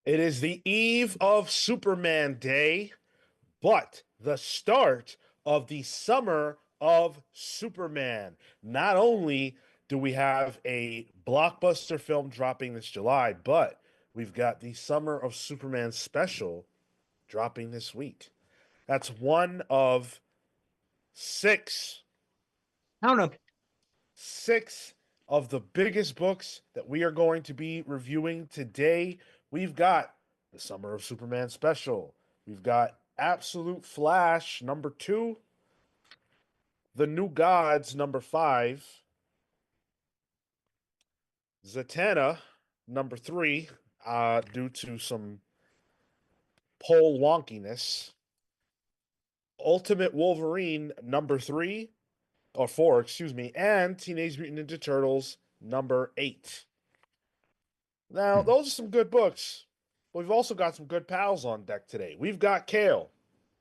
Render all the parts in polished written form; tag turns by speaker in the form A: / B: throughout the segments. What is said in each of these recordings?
A: It is the eve of Superman Day, but the start of the summer of Superman. Not only do we have a blockbuster film dropping this July, but we've got the Summer of Superman special dropping this week. That's one of six,
B: I don't know.
A: six of the biggest books that we are going to be reviewing today. We've got the Summer of Superman special. We've got Absolute Flash #2, The New Gods #5, Zatanna #3, due to some poll wonkiness. Ultimate Wolverine #3 or 4, excuse me, and Teenage Mutant Ninja Turtles #8. Now, those are some good books, but we've also got some good pals on deck today. We've got Cale,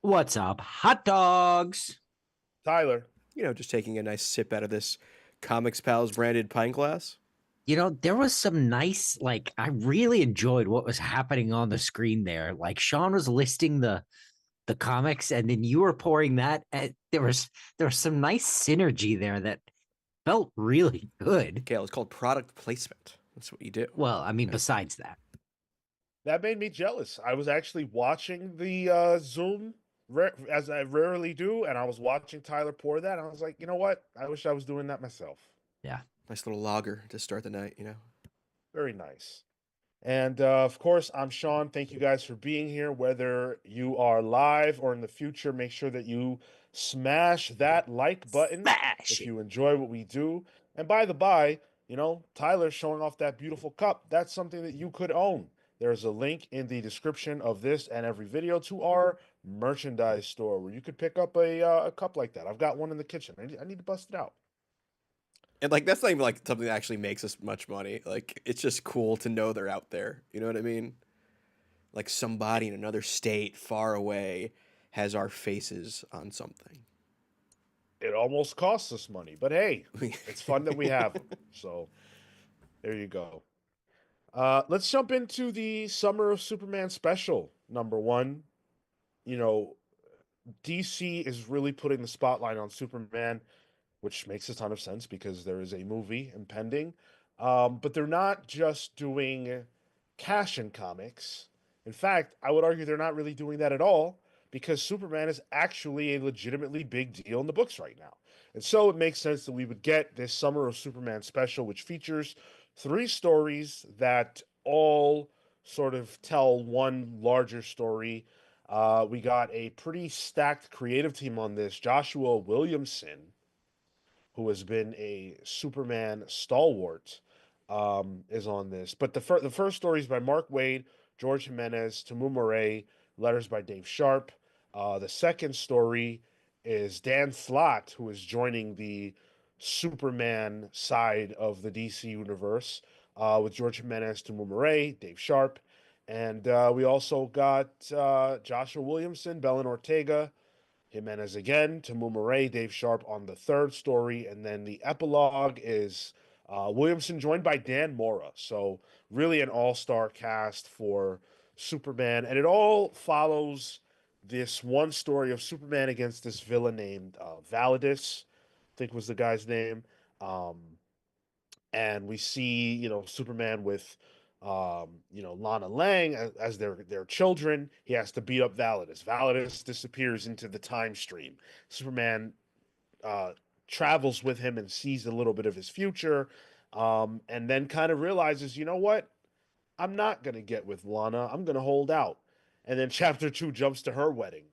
B: What's up, hot dogs?
A: Tyler,
C: Just taking a nice sip out of this Comics Pals branded pint glass.
B: There was some nice, I really enjoyed what was happening on the screen there. Like Sean was listing the comics, and then you were pouring that. And there was some nice synergy there that felt really good.
C: Cale, it's called product placement. That's what you do.
B: Well, I mean, besides that,
A: that made me jealous. I was actually watching the Zoom, as I rarely do, and I was watching Tyler pour that, and I was like, you know what? I wish I was doing that myself.
B: yeah.
C: Nice little lager to start the night,
A: Very nice. And of course, I'm Sean. Thank you guys for being here. Whether you are live or in the future, make sure that you smash that like button
B: Smash
A: if
B: it.
A: you enjoy what we do. And by the by, Tyler showing off that beautiful cup. That's something that you could own. There's a link in the description of this and every video to our merchandise store where you could pick up a cup like that. I've got one in the kitchen. I need to bust it out.
C: And that's not even something that actually makes us much money. It's just cool to know they're out there. You know what I mean? Like somebody in another state far away has our faces on something.
A: It almost costs us money, but hey, it's fun that we have them. So there you go. Let's jump into the Summer of Superman special #1. You know, DC is really putting the spotlight on Superman, which makes a ton of sense because there is a movie impending. But they're not just doing cash in comics. In fact, I would argue they're not really doing that at all because Superman is actually a legitimately big deal in the books right now. And so it makes sense that we would get this Summer of Superman special, which features 3 stories that all sort of tell one larger story. We got a pretty stacked creative team on this. Joshua Williamson, who has been a Superman stalwart, is on this. But the first story is by Mark Waid, George Jimenez, Tamu Murray, letters by Dave Sharp. The second story is Dan Slott, who is joining the Superman side of the DC universe, with George Jimenez, Tamu Murray, Dave Sharp. And we also got Joshua Williamson, Belen Ortega, Jimenez again, Tamu Murray, Dave Sharp on the third story, and then the epilogue is Williamson joined by Dan Mora. So really an all-star cast for Superman, and it all follows this one story of Superman against this villain named Validus, I think was the guy's name. Um, and we see Superman with Lana Lang as their children. He has to beat up Validus. Validus disappears into the time stream. Superman uh, travels with him and sees a little bit of his future, and then kind of realizes, you know what? I'm not gonna get with Lana. I'm gonna hold out. And then chapter 2 jumps to her wedding,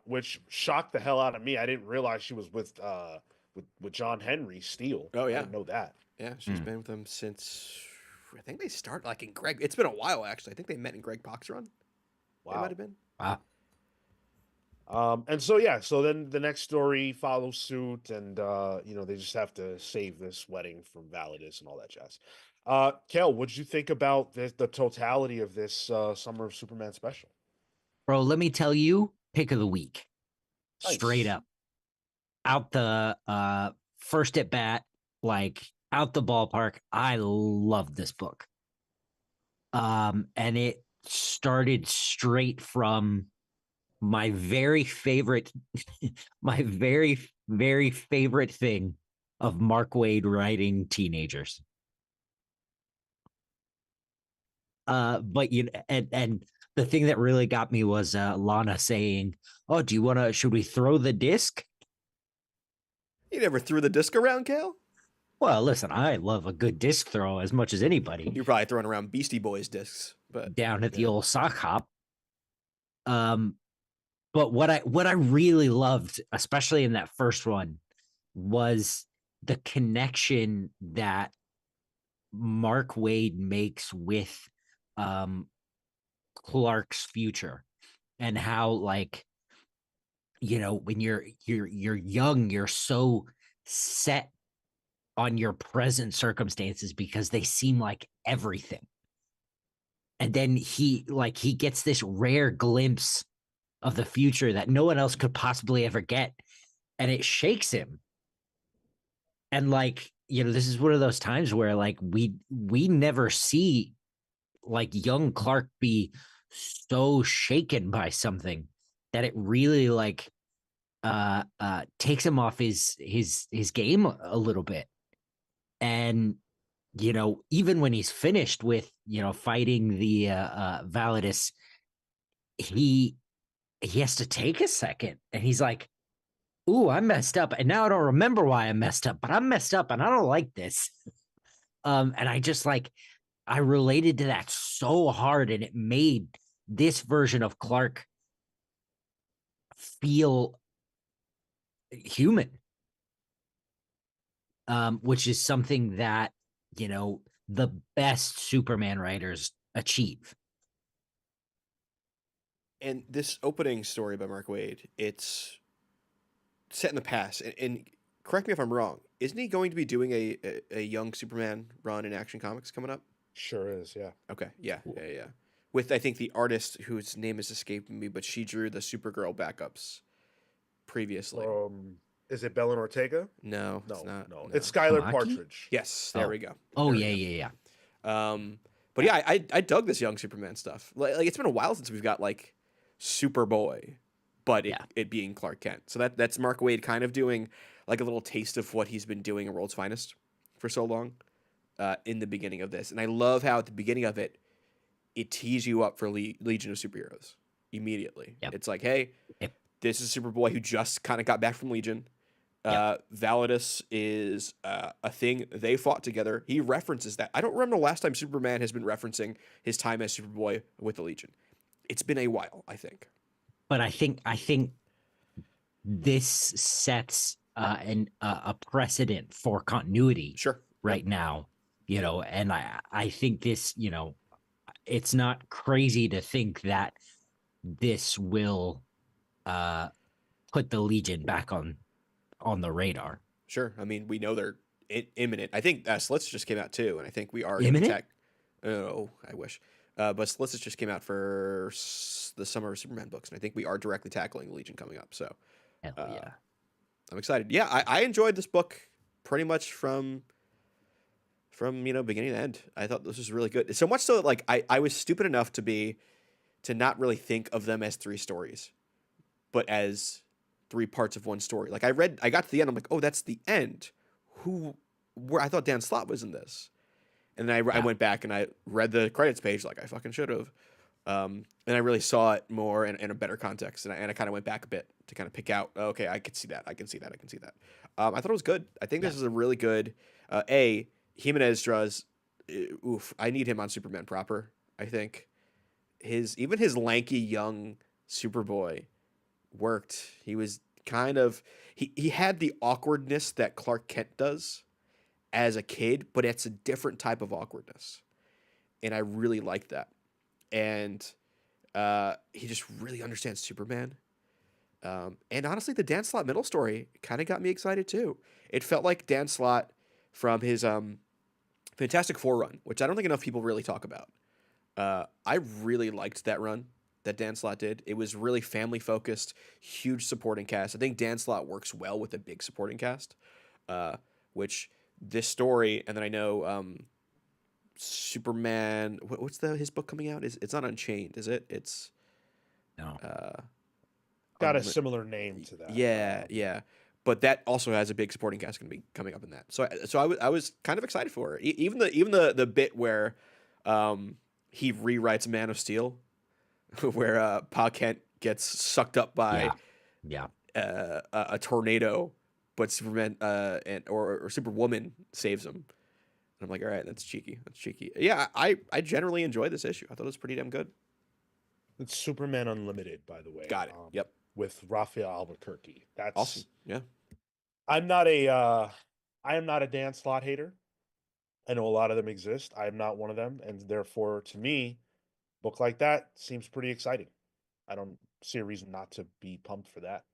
A: which shocked the hell out of me. I didn't realize she was with John Henry Steele.
C: Oh
A: I
C: yeah,
A: didn't know that.
C: yeah. She's been with them since I think they started in Greg. It's been a while actually. I think they met in Greg Pak's run. They might
A: Wow.
C: have been.
B: Wow.
A: And so yeah, so then the next story follows suit, and they just have to save this wedding from Validus and all that jazz. Kel, what did you think about the totality of this Summer of Superman special?
B: Bro, let me tell you, pick of the week. Straight
A: Nice.
B: up. Out the first at bat, out the ballpark. I love this book. And it started straight from my very favorite, my very favorite thing of Mark Waid writing teenagers. But and the thing that really got me was Lana saying, "Oh, should we throw the disc?"
C: You never threw the disc around, Cale?
B: Well, listen, I love a good disc throw as much as anybody.
C: You're probably throwing around Beastie Boys discs, but
B: down at the old sock hop. Um, but what I really loved, especially in that first one, was the connection that Mark Waid makes with um Clark's future, and how, like, when you're young, you're so set on your present circumstances because they seem like everything. And then he gets this rare glimpse of the future that no one else could possibly ever get, and it shakes him. And, like, this is one of those times where, like, we never see, like, young Clark be so shaken by something that it really, like, takes him off his game a little bit. And even when he's finished with fighting the Validus, he has to take a second, and he's like, "Ooh, I messed up, and now I don't remember why I messed up, but I'm messed up, and I don't like this." And I just, like, I related to that so hard, and it made this version of Clark feel human, which is something that the best Superman writers achieve.
C: And this opening story by Mark Waid, it's set in the past. And correct me if I'm wrong, isn't he going to be doing a young Superman run in Action Comics coming up?
A: Sure is, yeah.
C: Okay, yeah. With, I think, the artist whose name is escaping me, but she drew the Supergirl backups previously.
A: Is it Belen Ortega?
C: No,
A: No,
C: it's not.
A: no. It's Skylar
B: Tamaki?
A: Partridge.
C: Yes, there we go.
B: Oh,
C: There
B: yeah,
C: we
B: yeah,
C: go. But yeah, I dug this young Superman stuff. Like, it's been a while since we've got, like, Superboy, but it being Clark Kent. So that's Mark Waid kind of doing, like, a little taste of what he's been doing in World's Finest for so long in the beginning of this. And I love how at the beginning of it tees you up for Legion of Superheroes immediately.
B: Yep.
C: It's like, hey,
B: Yep.
C: this is Superboy who just kind of got back from Legion. Validus is a thing they fought together. He references that. I don't remember the last time Superman has been referencing his time as Superboy with the Legion. It's been a while, I think.
B: But I think this sets a precedent for continuity.
C: Sure.
B: Right now, and I think this, it's not crazy to think that this will put the Legion back on the radar.
C: Sure. I mean, we know they're imminent. I think Slits just came out too, and I think we are
B: imminent.
C: Oh, I wish. But Slits just came out for the Summer of Superman books, and I think we are directly tackling Legion coming up. So,
B: yeah,
C: I'm excited. Yeah, I enjoyed this book pretty much from beginning to end. I thought this was really good. So much so that, like, I was stupid enough to not really think of them as 3 stories, but as 3 parts of one story. Like, I got to the end, I'm like, oh, that's the end. I thought Dan Slott was in this. And then I went back and I read the credits page like I fucking should have. And I really saw it more in a better context. And I kind of went back a bit to kind of pick out, okay, I could see that. I can see that. I thought it was good. I think this is a really good, Jimenez draws, I need him on Superman proper, I think. Even his lanky young Superboy worked. He was kind of, he had the awkwardness that Clark Kent does as a kid, but it's a different type of awkwardness. And I really liked that. And he just really understands Superman. And honestly, the Dan Slott middle story kind of got me excited too. It felt like Dan Slott from his Fantastic Four run, which I don't think enough people really talk about. I really liked that run that Dan Slott did. It was really family focused, huge supporting cast. I think Dan Slott works well with a big supporting cast, which this story, and then I know Superman. What's his book coming out? It's not Unchained, is it? It's
B: No.
A: Got a similar name to that.
C: Yeah. But that also has a big supporting cast going to be coming up in that. So I was kind of excited for it. Even the bit where he rewrites Man of Steel, where Pa Kent gets sucked up by
B: Yeah.
C: a tornado, but Superman or Superwoman saves him. And I'm like, all right, that's cheeky. That's cheeky. Yeah, I generally enjoyed this issue. I thought it was pretty damn good.
A: It's Superman Unlimited, by the way.
C: Got it. Yep.
A: With Raphael Albuquerque. That's
C: awesome. Yeah.
A: I am not a Dan Slott hater. I know a lot of them exist. I am not one of them, and therefore, to me, book like that seems pretty exciting. I don't see a reason not to be pumped for that.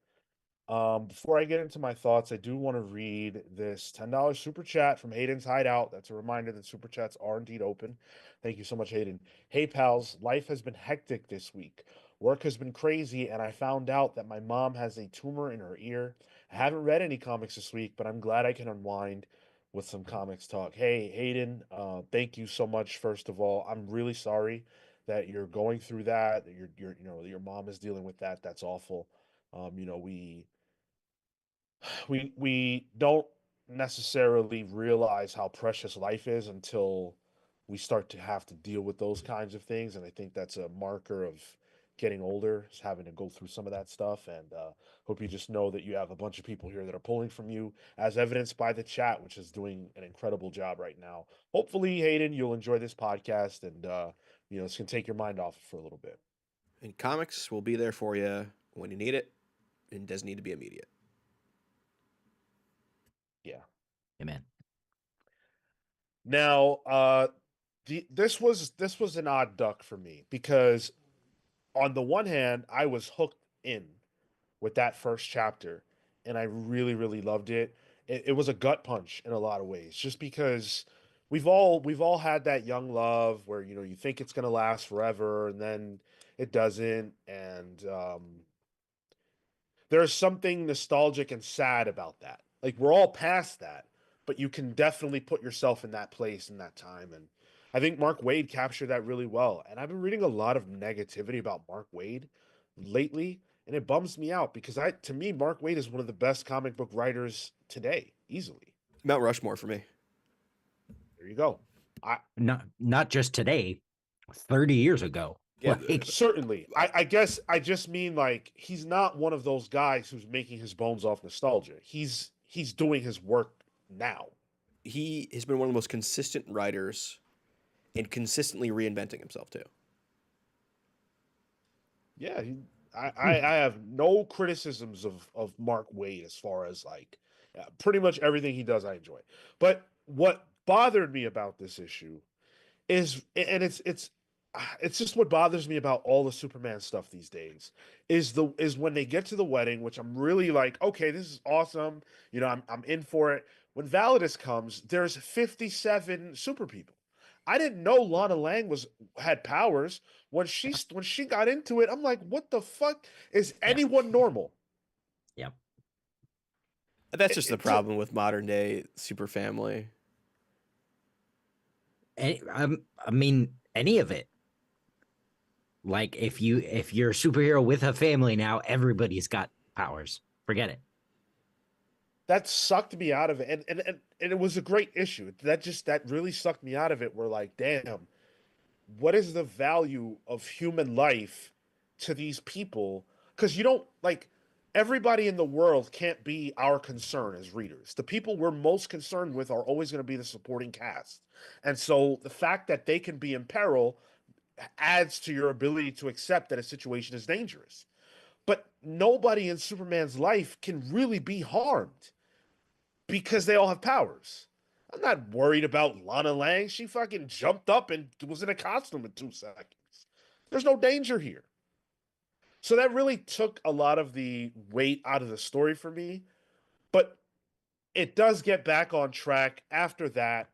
A: Before I get into my thoughts, I do want to read this $10 super chat from Hayden's Hideout. That's a reminder that super chats are indeed open. Thank you so much, Hayden. Hey, pals, life has been hectic this week. Work has been crazy, and I found out that my mom has a tumor in her ear. I haven't read any comics this week, but I'm glad I can unwind with some comics talk. Hey, Hayden, thank you so much. First of all, I'm really sorry that you're going through that. That your mom is dealing with that. That's awful. We don't necessarily realize how precious life is until we start to have to deal with those kinds of things, and I think that's a marker of getting older, is having to go through some of that stuff. And hope you just know that you have a bunch of people here that are pulling from you, as evidenced by the chat, which is doing an incredible job right now. Hopefully, Hayden, you'll enjoy this podcast, and this can take your mind off for a little bit.
C: And comics will be there for you when you need it, and it doesn't need to be immediate.
A: Yeah.
B: Amen.
A: Now, this was an odd duck for me, because on the one hand, I was hooked in with that first chapter, and I really, really loved it. It was a gut punch in a lot of ways, just because we've all had that young love where you think it's gonna last forever, and then it doesn't, and there's something nostalgic and sad about that. Like, we're all past that, but you can definitely put yourself in that place in that time. And I think Mark Waid captured that really well. And I've been reading a lot of negativity about Mark Waid lately, and it bums me out, because to me, Mark Waid is one of the best comic book writers today, easily.
C: Mount Rushmore for me.
A: There you go.
B: Not just today, 30 years ago.
C: Yeah,
A: certainly. I guess I just mean, like, he's not one of those guys who's making his bones off nostalgia. He's doing his work now.
C: He has been one of the most consistent writers and consistently reinventing himself too.
A: Yeah, I have no criticisms of Mark Waid, as far as, like, pretty much everything he does I enjoy. But what bothered me about this issue is, and it's just what bothers me about all the Superman stuff these days, is when they get to the wedding, which I'm really like, okay, this is awesome. I'm in for it. When Validus comes, there's 57 super people. I didn't know Lana Lang had powers. When she got into it, I'm like, what the fuck? Is anyone normal?
B: Yep.
C: That's just the problem with modern day super family.
B: I mean, any of it. Like, if you're a superhero with a family now, everybody's got powers. Forget it.
A: That sucked me out of it, and it was a great issue. That really sucked me out of it. We're like, damn, what is the value of human life to these people? Because everybody in the world can't be our concern as readers. The people we're most concerned with are always going to be the supporting cast. And so the fact that they can be in peril adds to your ability to accept that a situation is dangerous. But nobody in Superman's life can really be harmed, because they all have powers. I'm not worried about Lana Lang. She fucking jumped up and was in a costume in 2 seconds. There's no danger here. So that really took a lot of the weight out of the story for me. But it does get back on track after that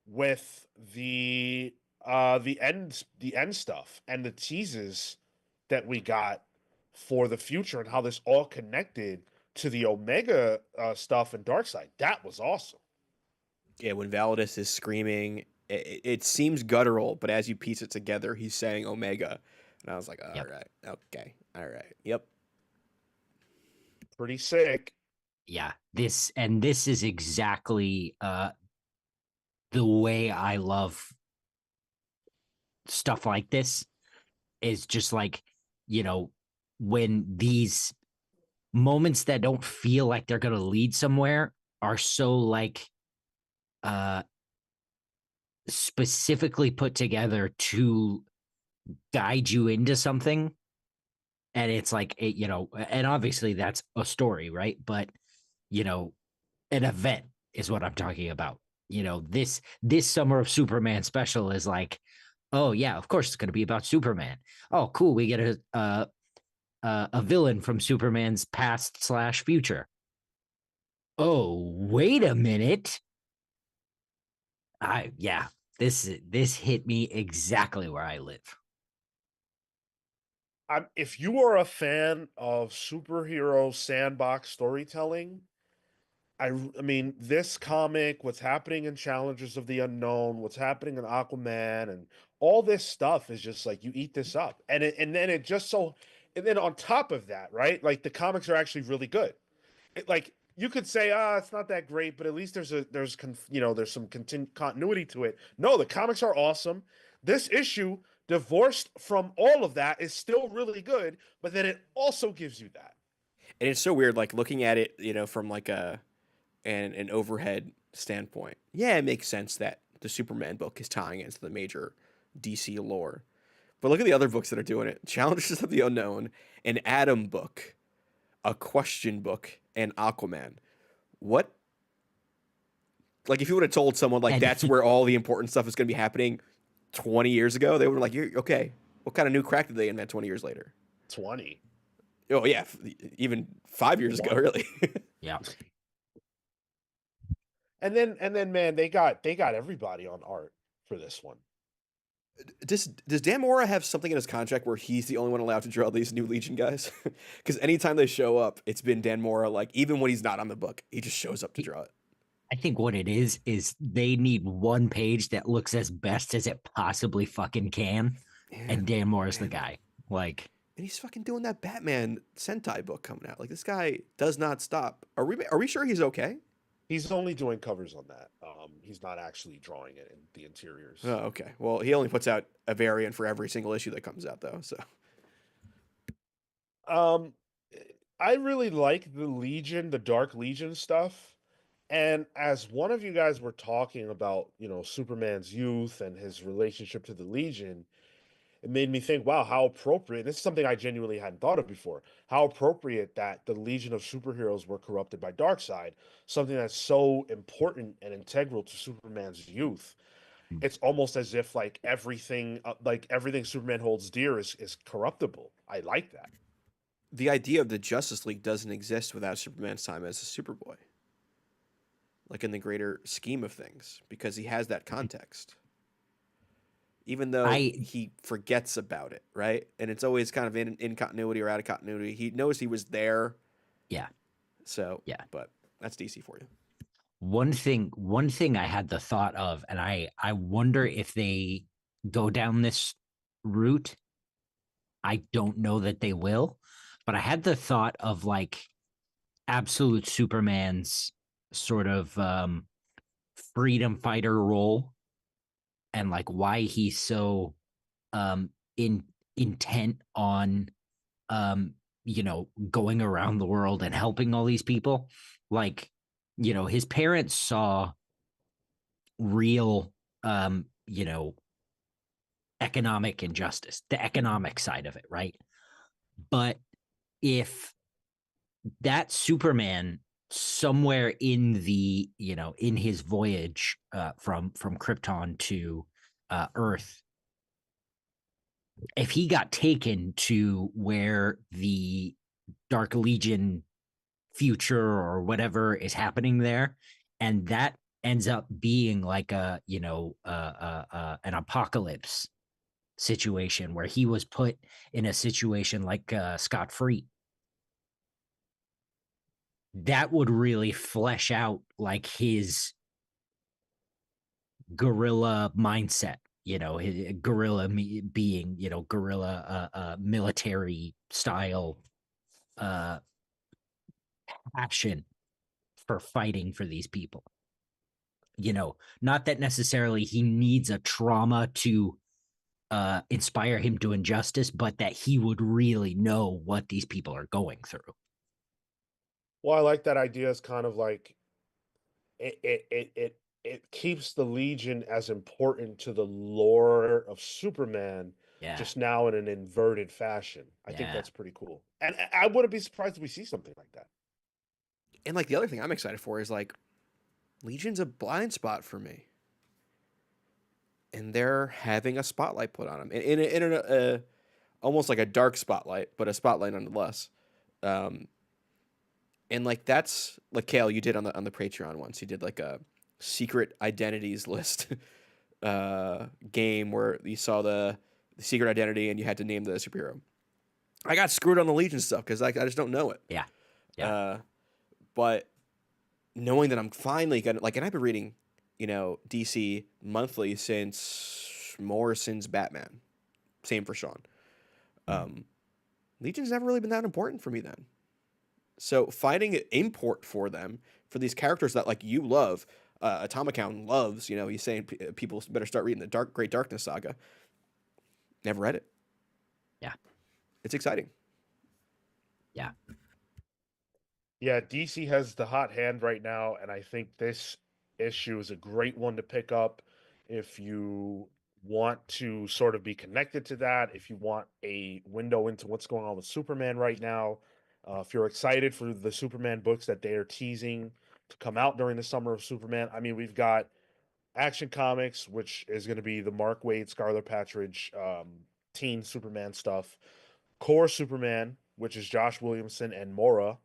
A: with the end stuff and the teases that we got for the future, and how this all connected to the Omega stuff and Darkseid. That was awesome.
C: Yeah, when Validus is screaming it seems guttural, but as you piece it together, he's saying Omega, and I was like, all
B: Yep.
C: right, okay, all right, yep.
A: Pretty sick.
B: Yeah, this is exactly the way I love stuff like this, is just like, you know, when these moments that don't feel like they're going to lead somewhere are so like uh specifically put together to guide you into something. And it's like it, and obviously that's a story, right? But an event is what I'm talking about. This Summer of Superman special is like, oh yeah, of course it's going to be about Superman. Oh cool, we get a villain from Superman's past slash future. Oh wait a minute, this hit me exactly where I live.
A: If you are a fan of superhero sandbox storytelling, I mean, this comic, what's happening in Challengers of the Unknown, what's happening in Aquaman, and all this stuff is just like you eat this up, and then it just so, and then on top of that, right? Like the comics are actually really good. Like you could say, it's not that great, but at least there's some continuity to it. No, the comics are awesome. This issue, divorced from all of that, is still really good, but then it also gives you that.
C: And it's so weird, like looking at it, from like an overhead standpoint. Yeah, it makes sense that the Superman book is tying into the major DC lore. But look at the other books that are doing it: Challenges of the Unknown, an Atom book, a Question book, and Aquaman. What? Like, if you would have told someone like
B: And
C: that's where all the important stuff is going to be happening 20 years ago, they would have like, "You're okay." What kind of new crack did they invent 20 years later?
A: 20.
C: Oh yeah, even 5 years ago, really.
B: Yeah.
A: And then man, they got everybody on art for this one.
C: Does Dan Mora have something in his contract where he's the only one allowed to draw these new Legion guys? Because anytime they show up, it's been Dan Mora. Like, even when he's not on the book, he just shows up to draw it.
B: I think what it is they need one page that looks as best as it possibly fucking can, and Dan Moore's the guy. Like,
C: and he's fucking doing that Batman Sentai book coming out. Like, this guy does not stop. Are we sure he's okay?
A: He's only doing covers on that. He's not actually drawing it in the interiors.
C: Oh, okay. Well, he only puts out a variant for every single issue that comes out, though. So,
A: Um, I really like the Legion, the Dark Legion stuff. And as one of you guys were talking about, Superman's youth and his relationship to the Legion, it made me think, wow, how appropriate. This is something I genuinely hadn't thought of before. How appropriate that the Legion of Superheroes were corrupted by Darkseid, something that's so important and integral to Superman's youth. It's almost as if like everything Superman holds dear is corruptible. I like that.
C: the idea of the Justice League doesn't exist without Superman's time as a Superboy. Like, in the greater scheme of things, because he has that context. Even though he forgets about it, right? And it's always kind of in continuity or out of continuity. He knows he was there.
B: yeah.
C: So,
B: Yeah.
C: but that's DC for you.
B: One thing I had the thought of, and I wonder if they go down this route. I don't know that they will, but I had the thought of like Absolute Superman's sort of freedom fighter role, and like why he's so in intent on going around the world and helping all these people. Like, his parents saw real economic injustice, the economic side of it, right? But if that Superman somewhere in the in his voyage from Krypton to Earth, if he got taken to where the Dark Legion future or whatever is happening there, and that ends up being like a an apocalypse situation where he was put in a situation like scot free, that would really flesh out like his guerrilla mindset, guerrilla being, guerrilla military style uh passion for fighting for these people. Not that necessarily he needs a trauma to inspire him to injustice, but that he would really know what these people are going through.
A: Well, I like that idea. It's kind of like it keeps the Legion as important to the lore of Superman,
B: Yeah.
A: just now in an inverted fashion. I think
B: Yeah.
A: that's pretty cool. And I wouldn't be surprised if we see something like that.
C: And like the other thing I'm excited for is like Legion's a blind spot for me. And they're having a spotlight put on them. In almost like a dark spotlight, but a spotlight nonetheless. And like that's like Cale, you did on the Patreon once. You did like a secret identities list game where you saw the secret identity and you had to name the superhero. I got screwed on the Legion stuff because I just don't know it.
B: Yeah. Yeah.
C: But knowing that I'm finally gonna like, and I've been reading, DC monthly since Morrison's Batman. Same for Sean. Legion's never really been that important for me then. So finding an import for them, for these characters that like you love, Atomic loves, he's saying people better start reading the Great Darkness saga. Never read it.
B: Yeah.
C: It's exciting.
B: Yeah.
A: Yeah, DC has the hot hand right now, and I think this issue is a great one to pick up if you want to sort of be connected to that, if you want a window into what's going on with Superman right now, if you're excited for the Superman books that they are teasing to come out during the summer of Superman. I mean, we've got Action Comics, which is going to be the Mark Waid, Scarlet Patridge, teen Superman stuff. Core Superman, which is Josh Williamson and Mora.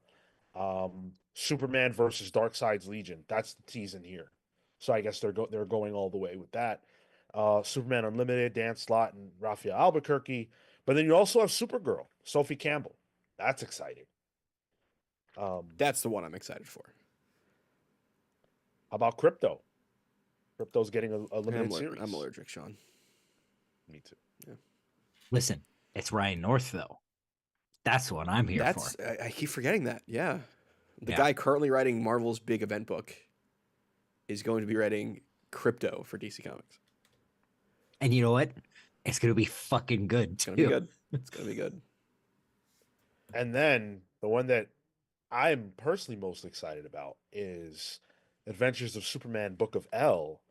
A: Superman versus Darkseid's Legion. That's the tease in here. So I guess they're going all the way with that. Superman Unlimited, Dan Slott and Raphael Albuquerque. But then you also have Supergirl, Sophie Campbell. That's exciting.
C: That's the one I'm excited for.
A: How about Crypto? Crypto's getting a limited series.
C: I'm allergic, Sean.
A: Me too.
C: Yeah.
B: Listen, it's Ryan North though. That's what I'm here for.
C: I keep forgetting that. Yeah. The guy currently writing Marvel's big event book is going to be writing Crypto for DC Comics.
B: And you know what? It's going to be fucking good.
C: It's going to be good. It's going to be good.
A: And then the one that I'm personally most excited about is Adventures of Superman Book of L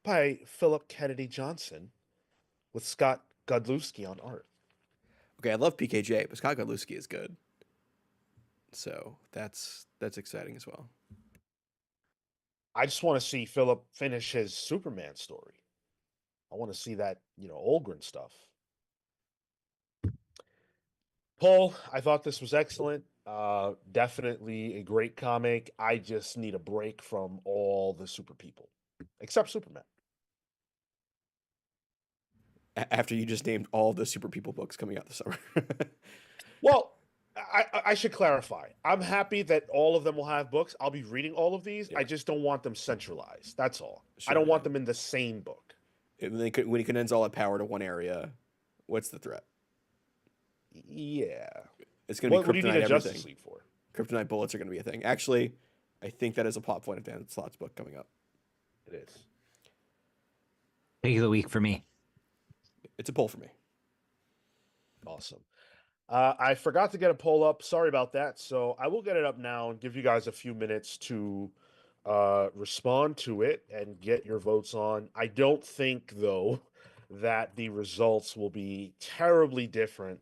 A: by Philip Kennedy Johnson with Scott Godlewski on art.
C: Okay, I love PKJ, but Scott Godlewski is good. So that's exciting as well.
A: I just want to see Philip finish his Superman story. I want to see that, Olgren stuff. Paul, I thought this was excellent. Definitely a great comic. I just need a break from all the super people, except Superman.
C: After you just named all the Super People books coming out this summer.
A: Well, I should clarify. I'm happy that all of them will have books. I'll be reading all of these. Yeah. I just don't want them centralized. That's all. Sure, I don't want them in the same book.
C: When he condense all that power to one area, what's the threat?
A: Yeah.
C: It's going to be Kryptonite.
A: What do you need a
C: everything.
A: Justice League for?
C: Kryptonite bullets are going to be a thing. Actually, I think that is a plot point of Dan Slott's book coming up.
A: It is.
B: Pick of the week for me.
C: It's a poll for me.
A: Awesome. I forgot to get a poll up. Sorry about that. So I will get it up now and give you guys a few minutes to respond to it and get your votes on. I don't think, though, that the results will be terribly different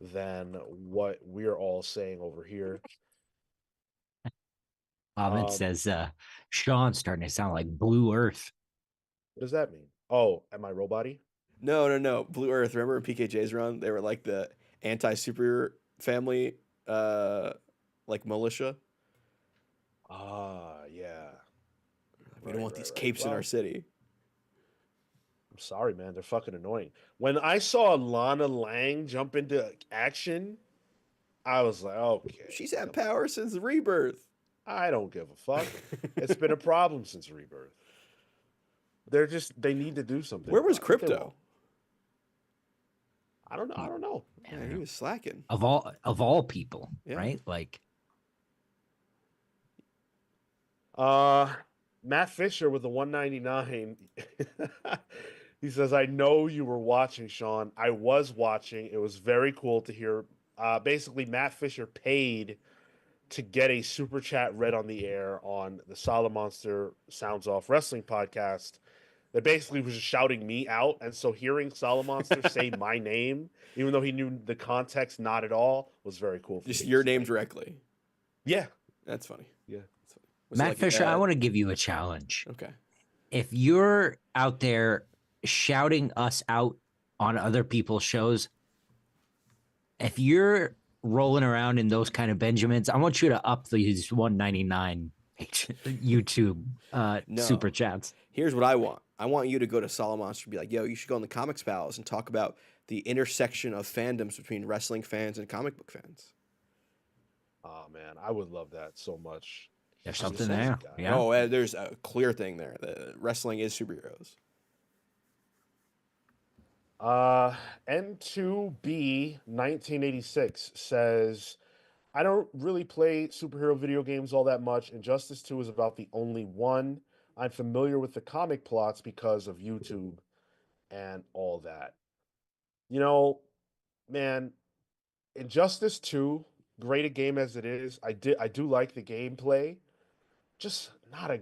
A: than what we're all saying over here.
B: It says Sean's starting to sound like Blue Earth.
A: What does that mean? Oh, am I Robot-y?
C: No. Blue Earth. Remember when PKJ's run? They were like the anti-super family, like militia.
A: Yeah.
C: We don't want these capes in our city.
A: I'm sorry, man. They're fucking annoying. When I saw Lana Lang jump into action, I was like, okay.
C: She's had power since Rebirth.
A: I don't give a fuck. It's been a problem since Rebirth. they need to do something.
C: Where was
A: I think they
C: Crypto?
A: will. I don't know. I don't know.
C: Yeah, he was slacking.
B: Of all people,
C: Yeah.
B: right? Like,
A: Matt Fisher with the 199. He says, "I know you were watching, Sean. I was watching. It was very cool to hear. Basically, Matt Fisher paid to get a super chat read on the air on the Solid Monster Sounds Off Wrestling podcast. That basically was just shouting me out. And so hearing Solid Monster say my name, even though he knew the context not at all, was very cool. For
C: Just
A: me.
C: your name directly.
A: Yeah,
C: That's funny.
A: yeah.
C: That's funny. Was it
B: Matt
C: like,
B: Fisher, I want to give you a challenge.
C: Okay.
B: If you're out there shouting us out on other people's shows, if you're rolling around in those kind of Benjamins, I want you to up these 199 YouTube super chats.
C: Here's what I want. I want you to go to Solid Monster and be like, yo, you should go on the Comics Pals and talk about the intersection of fandoms between wrestling fans and comic book fans.
A: Oh man, I would love that so much.
B: There's
A: I'm
B: something
A: just
B: there.
A: guy.
B: Yeah.
C: Oh, there's a clear thing there. The wrestling is superheroes.
A: N2B 1986 says, I don't really play superhero video games all that much. Injustice 2 is about the only one. I'm familiar with the comic plots because of YouTube and all that. You know, man, Injustice 2, great a game as it is. I do like the gameplay. Just not a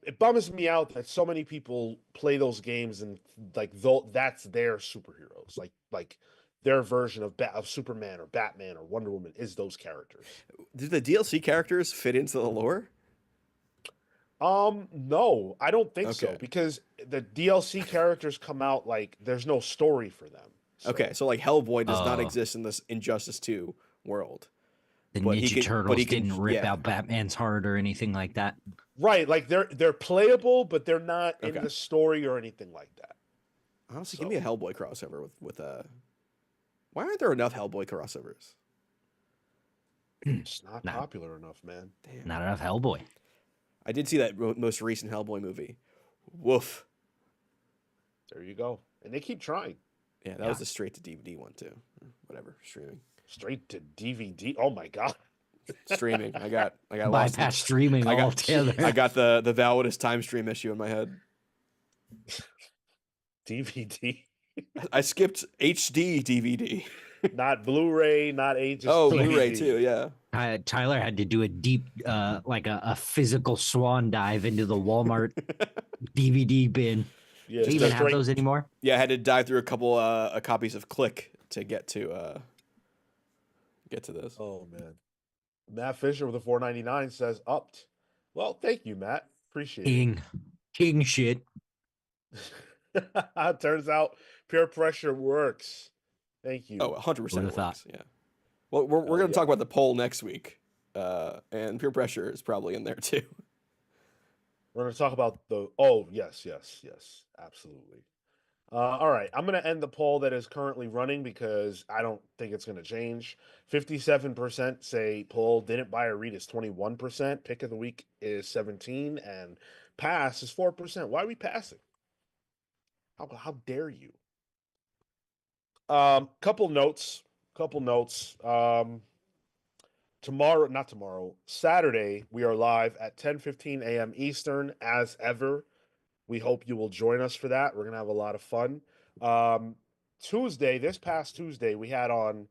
A: it bums me out that so many people play those games and like that's their superheroes. Like their version of Superman or Batman or Wonder Woman is those characters.
C: Did the DLC characters fit into the lore?
A: No, I don't think so
C: Okay.
A: because the DLC characters come out like there's no story for them.
C: Okay, so like Hellboy does not
B: Oh.
C: exist in this Injustice 2 world.
B: The
C: But he
B: Ninja
C: can- but he
B: Turtles
C: can-
B: didn't rip
C: yeah.
B: out Batman's heart or anything like that.
A: Right, like they're playable, but they're not in
C: Okay.
A: the story or anything like that.
C: Honestly, give me a Hellboy crossover with Why aren't there enough Hellboy crossovers?
A: It's not
B: Nah.
A: popular enough, man.
C: Damn.
B: Not enough Hellboy.
C: I did see that most recent Hellboy movie. Woof.
A: There you go. And they keep trying.
C: Yeah, that
B: Yeah.
C: was the straight to DVD one too. Whatever, streaming.
A: Straight to DVD. Oh my god.
C: Streaming. I got lost.
B: Bypass streaming
C: I got-
B: altogether.
C: I got the validest time stream issue in my head.
A: DVD.
C: I skipped HD DVD.
A: Not Blu-ray, not Ages.
C: Oh,
A: DVD.
C: Blu-ray too. Yeah.
B: Tyler had to do a deep, like a physical swan dive into the Walmart DVD bin.
A: Yeah,
B: Do you even
A: just
B: have
A: straight-
B: those anymore?
C: Yeah, I had to dive through a couple copies of Click to get to this.
A: Oh man. Matt Fisher with a 499 says upped. Well, thank you, Matt. Appreciate
B: King shit.
A: it. Turns out peer pressure works. Thank you.
C: Oh, 100%
B: Would've thought.
C: works. Yeah. Well, we're going to
A: yeah.
C: talk about the poll next week, and peer pressure is probably in there too.
A: We're going to talk about the. Oh, yes, absolutely. All right, I'm going to end the poll that is currently running because I don't think it's going to change. 57% say poll didn't buy or read is 21%. Pick of the week is 17, and pass is 4%. Why are we passing? How dare you? Couple notes. Saturday, we are live at 10:15 a.m. Eastern as ever. We hope you will join us for that. We're going to have a lot of fun. This past Tuesday, we had on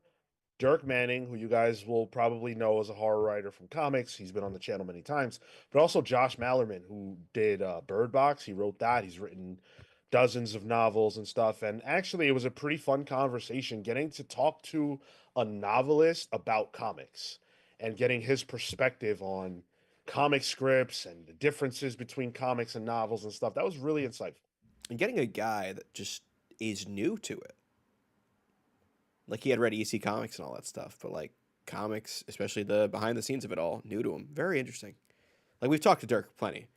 A: Dirk Manning, who you guys will probably know as a horror writer from comics. He's been on the channel many times, but also Josh Mallerman, who did Bird Box. He wrote that. He's written dozens of novels and stuff. And actually, it was a pretty fun conversation getting to talk to a novelist about comics and getting his perspective on comic scripts and the differences between comics and novels and stuff. That was really insightful.
C: And getting a guy that just is new to it. Like he had read EC Comics and all that stuff, but like comics, especially the behind the scenes of it all, new to him. Very interesting. Like we've talked to Dirk plenty,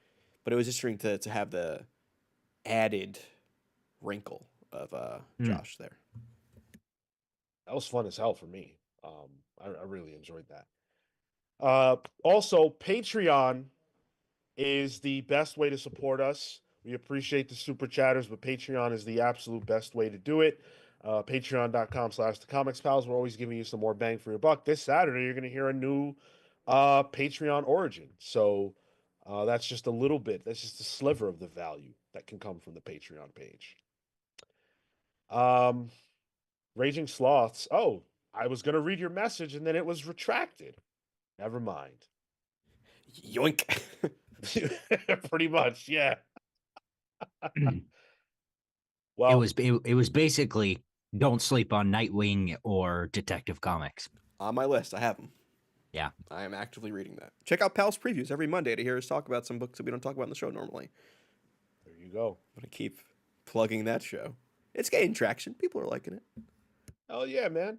C: but it was interesting to have the added wrinkle of Josh there.
A: That was fun as hell for me. I really enjoyed that. Also, Patreon is the best way to support us. We appreciate the super chatters, but Patreon is the absolute best way to do it. Patreon.com/thecomics We're always giving you some more bang for your buck. This Saturday, you're going to hear a new Patreon origin. So that's just a little bit. That's just a sliver of the value that can come from the Patreon page. Raging Sloths. Oh, I was going to read your message and then it was retracted. Never mind.
C: Yoink.
A: Pretty much, yeah.
B: It
A: Well,
B: was basically don't sleep on Nightwing or Detective Comics.
C: On my list, I have them.
B: Yeah.
C: I am actively reading that. Check out Pal's previews every Monday to hear us talk about some books that we don't talk about on the show normally.
A: there you go.
C: I'm going to keep plugging that show. It's gaining traction. People are liking it.
A: Oh yeah, man.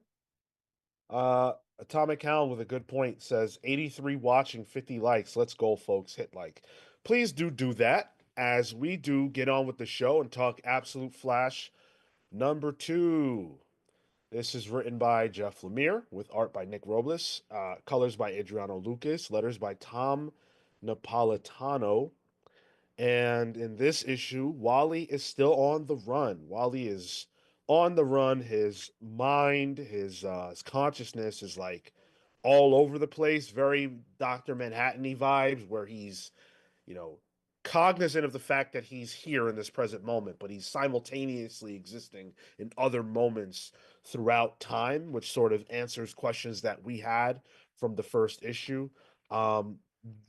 A: Atomic Hound with a good point says 83 watching, 50 likes. Let's go, folks. Hit like. Please do that as we do get on with the show and talk Absolute Flash number 2. This is written by Jeff Lemire with art by Nick Robles, colors by Adriano Lucas, letters by Tom Napolitano. And in this issue, Wally is still on the run. Wally is on the run. His mind, his consciousness is like all over the place. Very Dr. Manhattan-y vibes, where he's, you know, cognizant of the fact that he's here in this present moment, but he's simultaneously existing in other moments throughout time, which sort of answers questions that we had from the first issue. Um,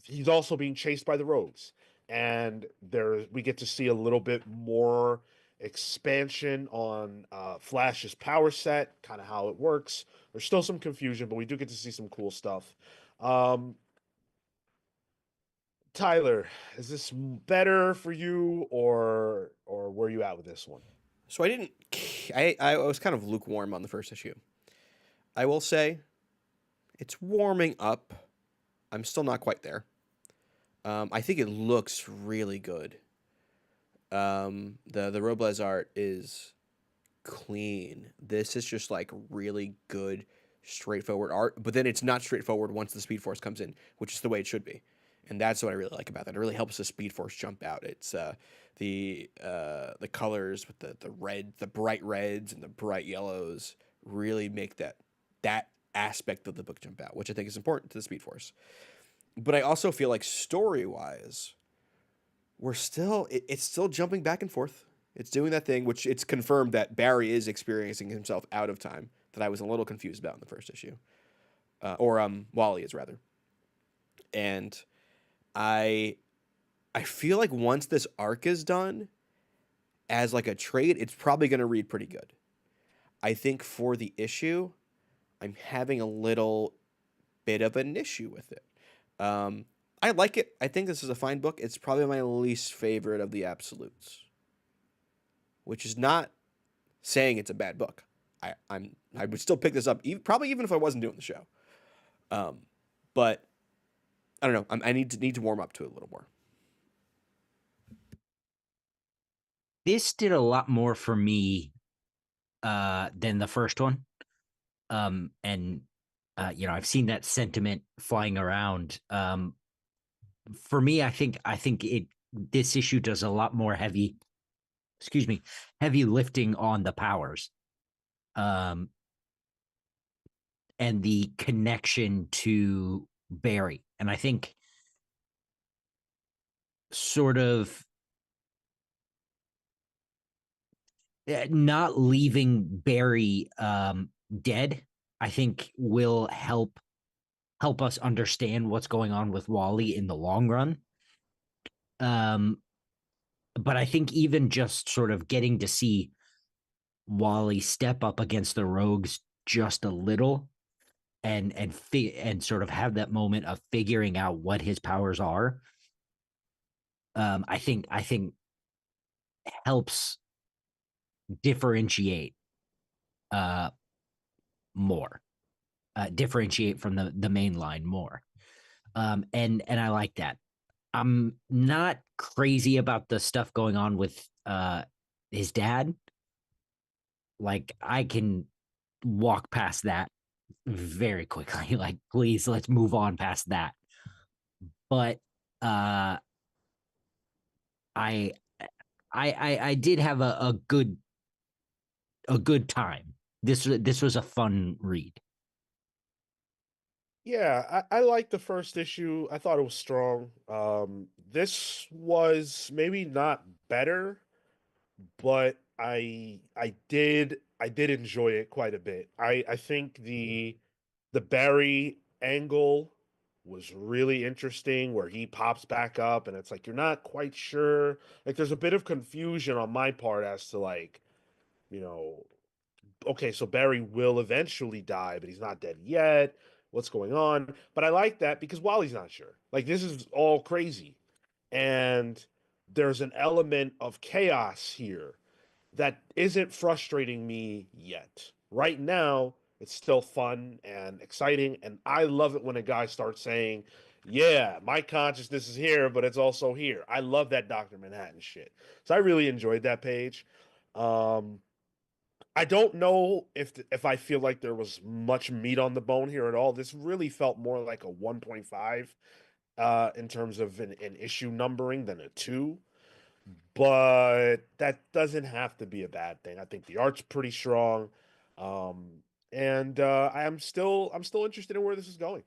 A: he's also being chased by the rogues, and there we get to see a little bit more expansion on Flash's power set, kind of how it works. There's still some confusion, but we do get to see some cool stuff. Tyler, is this better for you, or where you at with this one?
C: So I was kind of lukewarm on the first issue. I will say it's warming up. I'm still not quite there. I think it looks really good. The Robles art is clean. This is just like really good, straightforward art. But then it's not straightforward once the Speed Force comes in, which is the way it should be. And that's what I really like about that. It really helps the Speed Force jump out. It's the colors with the red, the bright reds and the bright yellows really make that aspect of the book jump out, which I think is important to the Speed Force. But I also feel like story-wise, it's still jumping back and forth. It's doing that thing, which it's confirmed that Barry is experiencing himself out of time, that I was a little confused about in the first issue. Or Wally is, rather. And I feel like once this arc is done, as like a trade, it's probably going to read pretty good. I think for the issue, I'm having a little bit of an issue with it. I like it. I think this is a fine book. It's probably my least favorite of the Absolutes, which is not saying it's a bad book. I would still pick this up, probably even if I wasn't doing the show. But I don't know. I need to warm up to it a little more.
B: This did a lot more for me than the first one. And I've seen that sentiment flying around. For me, I think this issue does a lot more heavy lifting on the powers. And the connection to Barry. And I think sort of not leaving Barry dead, I think will help us understand what's going on with Wally in the long run. But I think even just sort of getting to see Wally step up against the Rogues just a little and sort of have that moment of figuring out what his powers are, I think helps differentiate more, differentiate from the main line more. And I like that. I'm not crazy about the stuff going on with his dad. Like, I can walk past that very quickly. Like, please, let's move on past that. But I I did have a good time. This was a fun read.
A: Yeah, I liked the first issue. I thought it was strong. This was maybe not better, but I did enjoy it quite a bit. I think the Barry angle was really interesting where he pops back up and it's like you're not quite sure. Like there's a bit of confusion on my part as to like, you know, okay, so Barry will eventually die, but he's not dead yet. What's going on? But I like that because Wally's not sure. Like this is all crazy. And there's an element of chaos here that isn't frustrating me yet. Right now, it's still fun and exciting, and I love it when a guy starts saying, "Yeah, my consciousness is here, but it's also here." I love that Doctor Manhattan shit. So I really enjoyed that page. Um, I don't know if I feel like there was much meat on the bone here at all. This really felt more like a 1.5 in terms of an issue numbering than a 2. But that doesn't have to be a bad thing. I think the art's pretty strong. And I'm still interested in where this is going.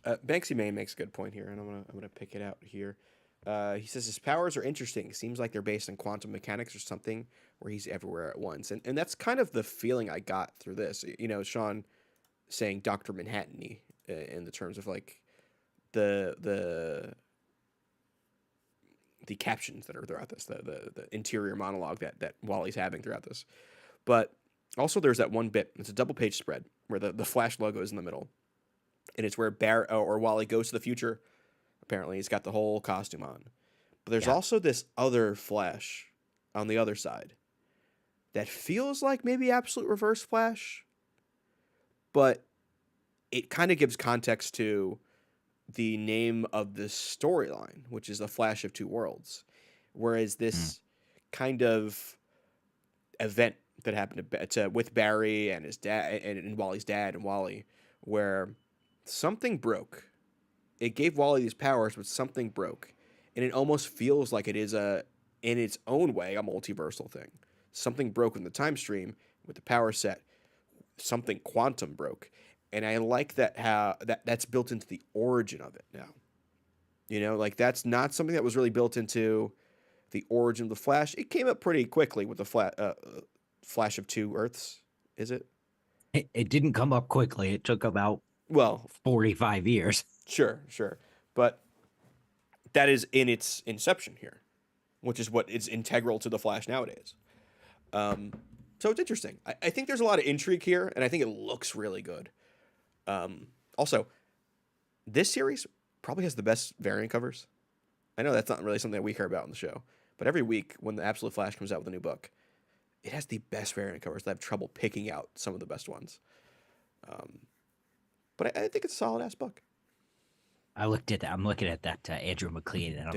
C: Banksy May makes a good point here, and I'm gonna pick it out here. He says his powers are interesting. Seems like they're based on quantum mechanics or something, where he's everywhere at once, and that's kind of the feeling I got through this. You know, Sean saying Doctor Manhattan-y in the terms of like the the the captions that are throughout this, the interior monologue that Wally's having throughout this, but also there's that one bit. It's a double page spread where the Flash logo is in the middle, and it's where or Wally goes to the future. Apparently, he's got the whole costume on. But there's also this other Flash on the other side that feels like maybe Absolute Reverse Flash, but it kind of gives context to the name of the storyline, which is The Flash of Two Worlds. Whereas this kind of event that happened with Barry and his dad and Wally's dad and Wally, where something broke. It gave Wally these powers, but something broke. And it almost feels like it is in its own way, a multiversal thing. Something broke in the time stream with the power set. Something quantum broke. And I like that how that's built into the origin of it now. You know, like that's not something that was really built into the origin of the Flash. It came up pretty quickly with the Flash of Two Earths, is it?
B: It didn't come up quickly. It took about
C: Well,
B: 45 years.
C: sure. But that is in its inception here, which is what is integral to the Flash nowadays. So it's interesting. I think there's a lot of intrigue here, and I think it looks really good. Also, this series probably has the best variant covers. I know that's not really something that we care about on the show, but every week when the Absolute Flash comes out with a new book, it has the best variant covers. I have trouble picking out some of the best ones. But I think it's a solid ass book.
B: I'm looking at that Andrew McLean, and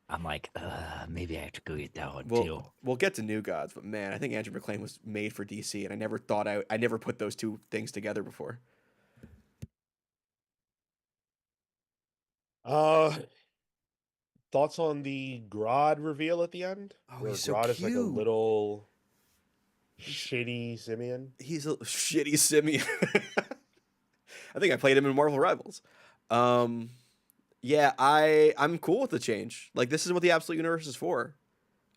B: I'm like, maybe I have to go get that one too.
C: We'll get to New Gods, but man, I think Andrew McLean was made for DC, and I never put those two things together before.
A: Thoughts on the Grodd reveal at the end?
C: Oh,
A: where
C: he's so
A: Grodd is like a
C: cute.
A: little shitty simian.
C: He's a shitty simian. I think I played him in Marvel Rivals. Yeah, I'm cool with the change. Like this is what the Absolute Universe is for.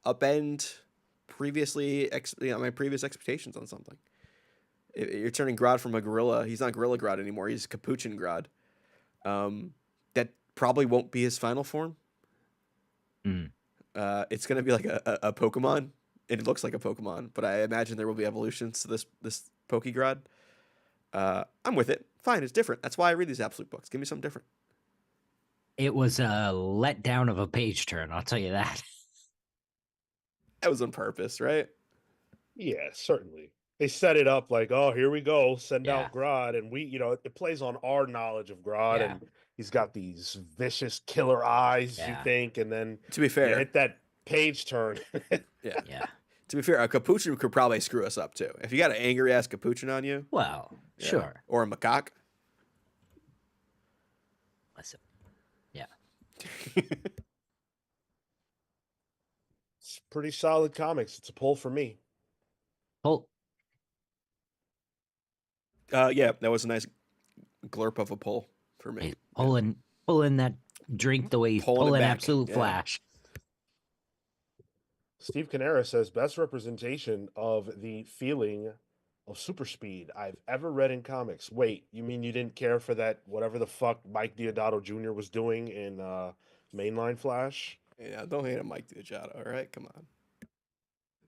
C: Upend my previous expectations on something. You're turning Grodd from a gorilla. He's not Gorilla Grodd anymore. He's Capuchin Grodd. That probably won't be his final form. It's gonna be like a Pokemon. It looks like a Pokemon, but I imagine there will be evolutions to this Pokegrod. I'm with it. Fine, it's different. That's why I read these Absolute books. Give me something different.
B: It was a letdown of a page turn, I'll tell you that.
C: That was on purpose, right?
A: Yeah, certainly. They set it up like, oh, here we go, send
B: Yeah.
A: out Grodd, and it plays on our knowledge of Grodd,
B: Yeah.
A: and he's got these vicious killer eyes, you
B: Yeah.
A: think, and then
C: To be fair,
A: you hit that page turn.
B: Yeah.
C: To be fair, a Capuchin could probably screw us up too. If you got an angry ass Capuchin on you,
B: Well,
C: yeah.
B: sure.
C: Or a macaque.
B: Listen. Yeah.
A: pretty solid comics. It's a pull for me.
B: Pull.
C: Yeah, that was a nice glurp of a pull for me.
B: He's pulling that drink the way he's
C: Pulling it
B: pulling
C: back,
B: Absolute
C: yeah.
B: Flash.
A: Steve Canera says best representation of the feeling of super speed I've ever read in comics. Wait, you mean you didn't care for that whatever the fuck Mike Deodato Jr. was doing in mainline Flash?
C: Yeah, don't hate on Mike Deodato. All right, come on.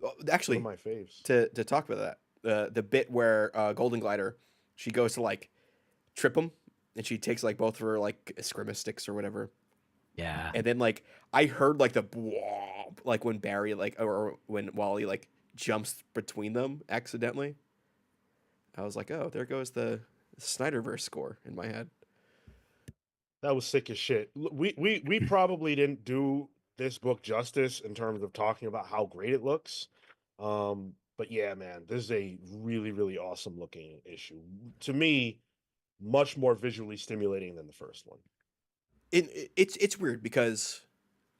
C: Well,
A: One of
C: actually,
A: my faves.
C: to talk about that, the bit where Golden Glider, she goes to like trip him, and she takes like both of her like eskrima sticks or whatever,
B: Yeah.
C: and then like I heard like the like when Barry like or when Wally like jumps between them accidentally. I was like, oh, there goes the Snyderverse score in my head.
A: That was sick as shit. We probably didn't do this book justice in terms of talking about how great it looks. But yeah, man, this is a really, really awesome looking issue. To me, much more visually stimulating than the first one.
C: It's weird because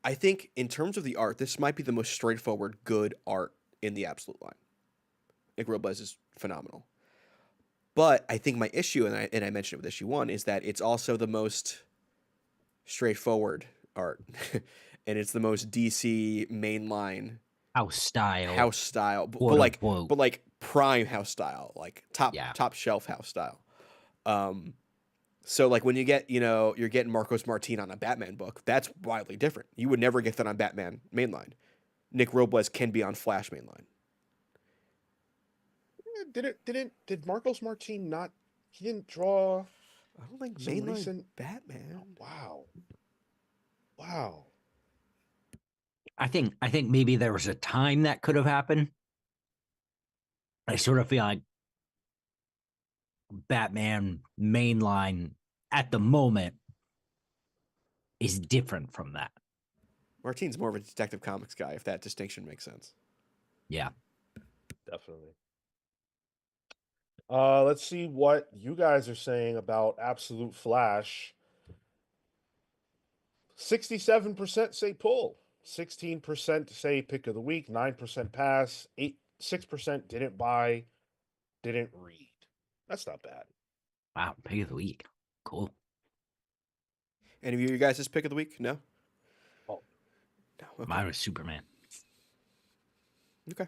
C: I think in terms of the art, this might be the most straightforward good art in the Absolute line. Nick Robles is phenomenal. But I think my issue, and I mentioned it with issue 1, is that it's also the most straightforward art. And it's the most DC mainline
B: House style.
C: but
B: Quote,
C: like
B: unquote.
C: but like prime house style, like
B: Yeah.
C: top shelf house style. So like when you get, you're getting Marcos Martin on a Batman book, that's wildly different. You would never get that on Batman mainline. Nick Robles can be on Flash mainline.
A: Did Marcos Martin not? He didn't draw.
C: I don't think
A: Some
C: mainline
A: recent-
C: Batman.
A: Wow.
B: I think maybe there was a time that could have happened. I sort of feel like Batman mainline at the moment is different from that.
C: Martin's more of a Detective Comics guy, if that distinction makes sense.
B: Yeah.
A: Definitely. Let's see what you guys are saying about Absolute Flash. 67% say pull, 16% say pick of the week, 9% pass, 6% didn't buy, didn't read. That's not bad.
B: Wow. Pick of the week. Cool.
C: Any of you guys' pick of the week? No?
A: Oh.
C: No. Okay.
B: Mine was Superman.
C: Okay.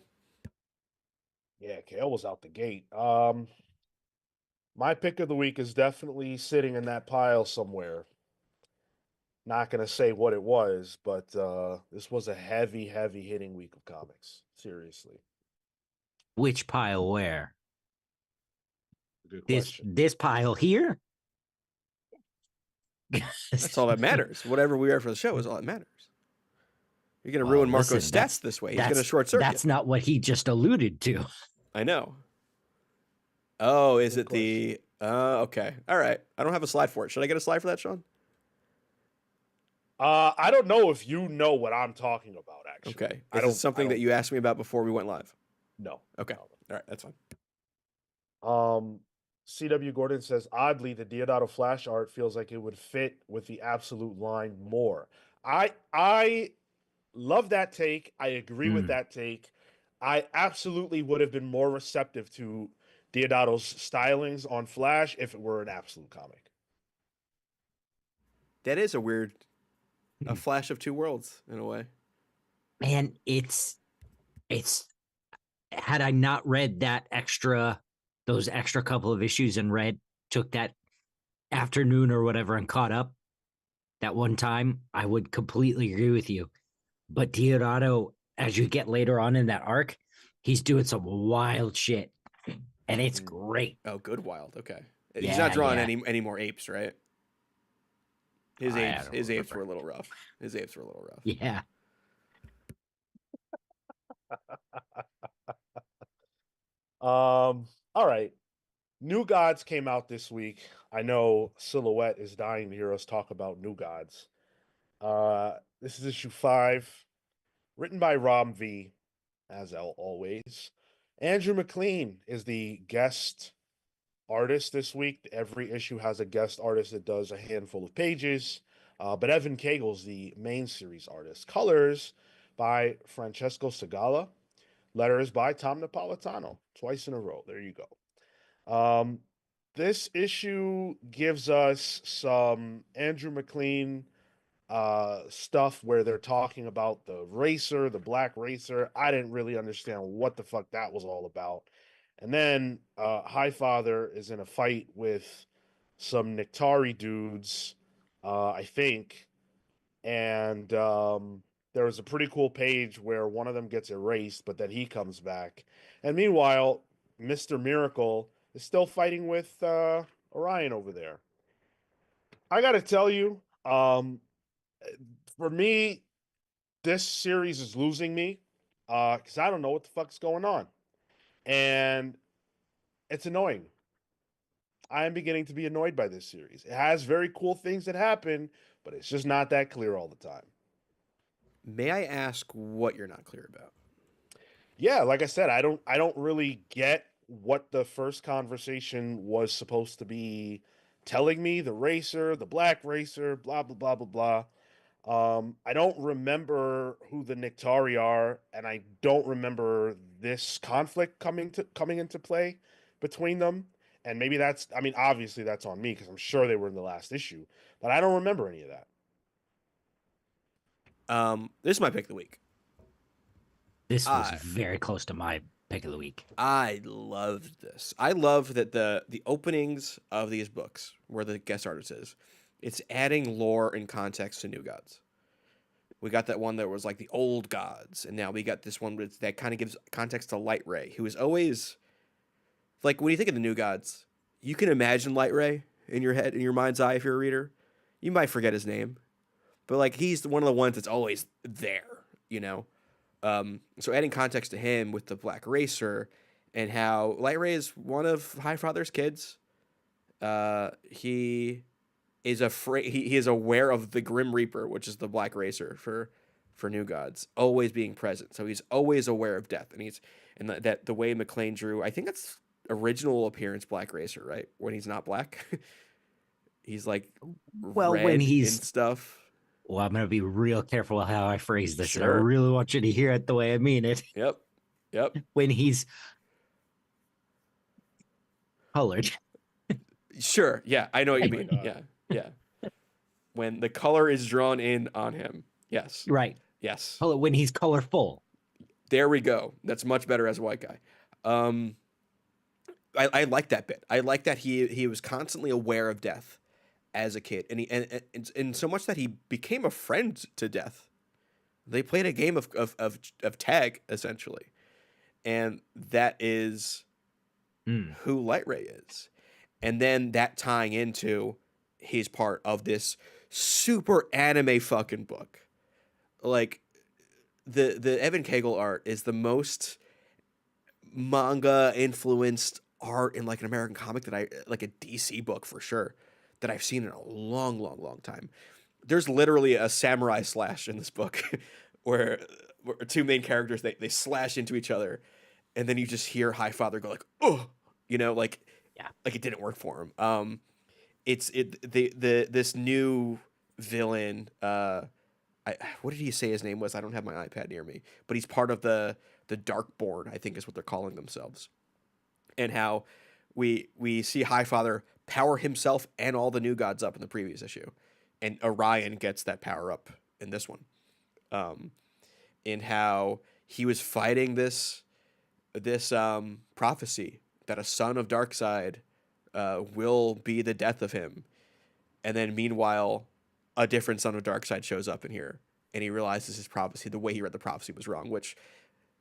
A: Yeah, Cale was out the gate. My pick of the week is definitely sitting in that pile somewhere. Not gonna say what it was, but this was a heavy, heavy hitting week of comics. Seriously.
B: Which pile where?
A: Good question.
B: This pile here?
C: That's all that matters. Whatever we are for the show is all that matters. You're going to ruin Marco's stats this way. He's going to short circuit.
B: That's not what he just alluded to.
C: I know. Oh, is
A: Good
C: it the... okay. All right. I don't have a slide for it. Should I get a slide for that, Sean?
A: I don't know if you know what I'm talking about, actually.
C: Okay. Is it something that you asked me about before we went live?
A: No.
C: Okay.
A: No.
C: All right. That's fine.
A: CW Gordon says, oddly, the Deodato Flash art feels like it would fit with the Absolute line more. I love that take. I agree with that take. I absolutely would have been more receptive to Deodato's stylings on Flash if it were an Absolute comic.
C: That is a weird... a flash of two worlds, in a way.
B: Man, it's had I not read those extra couple of issues and took that afternoon or whatever and caught up that one time, I would completely agree with you. But Deodato, as you get later on in that arc, he's doing some wild shit, and it's great.
C: Oh, good wild. Okay. He's not drawing
B: yeah.
C: any more apes, right? His apes were a little rough.
B: Yeah.
A: All right. New Gods came out this week. I know Silhouette is dying to hear us talk about New Gods. This is issue 5, written by Rob V, as always. Andrew McLean is the guest artist this week. Every issue has a guest artist that does a handful of pages. But Evan Cagle's the main series artist. Colors by Francesco Segala. Letters by Tom Napolitano. Twice in a row. There you go. This issue gives us some Andrew McLean stuff where they're talking about the racer, the black racer. I didn't really understand what the fuck that was all about. And then Highfather is in a fight with some Niktari dudes, I think. And there was a pretty cool page where one of them gets erased, but then he comes back. And meanwhile, Mr. Miracle is still fighting with Orion over there. I got to tell you, for me, this series is losing me because I don't know what the fuck's going on. And it's annoying. I am beginning to be annoyed by this series. It has very cool things that happen, but it's just not that clear all the time.
C: May I ask what you're not clear about?
A: Yeah, like I said, I don't really get what the first conversation was supposed to be telling me, the racer, the black racer, blah blah blah blah blah. I don't remember who the Niktari are, and I don't remember this conflict coming into play between them. And maybe that's, I mean, obviously that's on me because I'm sure they were in the last issue, but I don't remember any of that.
C: This is my pick of the week.
B: This was very close to my pick of the week.
C: I loved this. I love that the openings of these books, where the guest artist is, it's adding lore and context to New Gods. We got that one that was like the old gods, and now we got this one that kind of gives context to Light Ray, who is always like, when you think of the New Gods, you can imagine Light Ray in your head, in your mind's eye, if you're a reader. You might forget his name, but like, he's one of the ones that's always there, you know. So adding context to him with the Black Racer and how Light Ray is one of Highfather's kids. He is afraid. He is aware of the Grim Reaper, which is the Black Racer for New Gods, always being present. So he's always aware of death, and that the way McLean drew, I think that's original appearance Black Racer, right? When he's not black, he's like red
B: when he's
C: and stuff.
B: Well, I'm going to be real careful how I phrase this.
C: Sure.
B: And I really want you to hear it the way I mean it.
C: Yep.
B: When he's colored.
C: Sure. Yeah, I know what you mean. Yeah. When the color is drawn in on him. Yes.
B: Right.
C: Yes.
B: When he's colorful.
C: There we go. That's much better as a white guy. I like that bit. I like that he was constantly aware of death as a kid, and so much that he became a friend to death. They played a game of tag, essentially, and that is who Light Ray is. And then that tying into he's part of this super anime fucking book. Like, the Evan Cale art is the most manga influenced art in like an American comic like a DC book for sure, that I've seen in a long time. There's literally a samurai slash in this book where two main characters, they slash into each other, and then you just hear Highfather go like, oh, you know, like, yeah, like it didn't work for him. This new villain, what did he say his name was? I don't have my iPad near me, but he's part of the Darkborn, I think is what they're calling themselves. And how we see Highfather power himself and all the New Gods up in the previous issue, and Orion gets that power up in this one. And how he was fighting this prophecy that a son of Darkseid will be the death of him, and then meanwhile a different son of Darkseid shows up in here, and he realizes his prophecy, the way he read the prophecy, was wrong. Which,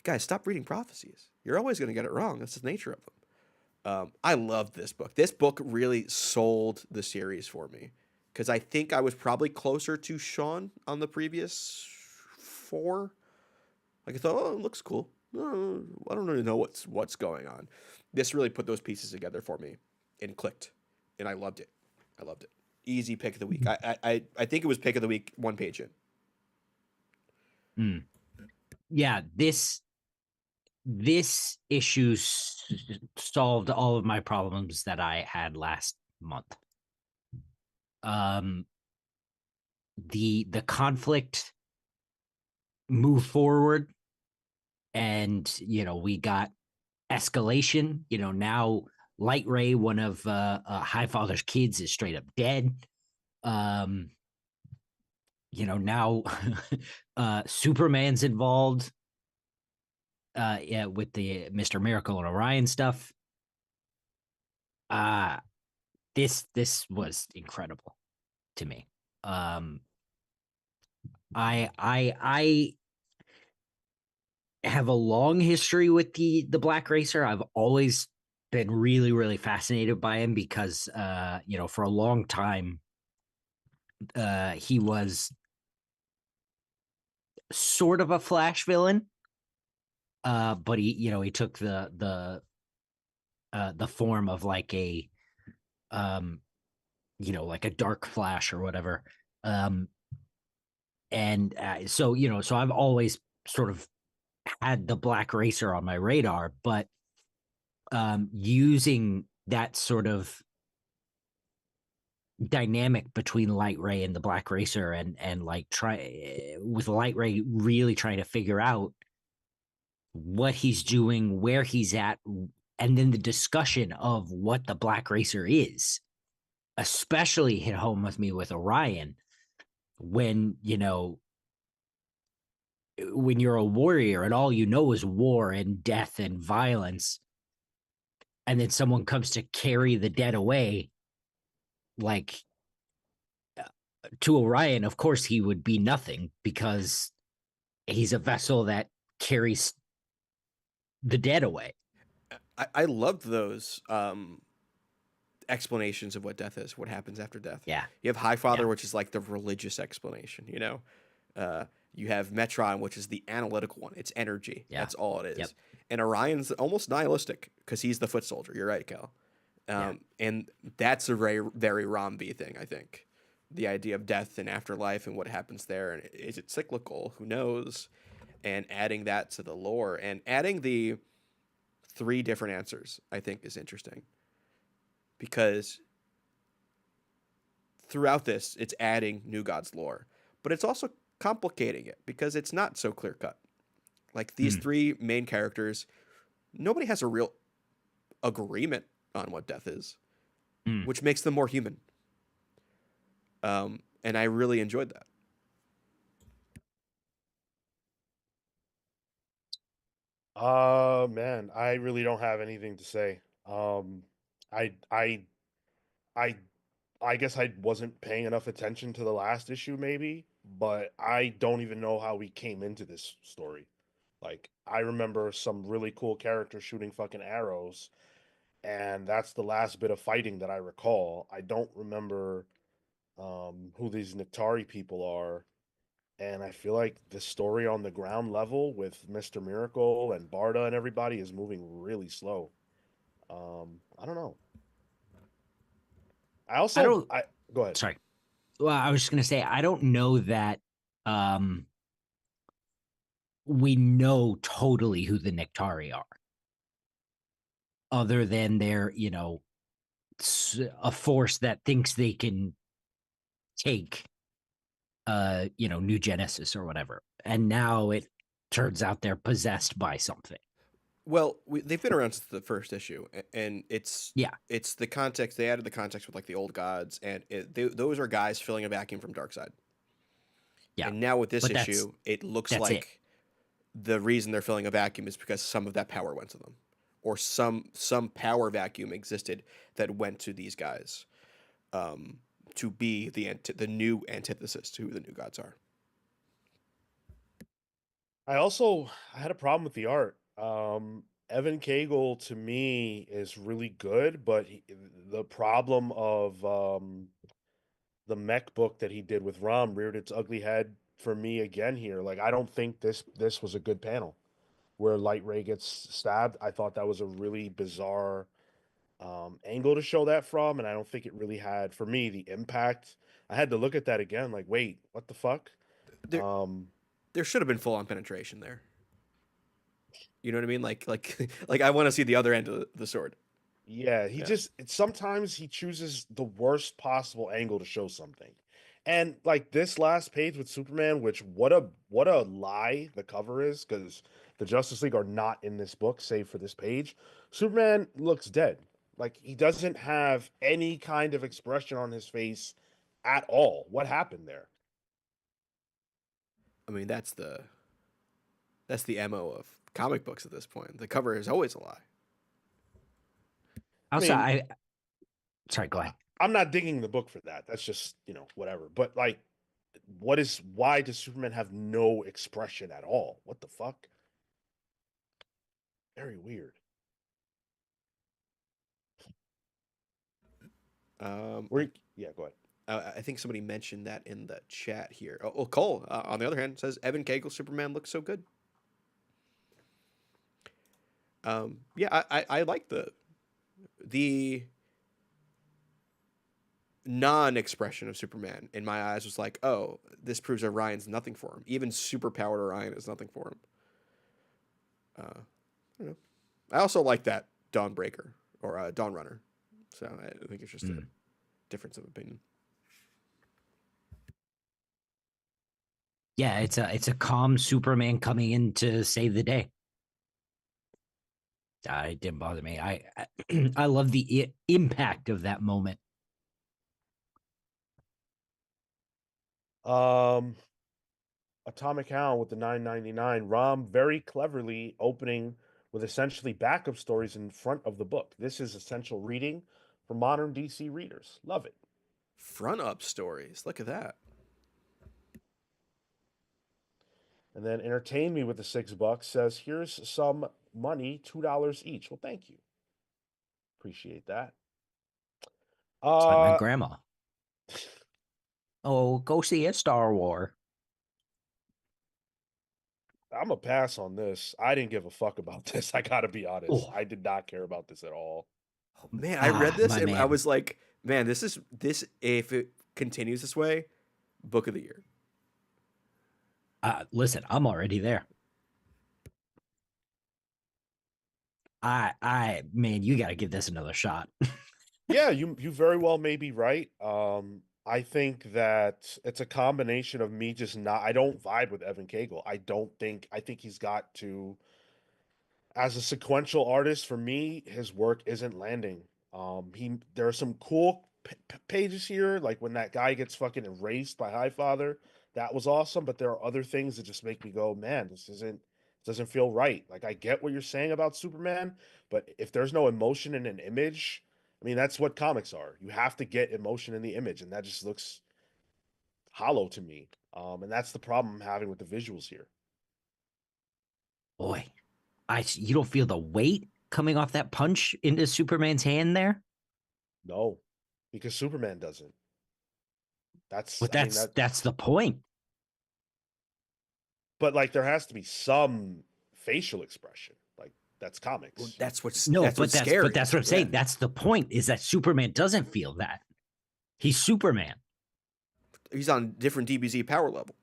C: guys, stop reading prophecies. You're always going to get it wrong. That's the nature of them. I loved this book. This book really sold the series for me, because I think I was probably closer to Sean on the previous 4. Like, I thought, oh, it looks cool. I don't really know what's going on. This really put those pieces together for me and clicked, and I loved it. Easy pick of the week. I think it was pick of the week, one page in.
B: Yeah, this issue solved all of my problems that I had last month. The conflict move forward, and we got escalation. Now Light Ray, one of Highfather's kids, is straight up dead. Um, now Superman's involved. Yeah, with the Mr. Miracle and Orion stuff. Uh this was incredible to me. I have a long history with the Black Racer. I've always been really, really fascinated by him because for a long time he was sort of a Flash villain. But he took the form of like a like a dark Flash or whatever. And so I've always sort of had the Black Racer on my radar, but using that sort of dynamic between Light Ray and the Black Racer, and like with Light Ray really trying to figure out what he's doing, where he's at, and then the discussion of what the Black Racer is, especially hit home with me with Orion, when when you're a warrior and all is war and death and violence, and then someone comes to carry the dead away, like to Orion, of course he would be nothing because he's a vessel that carries the dead away.
C: I loved those explanations of what death is, what happens after death.
B: Yeah.
C: You have Highfather,
B: Yeah.
C: which is like the religious explanation, you have Metron, which is the analytical one. It's energy.
B: Yeah.
C: That's all it is.
B: Yep.
C: And Orion's almost nihilistic because he's the foot soldier. You're right, Cal. And that's a very, very Rom V thing, I think. The idea of death and afterlife and what happens there. And is it cyclical? Who knows? And adding that to the lore and adding the 3 different answers, I think, is interesting. Because throughout this, it's adding New Gods lore. But it's also complicating it because it's not so clear cut. Like these 3 main characters, nobody has a real agreement on what death is, which makes them more human. And I really enjoyed that.
A: Man, I really don't have anything to say. I I I I guess I wasn't paying enough attention to the last issue, maybe, but I don't even know how we came into this story. Like, I remember some really cool character shooting fucking arrows, and that's the last bit of fighting that I recall. I don't remember who these Niktari people are, and I feel like the story on the ground level with Mr. Miracle and Barda and everybody is moving really slow. I don't know.
B: I don't.
A: I go ahead.
B: Sorry. Well, I was just gonna say I don't know that we know totally who the Niktari are, other than they're a force that thinks they can take New Genesis or whatever, and now it turns out they're possessed by something.
C: Well, they've been around since the first issue, and it's the context. They added the context with like the old gods, and those are guys filling a vacuum from Darkseid.
B: Yeah,
C: and now with this issue, it looks like the reason they're filling a vacuum is because some of that power went to them, or some power vacuum existed that went to these guys, to be the new antithesis to who the new gods are.
A: I had a problem with the art. Evan Cagle to me is really good, but the problem of the mech book that he did with Rom reared its ugly head for me again here. Like, I don't think this was a good panel where Light Ray gets stabbed. I thought that was a really bizarre angle to show that from, and I don't think it really had, for me, the impact. I had to look at that again, like, wait, what the fuck?
C: There should have been full on penetration there. You know what I mean? Like like I want to see the other end of the sword.
A: Yeah, sometimes he chooses the worst possible angle to show something. And like this last page with Superman, which what a lie the cover is, because the Justice League are not in this book, save for this page. Superman looks dead. Like he doesn't have any kind of expression on his face at all. What happened there?
C: I mean, that's the MO of comic books at this point. The cover is always a lie.
B: Also,
A: mean,
B: sorry, go ahead.
A: I'm not digging the book for that. That's just, whatever. But like, why does Superman have no expression at all? What the fuck? Very weird. Yeah, go ahead.
C: I think somebody mentioned that in the chat here. Oh, Cole, on the other hand, says Evan Cale Superman looks so good. Yeah, I like the non-expression of Superman in my eyes was like, oh, this proves Orion's nothing for him. Even superpowered Orion is nothing for him. I don't know. I also like that Dawnbreaker or Dawn Runner. So I think it's just a difference of opinion.
B: Yeah, it's a calm Superman coming in to save the day. It didn't bother me. I love the impact of that moment.
A: Atomic Hound with the $9.99. Rom very cleverly opening with essentially backup stories in front of the book. This is essential reading for modern DC readers. Love it.
C: Front up stories. Look at that.
A: And then Entertain Me with the $6 says, here's some money, $2 each. Well, thank you. Appreciate that.
B: It's like my grandma. Oh, go see a Star Wars.
A: I'm a pass on this. I didn't give a fuck about this. I gotta be honest. Oh. I did not care about this at all.
C: Oh, man, I read this and I was like, man, this if it continues this way, book of the year.
B: Listen, I'm already there. Man, you got to give this another shot.
A: Yeah, you very well may be right. I think that it's a combination of me just not. I don't vibe with Evan Cale. I think he's got to. As a sequential artist, for me, his work isn't landing. There are some cool pages here, like when that guy gets fucking erased by Highfather. That was awesome, but there are other things that just make me go, man, doesn't feel right. Like I get what you're saying about Superman, but if there's no emotion in an image, I mean that's what comics are. You have to get emotion in the image, and that just looks hollow to me. And that's the problem I'm having with the visuals here.
B: Boy, you don't feel the weight coming off that punch into Superman's hand there?
A: No, because Superman doesn't. That's
B: the point.
A: But like there has to be some facial expression. Like that's comics.
C: Well, that's what's
B: scary.
C: But
B: that's what I'm saying. That's the point, is that Superman doesn't feel that. He's Superman.
C: He's on different DBZ power level.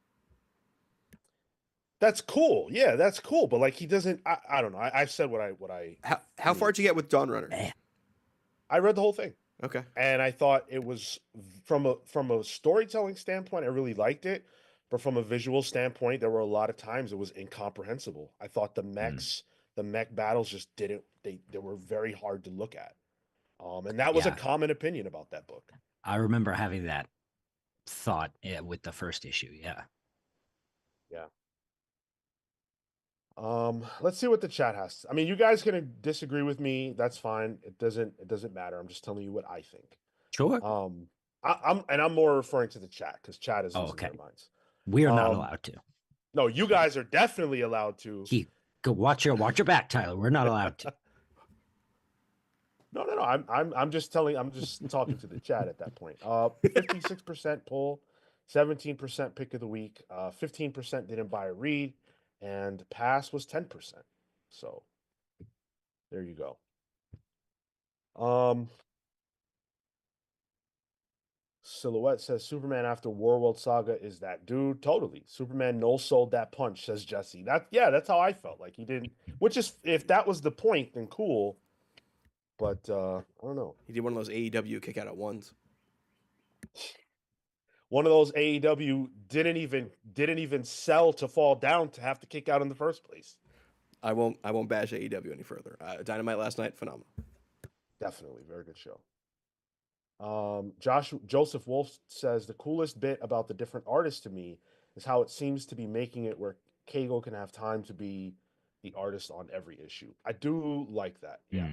A: That's cool. Yeah, that's cool. But like he doesn't. I don't know. I've said what I.
C: How far did you get with Dawn Runner?
A: I read the whole thing.
C: Okay.
A: And I thought it was from a storytelling standpoint, I really liked it. But from a visual standpoint, there were a lot of times it was incomprehensible. I thought the mech battles just didn't. They were very hard to look at. And that was a common opinion about that book.
B: I remember having that thought with the first issue. Yeah.
A: Yeah. Let's see what the chat has. I mean, you guys can disagree with me. That's fine. It doesn't matter. I'm just telling you what I think.
B: Sure.
A: I'm more referring to the chat because chat is losing their minds.
B: We are not allowed to.
A: No, you guys are definitely allowed to.
B: Go watch your back, Tyler. We're not allowed to.
A: No. I'm just talking to the chat at that point. 56% pull, 17% pick of the week, 15% didn't buy or read, and pass was 10%. So there you go. Silhouette says Superman after Warworld Saga is that dude. Totally. Superman no sold that punch, says Jesse. That's how I felt. Like he didn't, which is, if that was the point, then cool. But I don't know.
C: He did one of those AEW kick out at ones.
A: one of those AEW didn't even sell to fall down to have to kick out in the first place.
C: I won't bash AEW any further. Dynamite last night, phenomenal.
A: Definitely, very good show. Joseph Wolf says the coolest bit about the different artists to me is how it seems to be making it where Cale can have time to be the artist on every issue. I do like that. Yeah.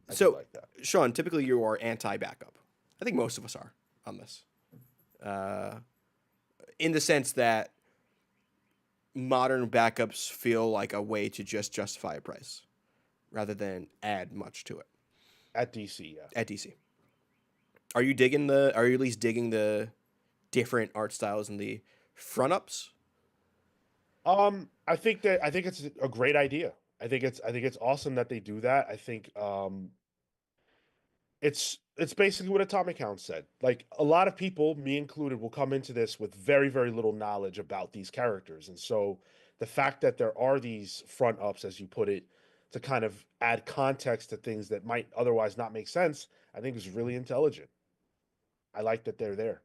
A: I do like that.
C: Sean, typically you are anti-backup. I think most of us are on this. In the sense that modern backups feel like a way to just justify a price rather than add much to it.
A: At DC, yeah.
C: At DC. Are you at least digging the different art styles and the front ups?
A: I think it's a great idea. I think it's awesome that they do that. I think it's basically what Atomic Hound said. Like, a lot of people, me included, will come into this with very, very little knowledge about these characters. And so the fact that there are these front ups, as you put it, to kind of add context to things that might otherwise not make sense, I think is really intelligent. I like that they're there.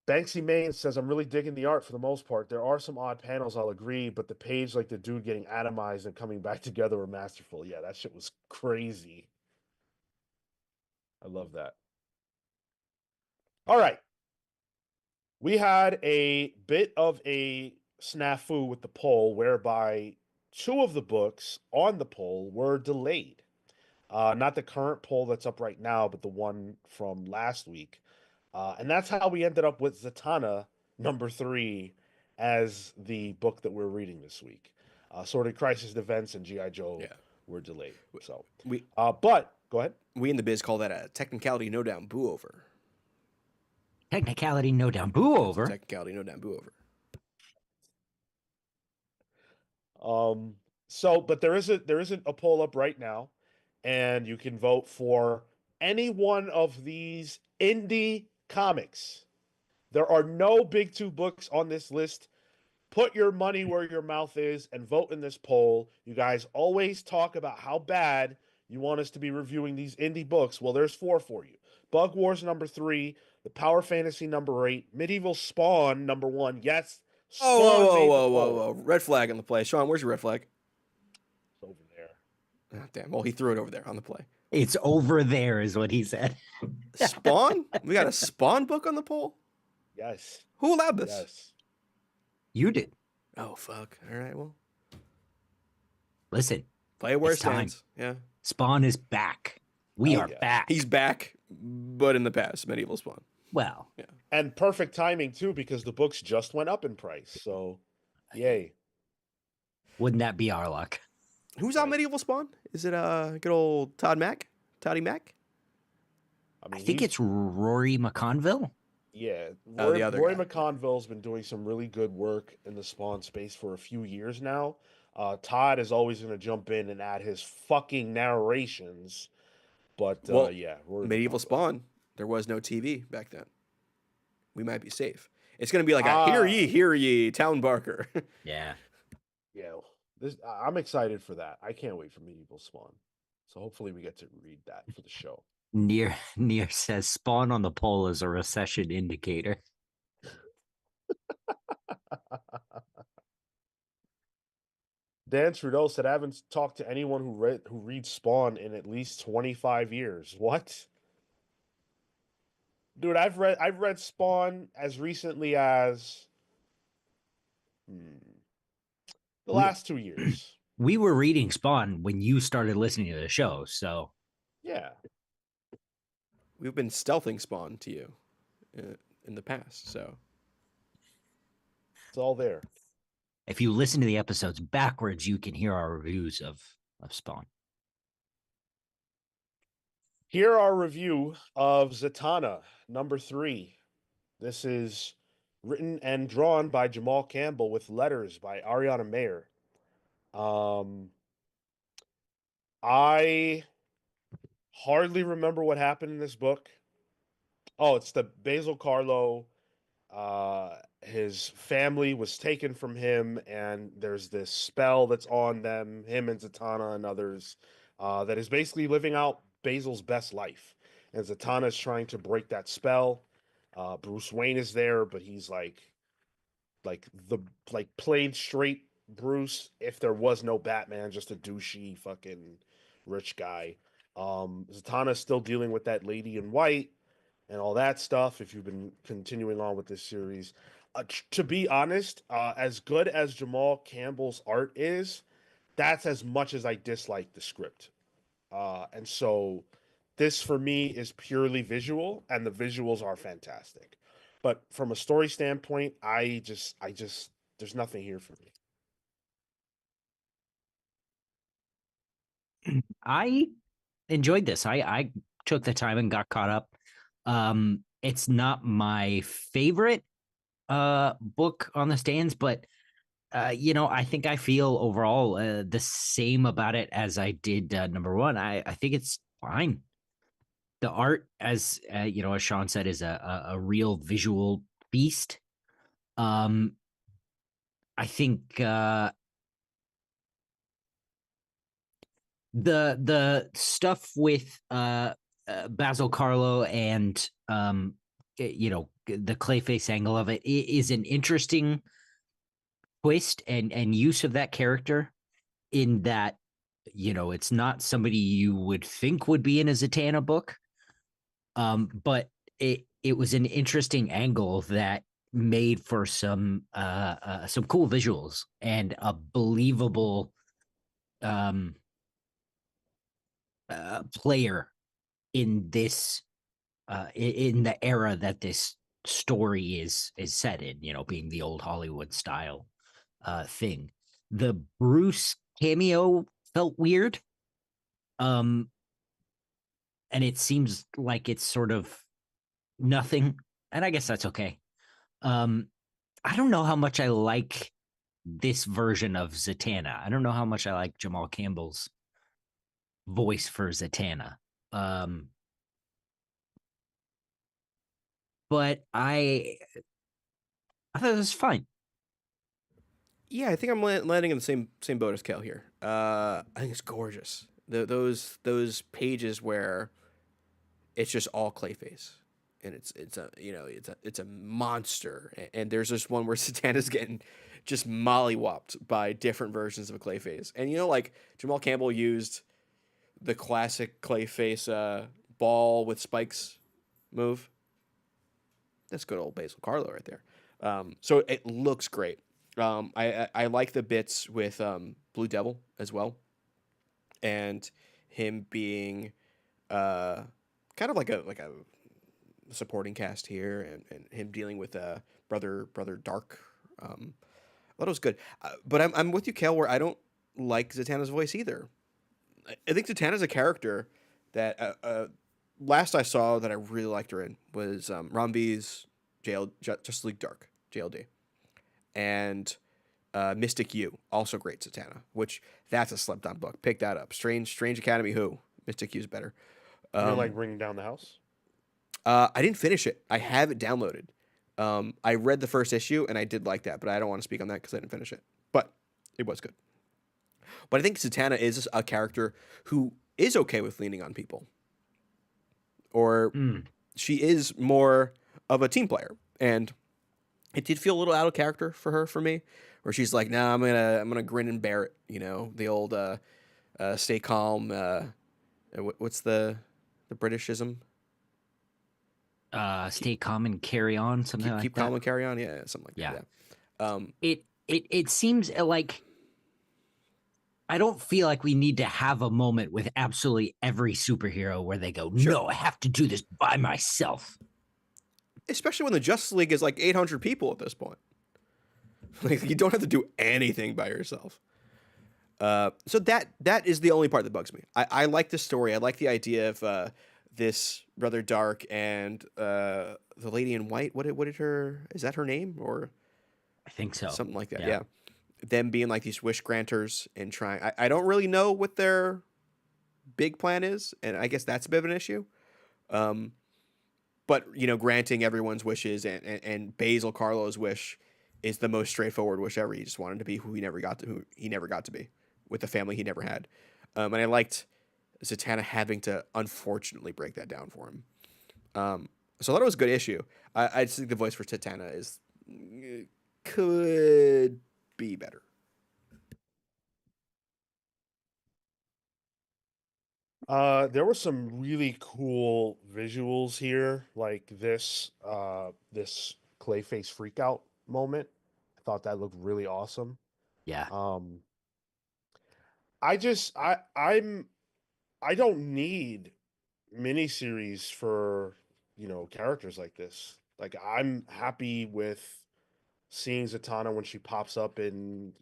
A: Banksy Main says, I'm really digging the art for the most part. There are some odd panels, I'll agree, but the page, like the dude getting atomized and coming back together, were masterful. Yeah, that shit was crazy. I love that. All right. We had a bit of a snafu with the poll whereby 2 of the books on the poll were delayed. Not the current poll that's up right now, but the one from last week. And that's how we ended up with Zatana #3 as the book that we're reading this week. Sorted Crisis Events and G.I. Joe were delayed. So but go ahead.
C: We in the biz call that a technicality no down boo over.
B: Technicality no down boo over.
C: Technicality no down boo
A: over. So, but there isn't a poll up right now, and you can vote for any one of these indie comics. There are no big 2 books on this list. Put your money where your mouth is and vote in this poll. You guys always talk about how bad you want us to be reviewing these indie books. Well, there's 4 for you. Bug Wars #3, The Power Fantasy #8, Medieval Spawn #1. Yes, Spawn.
C: Whoa. Red flag on the play. Sean, where's your red flag?
A: It's over there.
C: Oh, damn. Well, he threw it over there on the play.
B: It's over there is what he said.
C: Spawn? We got a Spawn book on the poll?
A: Yes.
C: Who allowed this?
A: Yes.
B: You did.
C: Oh, fuck. All right, well.
B: Listen.
C: Play where it stands. Yeah.
B: Spawn is back. We are back.
C: He's back, but in the past, Medieval Spawn.
B: Well.
C: Yeah.
A: And perfect timing, too, because the books just went up in price. So, yay.
B: Wouldn't that be our luck?
C: Who's on Medieval Spawn? Is it good old Toddy Mack?
B: I think it's Rory McConville.
A: Yeah,
C: Rory
A: McConville's been doing some really good work in the Spawn space for a few years now. Todd is always going to jump in and add his fucking narrations. But, yeah.
C: Rory Medieval Spawn, there was no TV back then. We might be safe. It's going to be like a hear ye, Town Barker.
B: Yeah.
A: Yeah. I'm excited for that. I can't wait for Medieval Spawn. So hopefully we get to read that for the show.
B: Near says Spawn on the poll is a recession indicator.
A: Dan Trudeau said, I haven't talked to anyone who reads Spawn in at least 25 years. What? Dude, I've read Spawn as recently as the last 2 years.
B: We were reading Spawn when you started listening to the show, so
A: yeah.
C: We've been stealthing Spawn to you in the past, so
A: it's all there.
B: If you listen to the episodes backwards, you can hear our reviews of Spawn.
A: Here our review of Zatana #3. This is written and drawn by Jamal Campbell with letters by Ariana Mayer. I hardly remember what happened in this book. Oh, it's the Basil Carlo. His family was taken from him, and there's this spell that's on them, him and Zatana and others, that is basically living out Basil's best life, and Zatanna is trying to break that spell. Bruce Wayne is there, but he's like the like played straight Bruce if there was no Batman, just a douchey fucking rich guy. Zatanna's still dealing with that lady in white and all that stuff. If you've been continuing on with this series, to be honest, as good as Jamal Campbell's art is, that's as much as I dislike the script. And so this for me is purely visual, and the visuals are fantastic. But from a story standpoint, I just, there's nothing here for me.
B: I enjoyed this. I took the time and got caught up. It's not my favorite book on the stands, but I think I feel overall the same about it as I did number one. I think it's fine. The art, as Sean said, is a real visual beast. Um, I think the stuff with Basil Carlo and the Clayface angle of it is an interesting twist and use of that character, in that it's not somebody you would think would be in a Zatanna book, but it was an interesting angle that made for some cool visuals and a believable um player in this in the era that this story is set in, being the old Hollywood style thing. The Bruce cameo felt weird. Um and it seems like it's sort of nothing, and I guess that's okay. Um I don't know how much I like this version of Zatanna. I don't know how much I like Jamal Campbell's voice for Zatanna. Um but I thought it was fine.
C: Yeah, I think I'm landing in the same boat as Cale here. I think it's gorgeous. Those pages where it's just all Clayface, and it's a it's a monster. And there's this one where Satana's getting just mollywopped by different versions of a Clayface, and like Jamal Campbell used the classic Clayface ball with spikes move. That's good old Basil Carlo right there. So it looks great. I like the bits with Blue Devil as well, and him being kind of like a supporting cast here, and him dealing with brother Dark. I thought it was good, but I'm with you, Kel, where I don't like Zatanna's voice either. I think Zatanna's a character that last I saw that I really liked her in was Ron B's Justice League Dark JLD, and Mystic U, also great Zatanna, which that's a slept on book. Pick that up. Strange Academy Who. Mystic U's better.
A: You're like bringing down the house.
C: I didn't finish it. I have it downloaded. I read the first issue and I did like that, but I don't want to speak on that because I didn't finish it. But it was good. But I think Zatanna is a character who is okay with leaning on people, or she is more of a team player, and it did feel a little out of character for me, where she's like, "Nah, I'm gonna grin and bear it." The old stay calm. What's the Britishism?
B: Stay calm and carry on, something like that.
C: Keep calm and carry on. Yeah, something like that. Yeah.
B: It seems like I don't feel like we need to have a moment with absolutely every superhero where they go, "No, I have to do this by myself."
C: Especially when the Justice League is like 800 people at this point. Like, you don't have to do anything by yourself. So that is the only part that bugs me. I like this story. I like the idea of this Brother Dark and the Lady in White. What did her? Is that her name, or
B: I think so.
C: Something like that. Yeah. Them being like these wish granters and trying. I don't really know what their big plan is, and I guess that's a bit of an issue. But granting everyone's wishes, and Basil Carlo's wish is the most straightforward wish ever. He just wanted to be who he never got to be, with the family he never had. And I liked Zatanna having to unfortunately break that down for him. So I thought it was a good issue. I just think the voice for Zatanna is could be better.
A: There were some really cool visuals here, like this Clayface freakout moment. I thought that looked really awesome.
B: Yeah.
A: Um, I just I don't need miniseries for, characters like this. Like I'm happy with seeing Zatanna when she pops up in,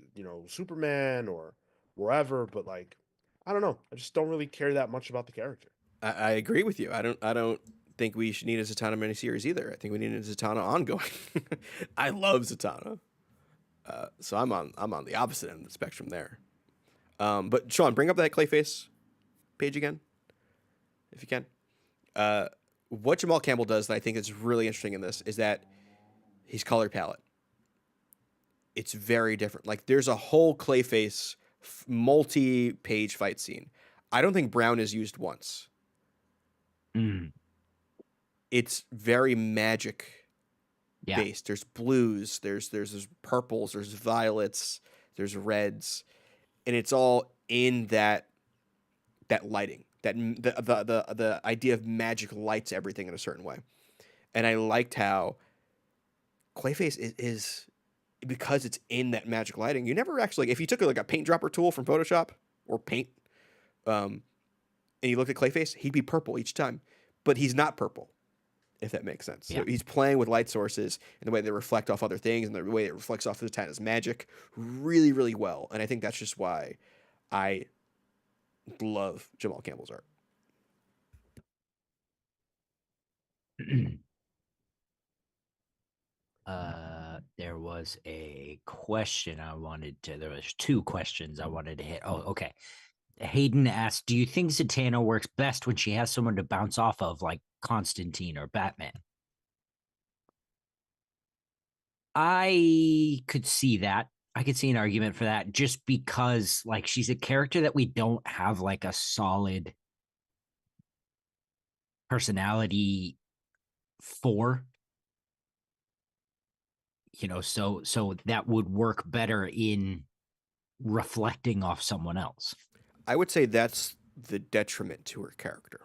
A: Superman or wherever, but like I don't know. I just don't really care that much about the character.
C: I agree with you. I don't think we should need a Zatanna miniseries either. I think we need a Zatanna ongoing. I love Zatanna. So I'm on the opposite end of the spectrum there. But Sean, bring up that Clayface page again, if you can. What Jamal Campbell does that I think is really interesting in this is that his color palette. It's very different. Like there's a whole Clayface multi-page fight scene. I don't think brown is used once.
B: Mm,
C: It's very magic
B: yeah.
C: based. There's blues, there's purples, there's violets, there's reds, and it's all in that lighting. The idea of magic lights everything in a certain way. And I liked how Clayface is because it's in that magic lighting. You never actually, if you took like a paint dropper tool from Photoshop or Paint, um, and you looked at Clayface, he'd be purple each time, but he's not purple, if that makes sense.
B: Yeah.
C: So he's playing with light sources and the way they reflect off other things and the way it reflects off of Zatanna's magic really, really well. And I think that's just why I love Jamal Campbell's art.
B: There was a question there was two questions I wanted to hit. Oh, okay. Hayden asked, do you think Zatanna works best when she has someone to bounce off of, like Constantine or Batman? I could see that. I could see an argument for that just because, like, she's a character that we don't have like a solid personality for, so that would work better in reflecting off someone else.
C: I would say that's the detriment to her character.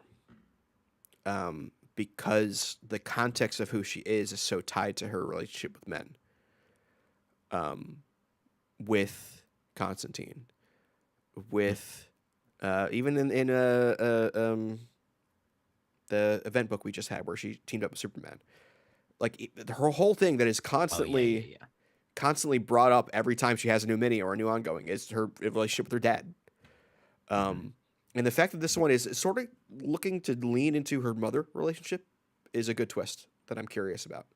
C: Because the context of who she is so tied to her relationship with men. With Constantine, with even in the event book we just had where she teamed up with Superman. Like her whole thing that is constantly constantly brought up every time she has a new mini or a new ongoing is her relationship with her dad. And the fact that this one is sort of looking to lean into her mother relationship is a good twist that I'm curious about.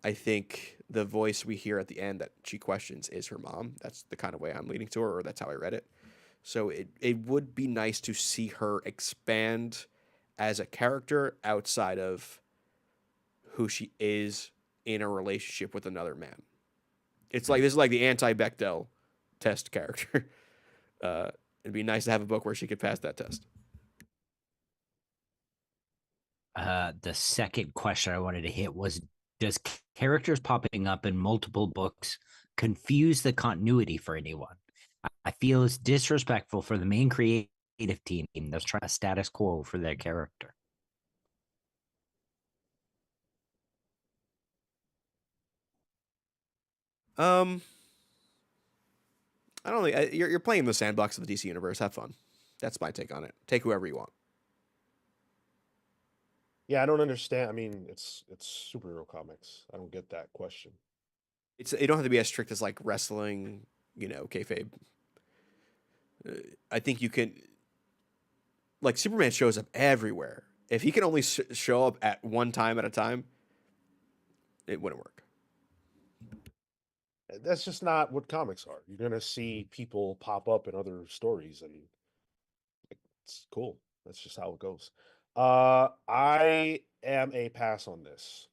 C: I think the voice we hear at the end that she questions is her mom. That's the kind of way I'm leaning to her, or that's how I read it. So it would be nice to see her expand as a character outside of who she is in a relationship with another man. It's like this is like the anti-Bechdel test character. It'd be nice to have a book where she could pass that test.
B: The second question I wanted to hit was, does characters popping up in multiple books confuse the continuity for anyone? I feel it's disrespectful for the main creative team that's trying to status quo for their character.
C: Um, I don't think you're playing the sandbox of the DC universe. Have fun. That's my take on it. Take whoever you want.
A: Yeah, I don't understand. I mean, it's superhero comics. I don't get that question.
C: You don't have to be as strict as like wrestling, kayfabe. I think you can. Like Superman shows up everywhere. If he can only show up at one time at a time, it wouldn't work.
A: That's just not what comics are. You're gonna see people pop up in other stories, and it's cool. That's just how it goes. I am a pass on this.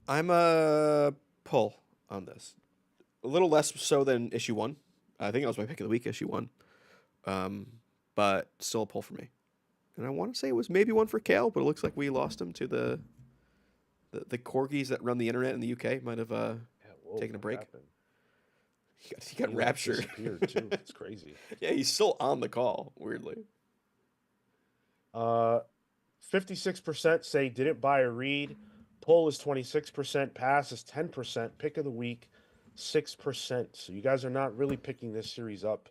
C: I'm a pull on this. A little less so than issue one. I think that was my pick of the week, issue one. but still a pull for me. And I want to say it was maybe one for Cale, but it looks like we lost him to the corgis that run the internet in the UK. Might have taken a break.
A: Happened?
C: He got raptured.
A: Disappeared too. It's crazy.
C: Yeah, he's still on the call. Weirdly.
A: 56% say didn't buy or read. Pull is 26%. Pass is 10%. Pick of the week, 6%. So you guys are not really picking this series up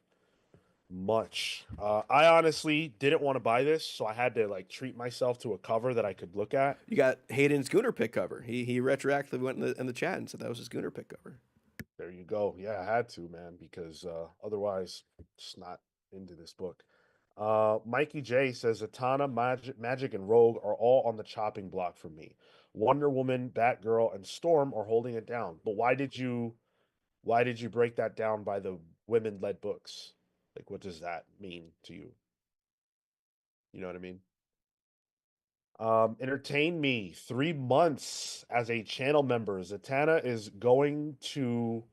A: much. I honestly didn't want to buy this, so I had to like treat myself to a cover that I could look at.
C: You got Hayden's Gooner pick cover. He retroactively went in the chat and said that was his Gooner pick cover.
A: There you go. Yeah, I had to, man, because otherwise, just not into this book. Mikey J says Zatana, Magic, and Rogue are all on the chopping block for me. Wonder Woman, Batgirl, and Storm are holding it down. But why did you break that down by the women-led books? Like, what does that mean to you? You know what I mean? Entertain me. 3 months as a channel member. Zatanna is going to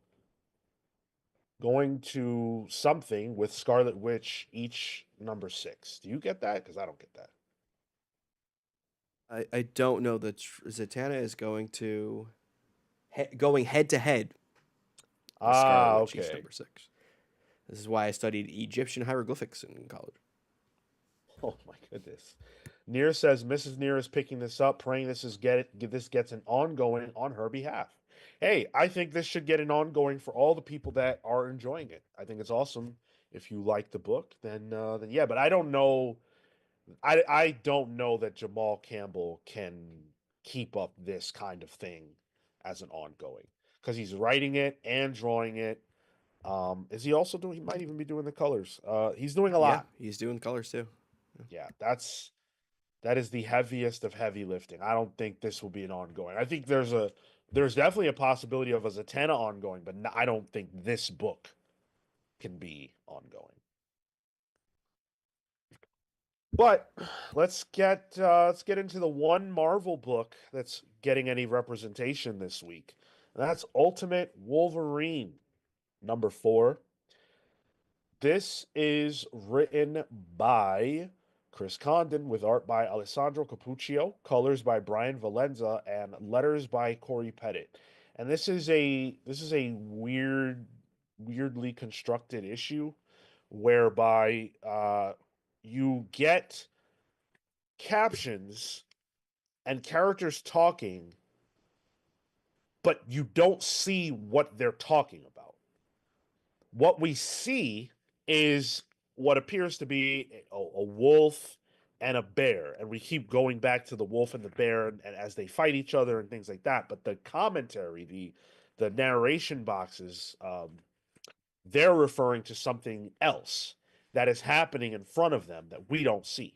A: something with Scarlet Witch each number 6. Do you get that? Because I don't get that.
C: I don't know that Zatanna is going to going head to head. Scarlet Witch each number 6. This is why I studied Egyptian hieroglyphics in college.
A: Oh my goodness. Near says Mrs. Near is picking this up, praying this gets an ongoing on her behalf. Hey, I think this should get an ongoing for all the people that are enjoying it. I think it's awesome. If you like the book, then yeah. But I don't know. I don't know that Jamal Campbell can keep up this kind of thing as an ongoing, because he's writing it and drawing it. Is he also doing? He might even be doing the colors. He's doing a lot.
C: Yeah, he's doing colors too.
A: Yeah, that is the heaviest of heavy lifting. I don't think this will be an ongoing. I think there's definitely a possibility of a Zatanna ongoing, but I don't think this book can be ongoing. But let's get into the one Marvel book that's getting any representation this week. And that's Ultimate Wolverine, number 4. This is written by Chris Condon with art by Alessandro Cappuccio, colors by Brian Valenza, and letters by Corey Pettit. And this is a weirdly constructed issue whereby you get captions and characters talking, but you don't see what they're talking about. What we see is what appears to be a wolf and a bear, and we keep going back to the wolf and the bear and as they fight each other and things like that. But the commentary, the narration boxes, they're referring to something else that is happening in front of them that we don't see.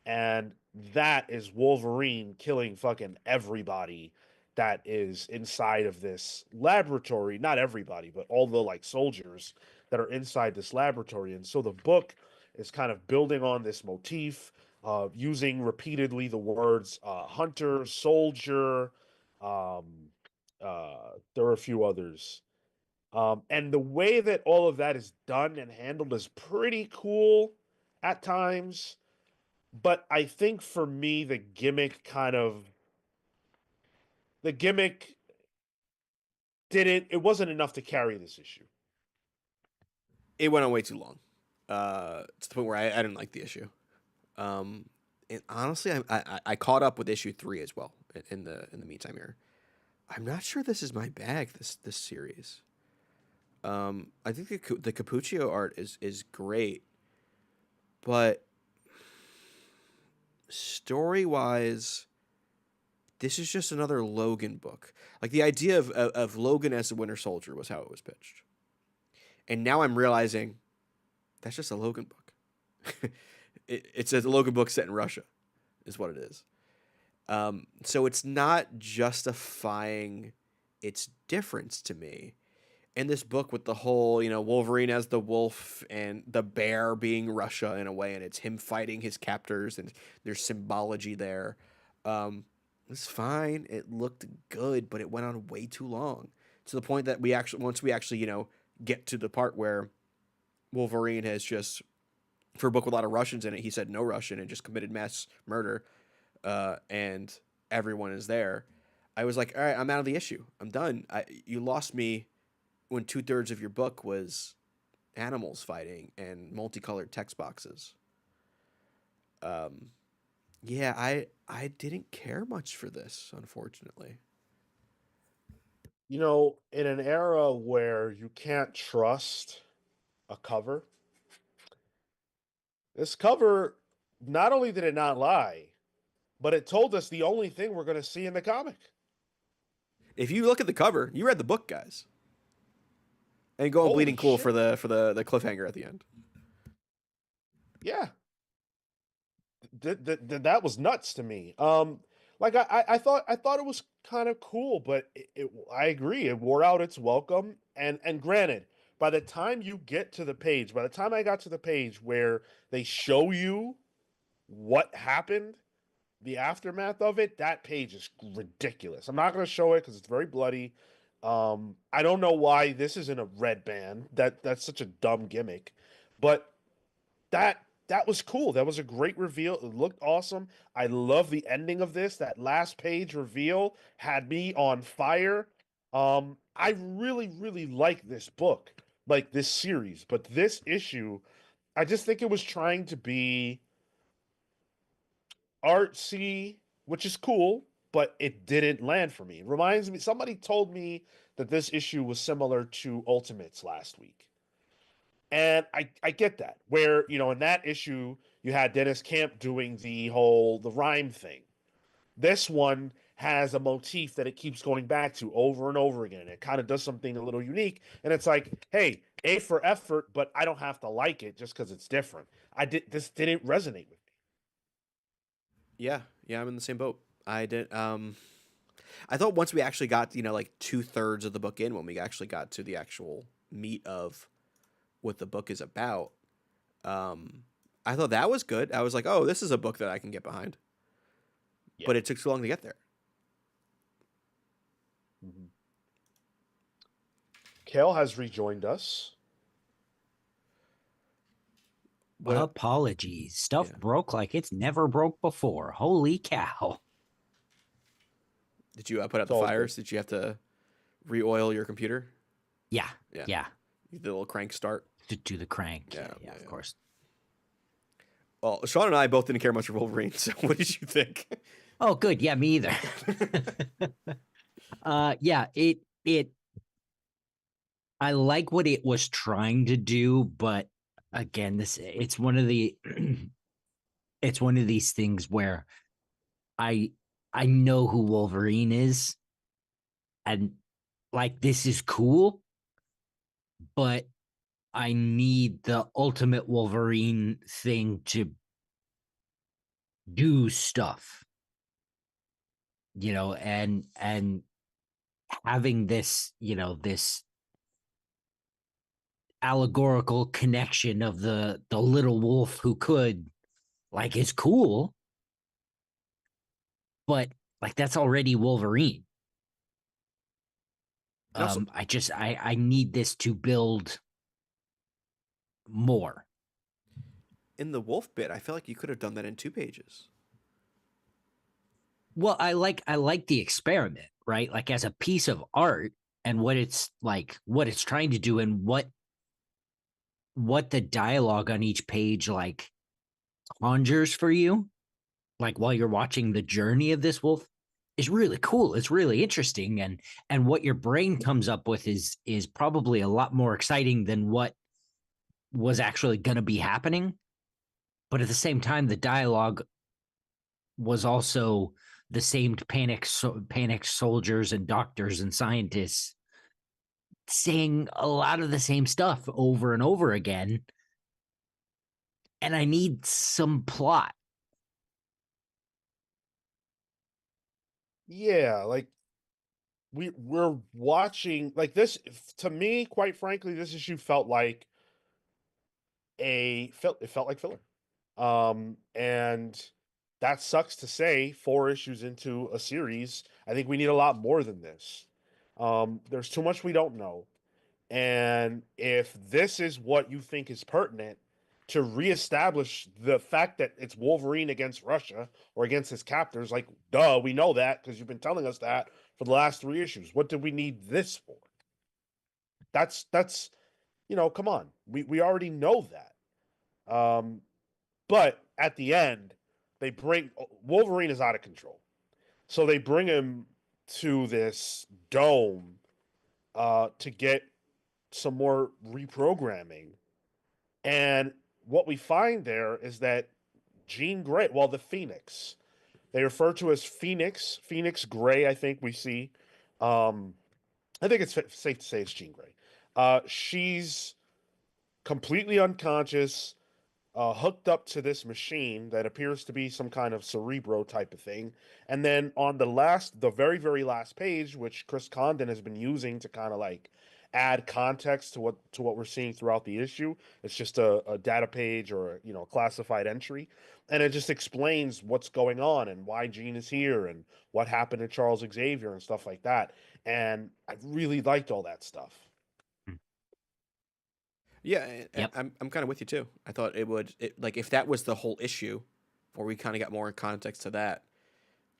A: And that is Wolverine killing fucking everybody that is inside of this laboratory. Not everybody, but all the like soldiers that are inside this laboratory. And so the book is kind of building on this motif, using repeatedly the words hunter, soldier. There are a few others. And the way that all of that is done and handled is pretty cool at times. But I think for me, the gimmick it wasn't enough to carry this issue.
C: It went on way too long, to the point where I didn't like the issue. And honestly, I caught up with issue 3 as well in the meantime here. I'm not sure this is my bag, this series. I think the Cappuccio art is great, but story-wise, this is just another Logan book. Like, the idea of Logan as the Winter Soldier was how it was pitched. And now I'm realizing that's just a Logan book. It's a Logan book set in Russia, is what it is. So it's not justifying its difference to me. In this book with the whole, Wolverine as the wolf and the bear being Russia in a way, and it's him fighting his captors, and there's symbology there. It's fine. It looked good, but it went on way too long, to the point that once we actually get to the part where Wolverine has just for a book with a lot of Russians in it, he said no Russian and just committed mass murder, and everyone is there. I was like, all right, I'm out of the issue. I'm done. You lost me when 2/3 of your book was animals fighting and multicolored text boxes. Yeah, I didn't care much for this, unfortunately.
A: You know, in an era where you can't trust a cover, this cover, not only did it not lie, but it told us the only thing we're going to see in the comic.
C: If you look at the cover, you read the book, guys, and go on
A: Holy
C: Bleeding Cool
A: shit.
C: for the cliffhanger at the end.
A: Yeah. That was nuts to me. Like I thought it was kind of cool, but I agree, it wore out its welcome. And granted, by the time you get to the page, by the time I got to the page where they show you what happened, the aftermath of it, that page is ridiculous. I'm not going to show it because it's very bloody. I don't know why this is in a red band. That's such a dumb gimmick, but that was cool. That was a great reveal. It looked awesome. I love the ending of this. That last page reveal had me on fire. I really, really like this book, like this series, but this issue, I just think it was trying to be artsy, which is cool, but it didn't land for me. It reminds me, somebody told me that this issue was similar to Ultimates last week. And I get that. Where, you know, in that issue, you had Dennis Camp doing the rhyme thing. This one has a motif that it keeps going back to over and over again. It kind of does something a little unique. And it's like, hey, A for effort, but I don't have to like it just because it's different. This didn't resonate with me.
C: Yeah, I'm in the same boat. I did. I thought once we actually got like 2/3 of the book in, when we actually got to the actual meat of what the book is about, I thought that was good. I was like, oh, this is a book that I can get behind.
A: Yeah.
C: But it took too long to get there.
A: Mm-hmm. Cale has rejoined us.
C: What?
B: Apologies. Stuff
C: Yeah.
B: broke like it's never broke before. Holy cow.
C: Did you put out
A: It's
C: the
A: all good.
C: fires? Did you have to re-oil your computer?
B: Yeah.
C: Yeah.
B: Yeah.
C: The little crank start.
B: To do the crank.
C: Yeah,
B: Yeah, of
C: yeah.
B: course.
C: Well, Sean and I both didn't care much for Wolverine. So, what did you think?
B: Oh, good. Yeah, me either. Yeah, it I like what it was trying to do, but again, it's one of the it's one of these things where I I know who Wolverine is, and like this is cool, but I need the ultimate Wolverine thing to do stuff. And having this, this allegorical connection of the little wolf who could, like, is cool, but like that's already Wolverine.
C: Also,
B: I need this to build more.
C: in the wolf bit, I feel like you could have done that in 2 pages.
B: Well, I like the experiment, right? Like as a piece of art and what it's trying to do, and what the dialogue on each page like conjures for you, like while you're watching the journey of this wolf, is really cool. It's really interesting, and what your brain comes up with is probably a lot more exciting than what was actually going to be happening. But at the same time, the dialogue was also the same panicked soldiers and doctors and scientists saying a lot of the same stuff over and over again. And I need some plot.
A: Yeah, like we're watching like this. To me, quite frankly, this issue felt like it felt like filler. And that sucks to say 4 issues into a series. I think we need a lot more than this. There's too much we don't know. And if this is what you think is pertinent, to reestablish the fact that it's Wolverine against Russia or against his captors. Like, duh, we know that because you've been telling us that for the last 3 issues. What did we need this for? That's come on. We already know that. But at the end, they bring Wolverine is out of control. So they bring him to this dome to get some more reprogramming. And what we find there is that Jean Grey, well, the Phoenix, they refer to as Phoenix Grey, I think we see. I think it's safe to say it's Jean Grey. She's completely unconscious, hooked up to this machine that appears to be some kind of Cerebro type of thing. And then on the very, very last page, which Chris Condon has been using to kind of like add context to what we're seeing throughout the issue, it's just a data page or a classified entry, and it just explains what's going on and why Jean is here and what happened to Charles Xavier and stuff like that. And I really liked all that stuff.
C: Yeah, I'm kind of with you too. I thought like if that was the whole issue, or we kind of got more context to that,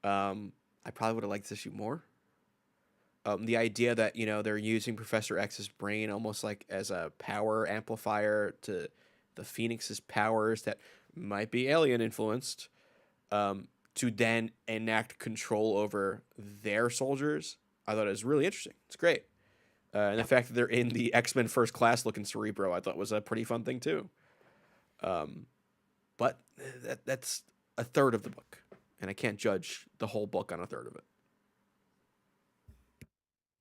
C: I probably would have liked this issue more. The idea that they're using Professor X's brain almost like as a power amplifier to the Phoenix's powers that might be alien influenced, to then enact control over their soldiers, I thought it was really interesting. It's great. And the fact that they're in the X-Men First Class looking Cerebro, I thought was a pretty fun thing too. But that's a third of the book, and I can't judge the whole book on a third of it.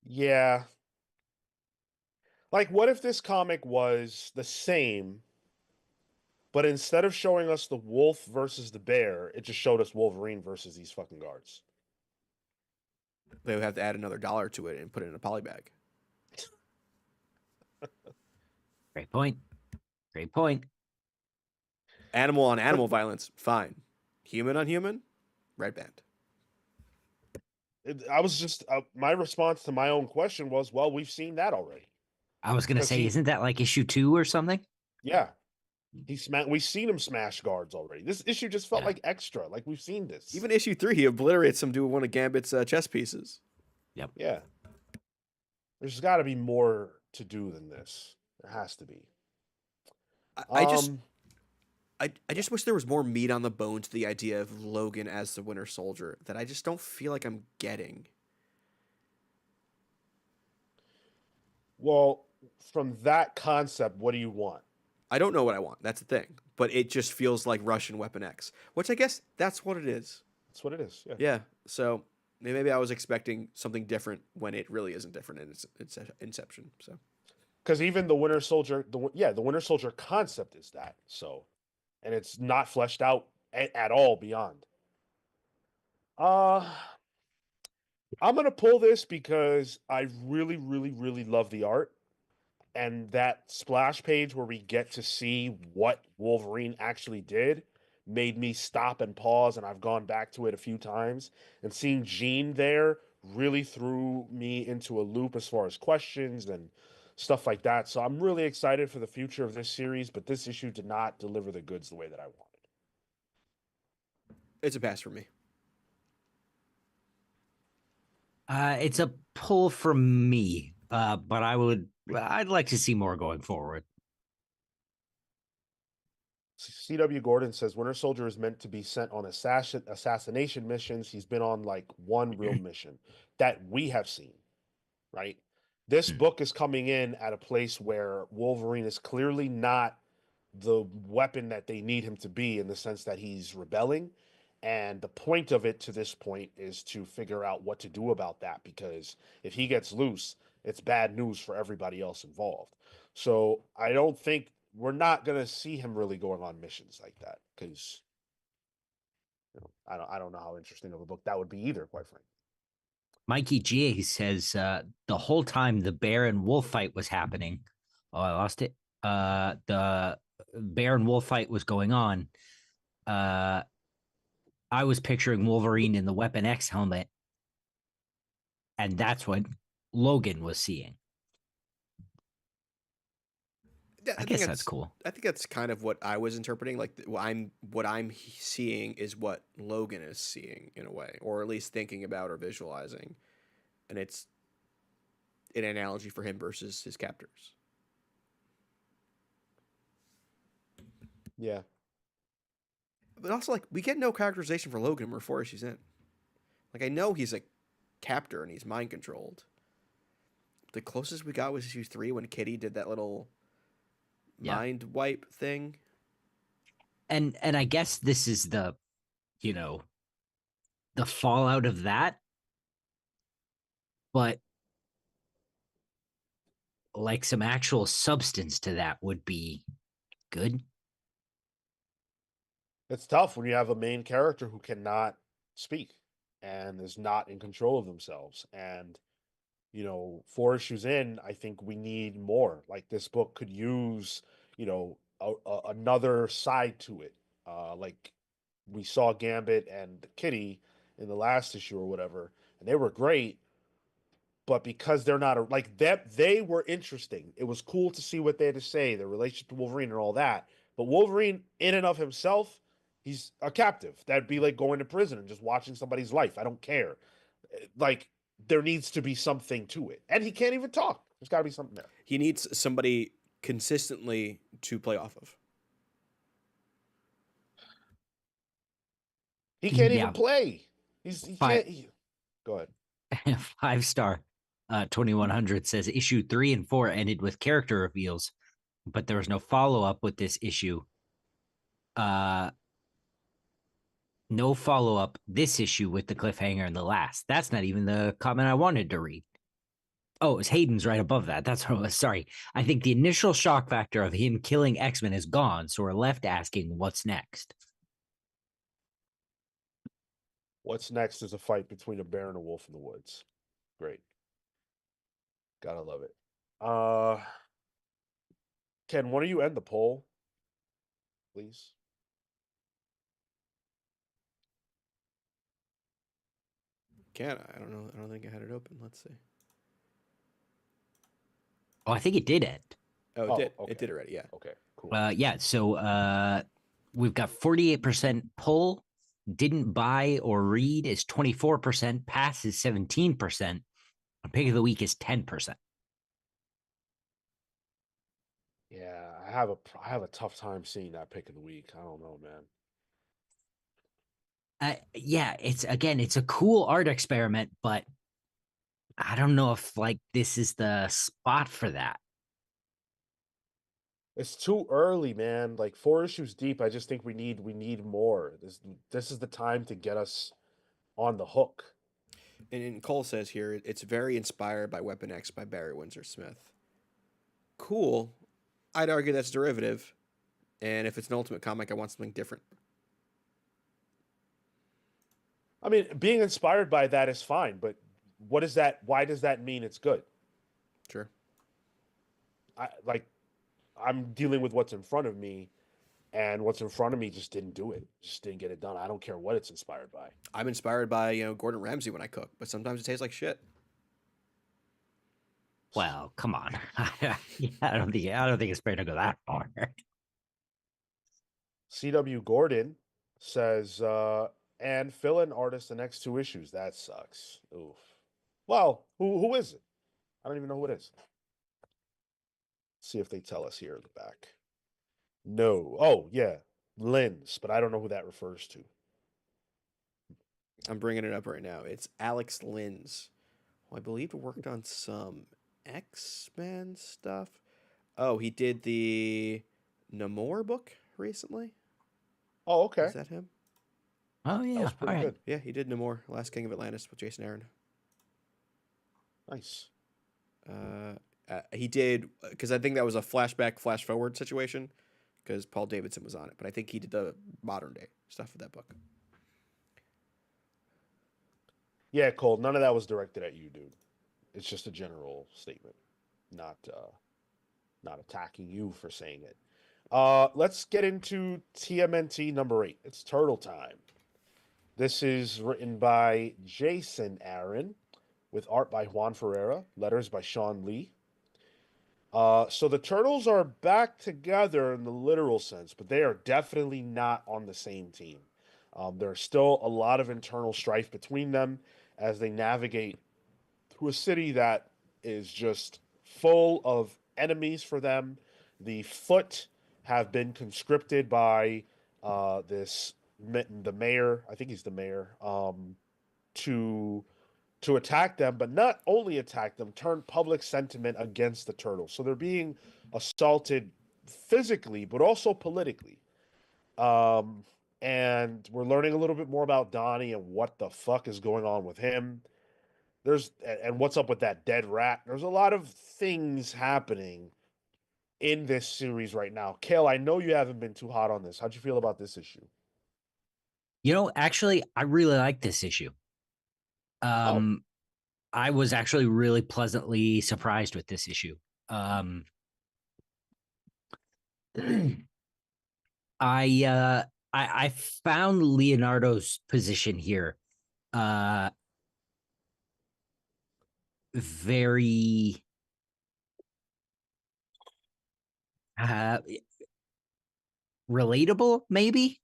A: Yeah. Like, what if this comic was the same, but instead of showing us the wolf versus the bear, it just showed us Wolverine versus these fucking guards?
C: They would have to add another $1 to it and put it in a polybag.
B: Great point. Great point.
C: Animal on animal violence, fine. Human on human, red band.
A: I was just my response to my own question was, well, we've seen that already.
B: I was gonna say, isn't that like issue 2 or something?
A: Yeah, we've seen him smash guards already. This issue just felt like extra. Like we've seen this.
C: Even issue 3, he obliterates him doing one of Gambit's chess pieces.
B: Yep.
A: Yeah. There's got to be more to do than this. There has to be.
C: I just wish there was more meat on the bone to the idea of Logan as the Winter Soldier that I just don't feel like I'm getting.
A: Well, from that concept, what do you want?
C: I don't know what I want. That's the thing. But it just feels like Russian Weapon X, which I guess that's what it is.
A: That's what it is. Yeah.
C: Yeah. So maybe I was expecting something different when it really isn't different in its inception. So.
A: Because even the Winter Soldier, the Winter Soldier concept is that. So, and it's not fleshed out at all beyond. I'm gonna pull this because I really, really, really love the art. And that splash page where we get to see what Wolverine actually did made me stop and pause, and I've gone back to it a few times. And seeing Jean there really threw me into a loop as far as questions and stuff like that. So I'm really excited for the future of this series, but this issue did not deliver the goods the way that I wanted.
C: It's a pass for me.
B: It's a pull for me, but I'd like to see more going forward.
A: CW Gordon says Winter Soldier is meant to be sent on assassination missions. He's been on like one real mission that we have seen, right? This book is coming in at a place where Wolverine is clearly not the weapon that they need him to be, in the sense that he's rebelling. And the point of it to this point is to figure out what to do about that, because if he gets loose, it's bad news for everybody else involved. So I don't think we're not going to see him really going on missions like that, because I don't know how interesting of a book that would be either, quite frankly.
B: Mikey G says the whole time the bear and wolf fight was happening. Oh, I lost it. The bear and wolf fight was going on. I was picturing Wolverine in the Weapon X helmet, and that's what Logan was seeing. I guess that's cool.
C: I think that's kind of what I was interpreting. Like what I'm seeing is what Logan is seeing in a way, or at least thinking about or visualizing, and it's an analogy for him versus his captors.
A: Yeah.
C: But also, like, we get no characterization for Logan when 4 issues in. Like, I know he's a captor and he's mind controlled. The closest we got was issue 3 when Kitty did that little mind wipe thing.
B: And I guess this is the, the fallout of that. But like some actual substance to that would be good.
A: It's tough when you have a main character who cannot speak and is not in control of themselves. And, 4 issues in, I think we need more. Like this book could use, another side to it. Like we saw Gambit and Kitty in the last issue or whatever, and they were great. But because they're not like that, they were interesting. It was cool to see what they had to say, their relationship to Wolverine and all that. But Wolverine, in and of himself, he's a captive. That'd be like going to prison and just watching somebody's life. I don't care. Like there needs to be something to it, and he can't even talk. There's got to be something there.
C: He needs somebody consistently to play off of.
A: He can't even play. He can't. Go ahead.
B: 5-star 2100 says issue 3 and 4 ended with character reveals, but there was no follow-up with this issue. No follow-up this issue with the cliffhanger in the last. That's not even the comment I wanted to read. Oh, it was Hayden's right above that. That's what I was. Sorry. I think the initial shock factor of him killing X-Men is gone, so we're left asking what's next.
A: What's next is a fight between a bear and a wolf in the woods. Great. Gotta love it. Ken, why don't you end the poll, please?
C: Can I don't know. I don't think I had it open. Let's see.
B: Oh, I think it did end.
C: Oh, it did. Okay. It did already. Yeah.
A: Okay. Cool.
B: Yeah. So we've got 48% pull. Didn't buy or read is 24%. Pass is 17%. Pick of the week is 10%.
A: Yeah, I have a tough time seeing that pick of the week. I don't know, man.
B: Yeah, it's a cool art experiment, but I don't know if like this is the spot for that.
A: It's too early, man. Like 4 issues deep, I just think we need more. This is the time to get us on the hook.
C: And Cole says here, it's very inspired by Weapon X by Barry Windsor Smith. Cool. I'd argue that's derivative. And if it's an Ultimate comic, I want something different.
A: I mean, being inspired by that is fine, but what is that? Why does that mean it's good?
C: Sure.
A: I'm dealing with what's in front of me, and what's in front of me just didn't do it. Just didn't get it done. I don't care what it's inspired by.
C: I'm inspired by, Gordon Ramsay when I cook, but sometimes it tastes like shit.
B: Well, come on. I don't think it's fair to go that far.
A: C.W. Gordon says, and fill-in artist the next 2 issues. That sucks. Oof. Well, who is it? I don't even know who it is. See if they tell us here in the back. No. Oh, yeah. Lens, but I don't know who that refers to.
C: I'm bringing it up right now. It's Alex Lins, who I believe worked on some X-Men stuff. Oh, he did the Namor book recently.
A: Oh, okay.
C: Is that him?
B: Oh, yeah.
A: That was pretty good.
C: Yeah, he did Namor, Last King of Atlantis with Jason Aaron.
A: Nice.
C: He did, because I think that was a flashback, flash forward situation, because Paul Davidson was on it. But I think he did the modern day stuff with that book.
A: Yeah, Cole, none of that was directed at you, dude. It's just a general statement, not attacking you for saying it. Let's get into TMNT number 8. It's Turtle Time. This is written by Jason Aaron, with art by Juan Ferreira, letters by Sean Lee. So the Turtles are back together in the literal sense, but they are definitely not on the same team. There's still a lot of internal strife between them as they navigate through a city that is just full of enemies for them. The Foot have been conscripted by the mayor. I think he's the mayor. To attack them, but not only attack them, turn public sentiment against the Turtles. So they're being assaulted physically, but also politically. Um, and we're learning a little bit more about Donnie and what the fuck is going on with him. And what's up with that dead rat. There's a lot of things happening in this series right now. Cale, I know you haven't been too hot on this. How'd you feel about this issue?
B: Actually, I really like this issue.
A: Oh,
B: Um, I was actually really pleasantly surprised with this issue. Um, I uh I found Leonardo's position here uh very uh relatable, maybe,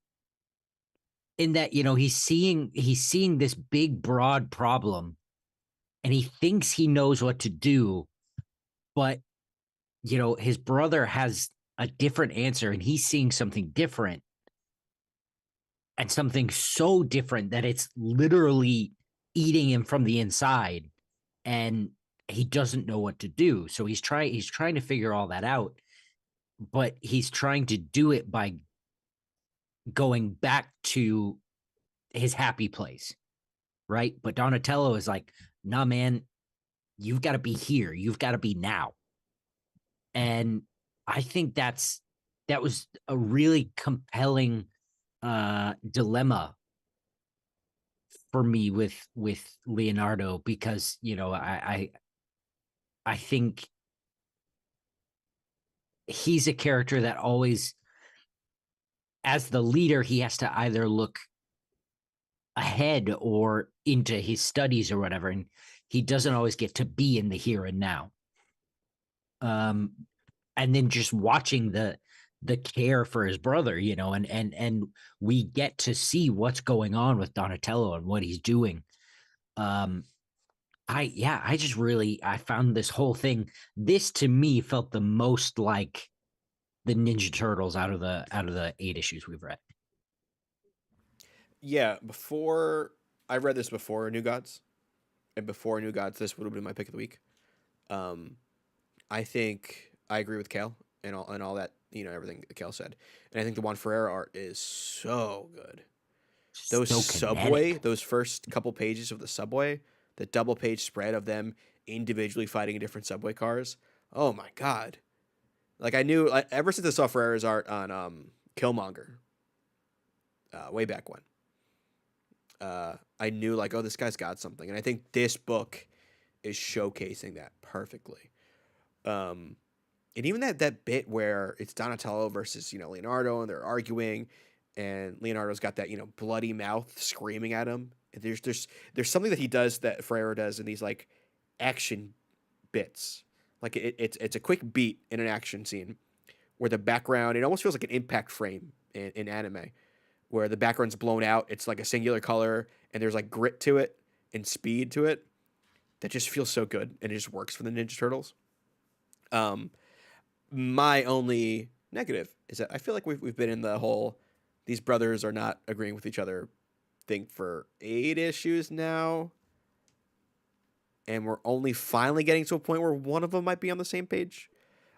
B: in that, he's seeing this big broad problem, and he thinks he knows what to do, but his brother has a different answer, and he's seeing something different, and something so different that it's literally eating him from the inside, and he doesn't know what to do. So he's trying to figure all that out, but he's trying to do it by going back to his happy place, right? But Donatello is like, "Nah, man, you've got to be here. You've got to be now." And I think that was a really compelling dilemma for me with Leonardo, because I think he's a character that always, as the leader, he has to either look ahead or into his studies or whatever, and he doesn't always get to be in the here and now. Um, and then just watching the care for his brother, and we get to see what's going on with Donatello and what he's doing. Um, I just really, I found this whole thing. This to me felt the most like the Ninja Turtles out of the 8 issues we've read.
C: Yeah, before I read this before New Gods, and before New Gods, this would have been my pick of the week. Um, I think I agree with Cal and all that, everything that Cal said, and I think the Juan Ferreira art is so good.
B: So kinetic.
C: Those first couple pages of the subway, the double page spread of them individually fighting in different subway cars. Oh my god! Like I knew, ever since I saw Ferreira's art on Killmonger, way back when, I knew like, oh, this guy's got something, and I think this book is showcasing that perfectly. Um, and even that bit where it's Donatello versus Leonardo, and they're arguing, and Leonardo's got that bloody mouth screaming at him. And there's something that he does, that Ferrero does in these like action bits. Like it's a quick beat in an action scene where the background, it almost feels like an impact frame in anime, where the background's blown out. It's like a singular color, and there's like grit to it and speed to it that just feels so good, and it just works for the Ninja Turtles. Um, my only negative is that I feel like we've been in the whole these brothers are not agreeing with each other thing for 8 issues now, and we're only finally getting to a point where one of them might be on the same page.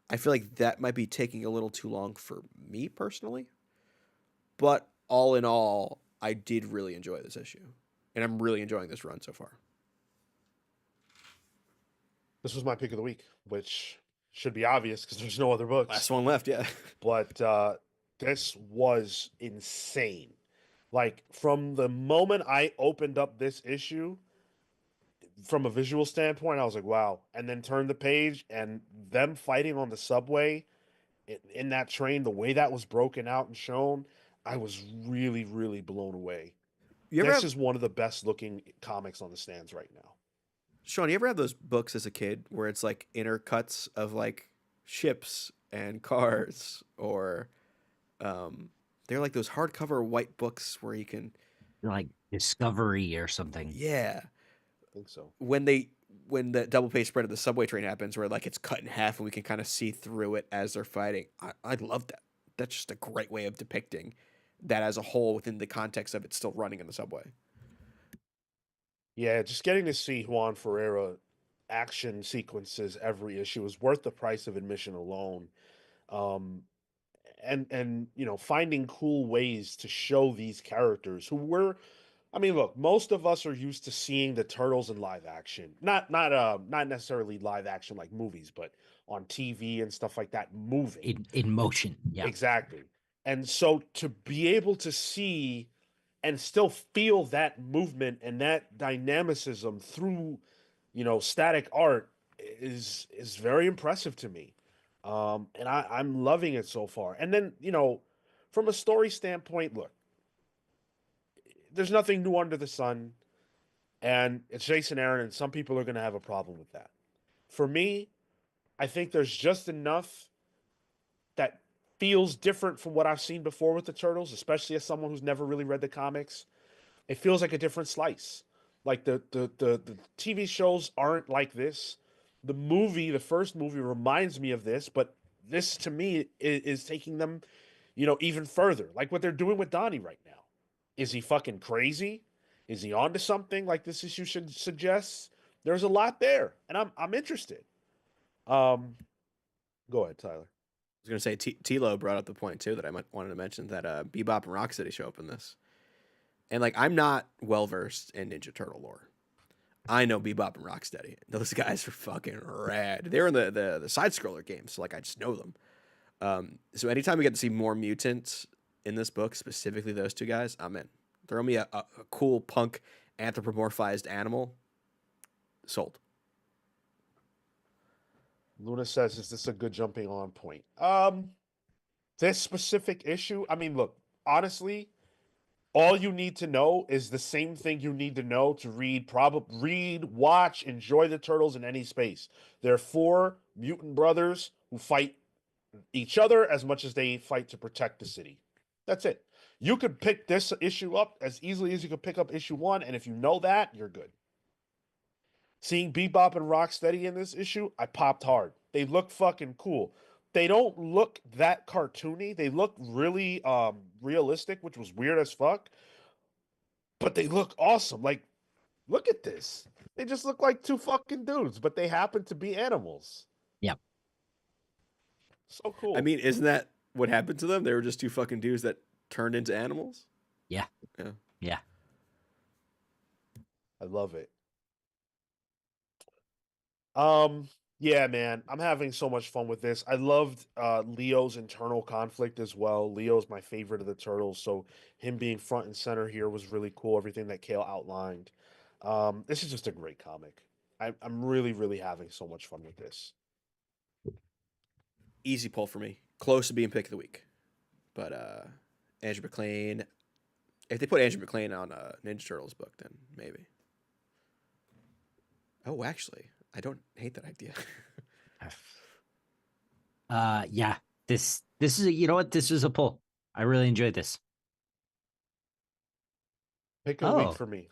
C: I feel like that might be taking a little too long for me personally, but all in all, I did really enjoy this issue, and I'm really enjoying this run so far.
A: this was my pick of the week, which should be obvious because there's no other books.
C: Last one left, yeah.
A: But this was insane. Like from the moment I opened up this issue, from a visual standpoint, I was like, wow. And then turned the page, and them fighting on the subway in that train, the way that was broken out and shown, I was really, really blown away.
C: You ever
A: This
C: have
A: is one of the best looking comics on the stands right now.
C: Sean? You ever have those books as a kid where it's like inner cuts of like ships and cars, or they're like those hardcover white books where you can,
B: Like Discovery or something.
C: yeah.
A: I think so.
C: When the double page spread of the subway train happens, where like it's cut in half and we can kind of see through it as they're fighting, I love that. That's just a great way of depicting that as a whole within the context of it still running in the subway.
A: Yeah, just getting to see Juan Ferreira action sequences every issue is worth the price of admission alone. Um, and finding cool ways to show these characters who were, I mean, look, most of us are used to seeing the turtles in live action, not necessarily live action like movies, but on TV and stuff like that, moving.
B: In motion. Yeah.
A: Exactly. And so to be able to see and still feel that movement and that dynamicism through, static art is very impressive to me. And I'm loving it so far. And then, from a story standpoint, look, there's nothing new under the sun, and it's Jason Aaron, and some people are going to have a problem with that. For me, I think there's just enough that feels different from what I've seen before with the Turtles, especially as someone who's never really read the comics. It feels like a different slice. Like the TV shows aren't like this. The first movie reminds me of this, but this to me is taking them, even further. Like what they're doing with Donnie right now. Is he fucking crazy? Is he onto something like this issue should suggest? There's a lot there, and I'm interested. Um, Go ahead, Tyler.
C: I was gonna say Tilo brought up the point too that I wanted to mention that Bebop and Rocksteady show up in this, and like I'm not well versed in Ninja Turtle lore. I know Bebop and Rocksteady. Those guys are fucking rad. They're in the side scroller games, so like I just know them. So anytime we get to see more mutants in this book, specifically those two guys, I'm in. Throw me a cool punk anthropomorphized animal. Sold.
A: Luna says, "Is this a good jumping on point?" This specific issue. I mean, look, honestly, all you need to know is the same thing you need to know to read, watch, enjoy the Turtles in any space. They're four mutant brothers who fight each other as much as they fight to protect the city. That's it. You could pick this issue up as easily as you could pick up issue 1, and if you know that, you're good. Seeing Bebop and Rocksteady in this issue, I popped hard. They look fucking cool. They don't look that cartoony. They look really realistic, which was weird as fuck. But they look awesome. Like, look at this. They just look like two fucking dudes, but they happen to be animals.
B: Yep.
A: So cool.
C: I mean, isn't that what happened to them? They were just two fucking dudes that turned into animals.
B: Yeah.
C: Yeah.
B: Yeah.
A: I love it. Yeah, man, I'm having so much fun with this. I loved Leo's internal conflict as well. Leo's my favorite of the Turtles, so him being front and center here was really cool. Everything that Cale outlined. This is just a great comic. I'm really, really having so much fun with this.
C: Easy pull for me. Close to being pick of the week. But Andrew McLean, if they put Andrew McLean on a Ninja Turtles book, then maybe. Oh, actually, I don't hate that idea.
B: Yeah. This is you know what? This was a pull. I really enjoyed this.
A: Pick of the week for me.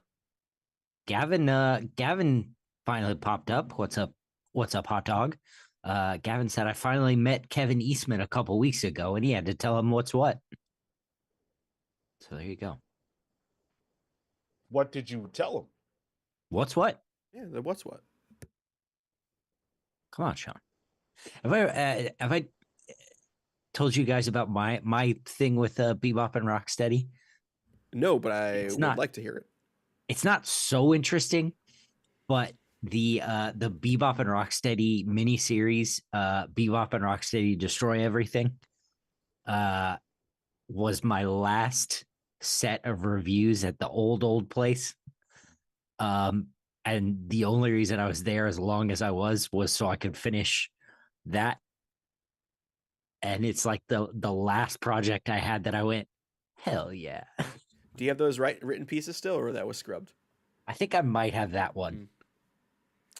B: Gavin finally popped up. What's up? What's up, hot dog? Gavin said I finally met Kevin Eastman a couple weeks ago, and he had to tell him what's what. So there you go.
A: What did you tell him?
B: What's what?
C: Yeah, the what's what?
B: Come on, Sean. Have I told you guys about my thing with Bebop and Rocksteady?
C: No, but I would like to hear it.
B: It's not so interesting, but the Bebop and Rocksteady miniseries, Bebop and Rocksteady Destroy Everything, was my last set of reviews at the old place. And the only reason I was there as long as I was so I could finish that. And it's like the last project I had that I went, hell yeah.
C: Do you have those written pieces still, or that was scrubbed?
B: I think I might have that one.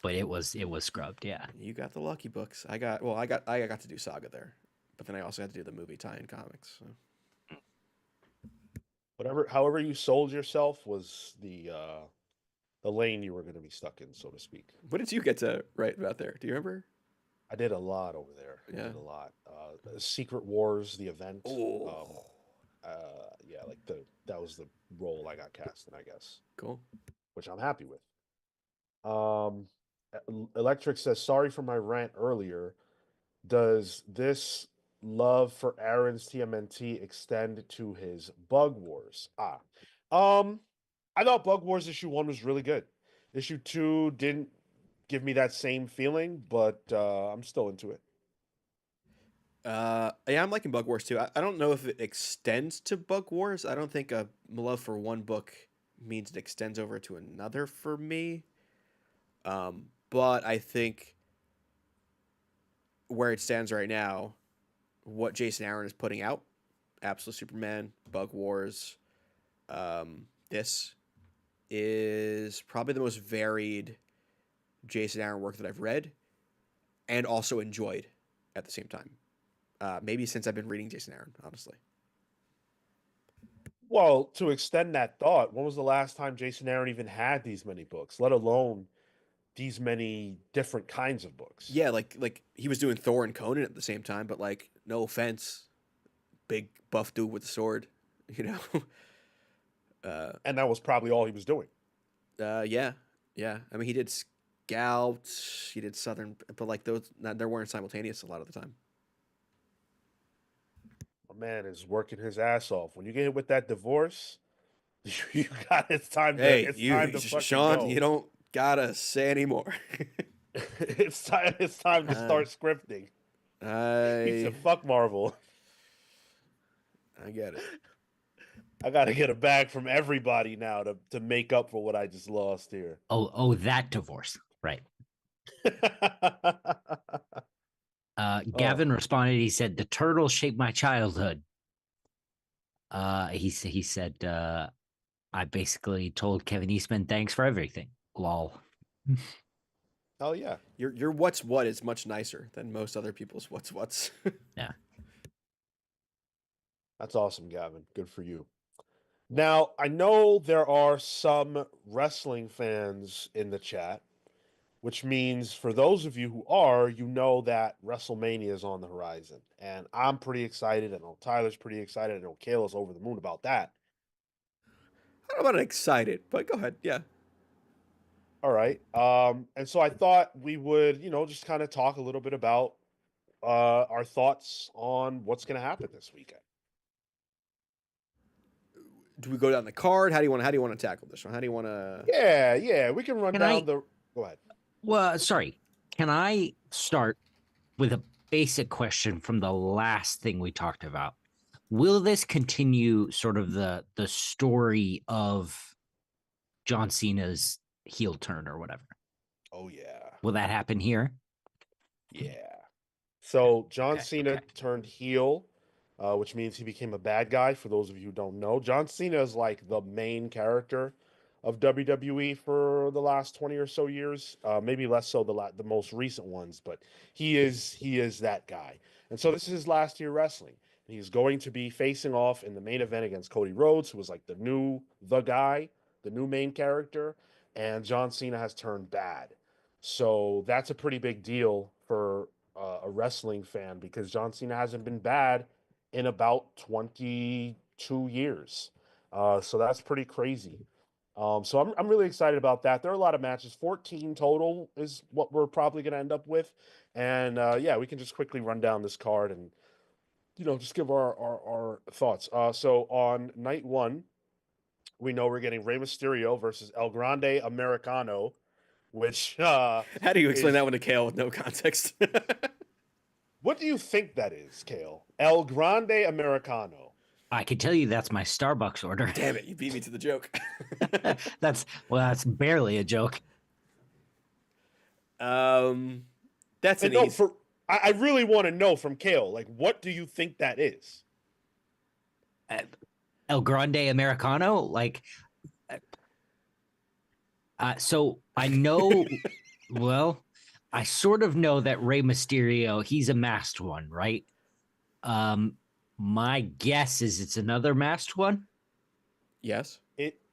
B: but it was scrubbed. Yeah.
C: You got the lucky books. I got to do Saga there, but then I also had to do the movie tie-in comics. So.
A: However you sold yourself was the lane you were going to be stuck in, so to speak.
C: What did you get to write about there? Do you remember?
A: I did a lot over there.
C: Yeah.
A: I did a lot. Secret Wars, the event.
C: Oh.
A: Yeah, like that was the role I got cast in, I guess.
C: Cool.
A: Which I'm happy with. Electric says, sorry for my rant earlier. Does this love for Aaron's TMNT extend to his Bug Wars? I thought Bug Wars issue 1 was really good. Issue 2 didn't give me that same feeling, but I'm still into it.
C: Yeah, I'm liking Bug Wars too. I don't know if it extends to Bug Wars. I don't think a love for one book means it extends over to another for me. But I think where it stands right now, what Jason Aaron is putting out, Absolute Superman, Bug Wars, this is probably the most varied Jason Aaron work that I've read and also enjoyed at the same time. Maybe since I've been reading Jason Aaron, honestly.
A: Well, to extend that thought, when was the last time Jason Aaron even had these many books, let alone these many different kinds of books?
C: Yeah, like he was doing Thor and Conan at the same time, but like, no offense, big buff dude with a sword, you know.
A: And that was probably all he was doing.
C: Yeah. I mean, he did Scout, he did Southern, but like they weren't simultaneous a lot of the time.
A: My man is working his ass off. When you get hit with that divorce, you got it's time
C: Hey,
A: to fucking
C: Sean,
A: go.
C: you don't gotta say anymore.
A: It's time to start scripting. He said, "Fuck Marvel."
C: I get it.
B: Oh,
A: I gotta get a bag from everybody now to make up for what I just lost here.
B: That divorce, right? Gavin responded. He said, "The turtles shaped my childhood." He said, "I basically told Kevin Eastman thanks for everything." Lol.
A: Oh yeah,
C: Your what's what is much nicer than most other people's what's.
B: Yeah.
A: That's awesome, Gavin. Good for you. Now, I know there are some wrestling fans in the chat, which means for those of you who are, you know that WrestleMania is on the horizon. And I'm pretty excited. I know Tyler's pretty excited. I know Cale's over the moon about that.
C: I don't know about excited, but go ahead. Yeah.
A: All right. And so I thought we would, just kind of talk a little bit about our thoughts on what's going to happen this weekend.
C: Do we go down the card? How do you want to tackle this one? How do you want to?
A: Yeah, we can run down the. Go ahead.
B: Well, sorry. Can I start with a basic question from the last thing we talked about? Will this continue sort of the story of John Cena's heel turn or whatever?
A: Oh yeah.
B: Will that happen here?
A: Yeah. So John
B: Okay,
A: Cena
B: okay.
A: turned heel, which means he became a bad guy. For those of you who don't know, John Cena is like the main character of WWE for the last 20 or so years. Maybe less so the most recent ones, but he is that guy. And so this is his last year wrestling. He's going to be facing off in the main event against Cody Rhodes, who was like the new main character, and John Cena has turned bad. So that's a pretty big deal for a wrestling fan because John Cena hasn't been bad in about 22 years. So that's pretty crazy. So I'm really excited about that. There are a lot of matches. 14 total is what we're probably going to end up with. And yeah, we can just quickly run down this card and, just give our thoughts. So on night 1, we know we're getting Rey Mysterio versus El Grande Americano, which
C: How do you explain
A: is,
C: that one to Cale with no context?
B: What
A: do you think that is, Cale? El Grande Americano.
B: I can tell you that's my Starbucks order.
C: Damn it, you beat me to the joke.
B: That's barely a joke.
C: That's an easy.
A: I really want to know from Cale, like, what do you think that is?
B: El Grande Americano, like. So I know Well, I sort of know that Rey Mysterio, he's a masked one, right? Um, my guess is it's another masked one.
C: Yes.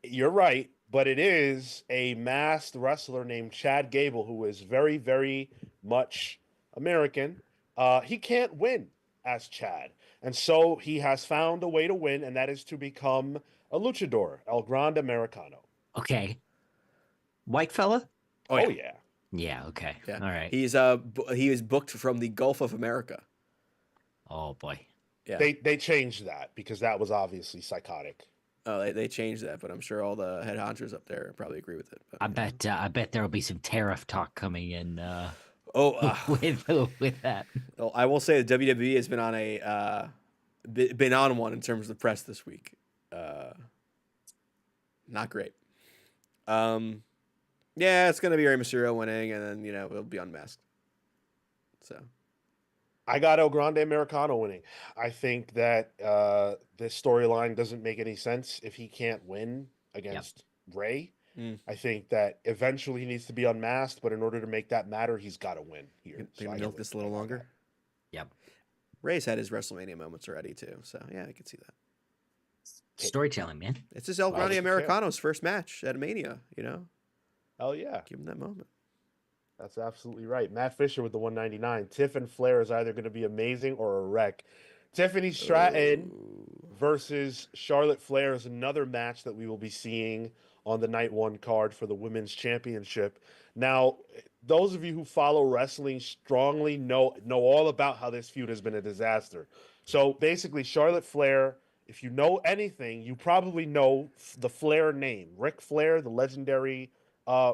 A: You're right, but it is a masked wrestler named Chad Gable who is very, very much American. He can't win as Chad, and so he has found a way to win, and that is to become a luchador, El Grande Americano.
B: Okay. White fella?
C: Oh
A: Oh
C: yeah.
A: yeah.
B: Yeah, okay.
C: Yeah.
B: All right.
C: He is booked from the Gulf of America.
B: Oh boy.
C: Yeah.
A: They changed that because that was obviously psychotic.
C: Oh, they changed that, but I'm sure all the head honchos up there probably agree with it. But,
B: I bet there'll be some tariff talk coming in
C: oh,
B: with that.
C: well, I will say the WWE has been on been on one in terms of the press this week. Not great. Yeah, it's gonna be Rey Mysterio winning, and then it'll be unmasked. So
A: I got El Grande Americano winning. I think that this storyline doesn't make any sense if he can't win against Ray. I think that eventually he needs to be unmasked, but in order to make that matter, he's got to win here.
C: they're gonna milk this a little longer.
B: Yep.
C: Ray's had his WrestleMania moments already too, so yeah, I can see that.
B: Storytelling, man.
C: It's just El Grande Americano's first match at Mania.
A: Hell yeah,
C: give him that moment.
A: That's absolutely right. Matt Fisher with the 199. Tiff and Flair is either going to be amazing or a wreck. Tiffany Stratton versus Charlotte Flair is another match that we will be seeing on the night one card for the women's championship. Now, those of you who follow wrestling strongly know all about how this feud has been a disaster. So basically, Charlotte Flair, if you know anything, you probably know the Flair name. Ric Flair, the legendary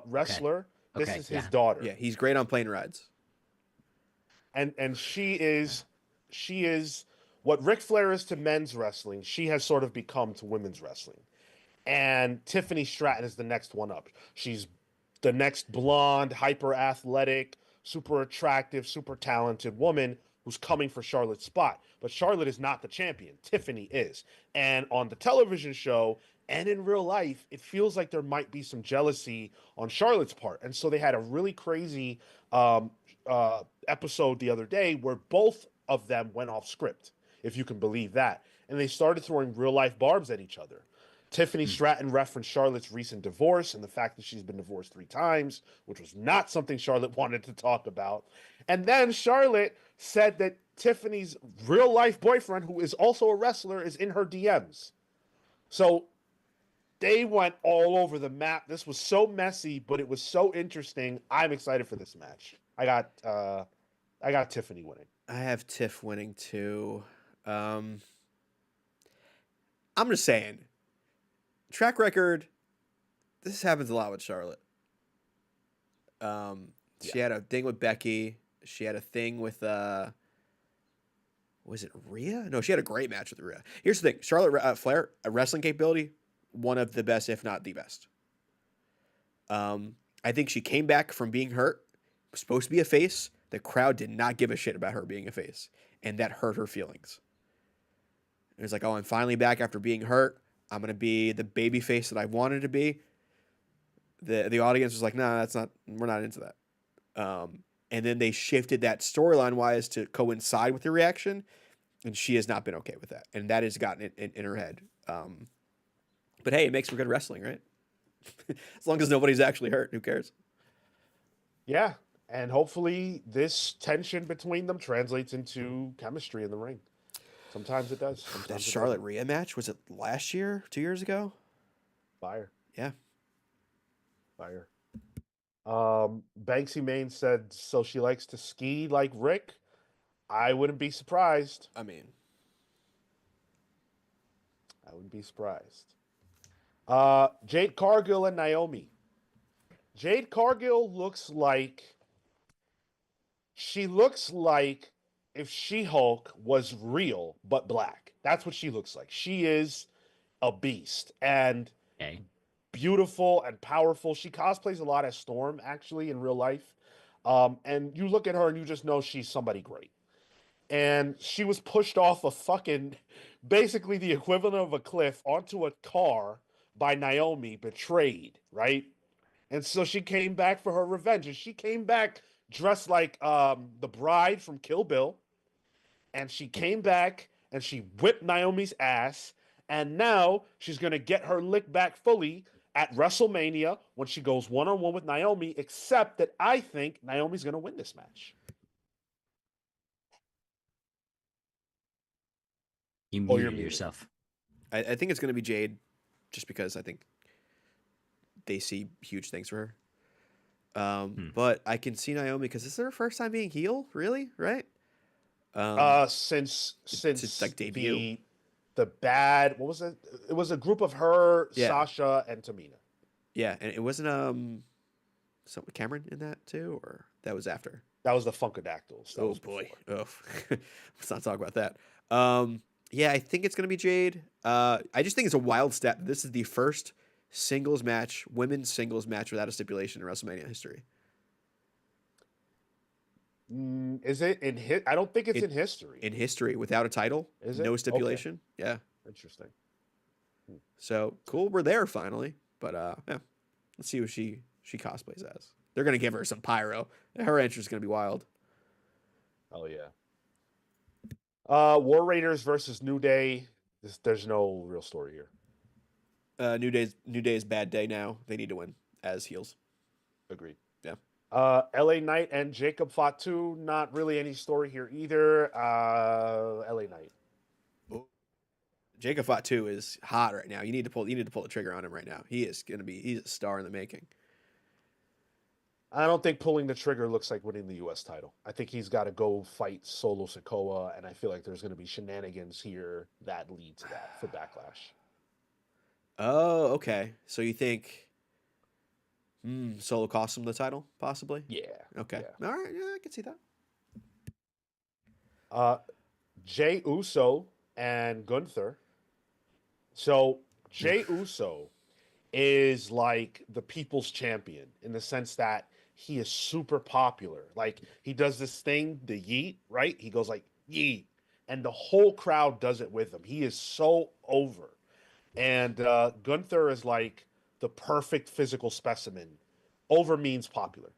A: wrestler.
B: Okay.
A: This is his daughter.
C: Yeah, he's great on plane rides.
A: And she is what Ric Flair is to men's wrestling, she has sort of become to women's wrestling. And Tiffany Stratton is the next one up. She's the next blonde, hyper athletic, super attractive, super talented woman who's coming for Charlotte's spot. But Charlotte is not the champion. Tiffany is. And on the television show and in real life, it feels like there might be some jealousy on Charlotte's part. And so they had a really crazy episode the other day where both of them went off script, if you can believe that. And they started throwing real life barbs at each other. Tiffany Stratton referenced Charlotte's recent divorce and the fact that she's been divorced 3 times, which was not something Charlotte wanted to talk about. And then Charlotte said that Tiffany's real life boyfriend, who is also a wrestler, is in her DMs. So they went all over the map. This was so messy, but it was so interesting. I'm excited for this match. I got Tiffany winning.
C: I have Tiff winning too. I'm just saying, track record, this happens a lot with Charlotte. She had a thing with Becky. She had a thing with was it Rhea? No, she had a great match with Rhea. Here's the thing: Charlotte Flair, a wrestling capability, one of the best, if not the best. I think she came back from being hurt, was supposed to be a face. The crowd did not give a shit about her being a face, and that hurt her feelings. It was like, oh, I'm finally back after being hurt. I'm going to be the baby face that I wanted to be. The audience was like, nah, we're not into that. And then they shifted that storyline-wise to coincide with the reaction, and she has not been okay with that. And that has gotten in her head. But hey, it makes for good wrestling, right? As long as nobody's actually hurt, who cares?
A: Yeah, and hopefully this tension between them translates into chemistry in the ring. Sometimes it does. Sometimes
C: That Charlotte Rhea match, was it last year, 2 years ago?
A: Fire.
C: Yeah.
A: Fire. Banksy Main said, so she likes to ski like Rick. I wouldn't be surprised.
C: I mean,
A: I wouldn't be surprised. Jade Cargill and Naomi. Jade Cargill looks like if She-Hulk was real but black. That's what she looks like. She is a beast and beautiful and powerful. She cosplays a lot as Storm, actually, in real life. And you look at her and you just know she's somebody great. And she was pushed off basically the equivalent of a cliff onto a car by Naomi, betrayed, right? And so she came back for her revenge. And she came back dressed like the bride from Kill Bill. And she came back and she whipped Naomi's ass. And now she's going to get her lick back fully at WrestleMania when she goes one-on-one with Naomi, except that I think Naomi's going to win this match.
B: You
A: Oh, you're
B: muted
A: muted.
B: yourself.
C: I think it's going to be Jade, just because I think they see huge things for her. But I can see Naomi because this is her first time being heel, really, right?
A: Since
C: like debut.
A: the bad, what was it? It was a group of her,
C: Yeah.
A: Sasha, and Tamina.
C: Yeah, and it wasn't Cameron in that too, or that was after.
A: That was the Funkadactyls. That
C: Oh
A: was
C: boy,
A: before.
C: let's not talk about that. Yeah, I think it's gonna be Jade. I just think it's a wild stat. This is the first women's singles match without a stipulation in WrestleMania history.
A: Is it in I don't think it's in history.
C: In history, without a title,
A: Is it?
C: no stipulation. Okay. Yeah.
A: Interesting.
C: So cool, we're there finally. But yeah, let's see what she cosplays as. They're gonna give her some pyro. Her entrance is gonna be wild.
A: Oh yeah. War Raiders versus New Day. There's no real story here.
C: New Day's bad day now. They need to win as heels.
A: Agreed.
C: Yeah.
A: LA Knight and Jacob Fatu. Not really any story here either. LA Knight.
C: Jacob Fatu is hot right now. You need to pull the trigger on him right now. He's a star in the making.
A: I don't think pulling the trigger looks like winning the U.S. title. I think he's got to go fight Solo Sikoa, and I feel like there's going to be shenanigans here that lead to that for Backlash.
C: Oh, okay. So you think Solo cost him the title, possibly?
A: Yeah.
C: Okay.
A: Yeah.
C: All right. Yeah, I can see
A: that. Jey Uso and Gunther. So Jey Uso is like the people's champion in the sense that he is super popular. Like he does this thing, the yeet, right? He goes like yeet, and the whole crowd does it with him. He is so over. And Gunther is like the perfect physical specimen. Over means popular.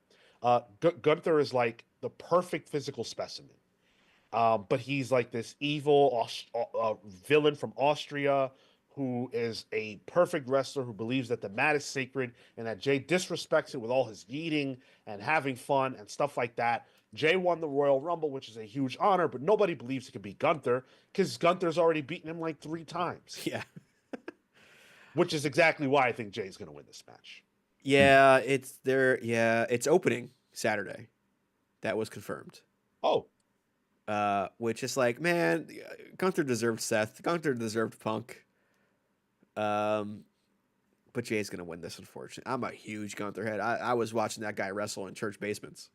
A: Gunther is like the perfect physical specimen. But he's like this evil villain from Austria who is a perfect wrestler who believes that the mat is sacred and that Jey disrespects it with all his eating and having fun and stuff like that. Jey won the Royal Rumble, which is a huge honor, but nobody believes he could beat Gunther because Gunther's already beaten him like 3 times.
C: Yeah.
A: Which is exactly why I think Jey's going to win this match.
C: Yeah, it's there. Yeah, it's opening Saturday. That was confirmed.
A: Oh.
C: Which is like, man, Gunther deserved Seth. Gunther deserved Punk. But Jay's gonna win this, unfortunately. I'm a huge Gunther head. I was watching that guy wrestle in church basements.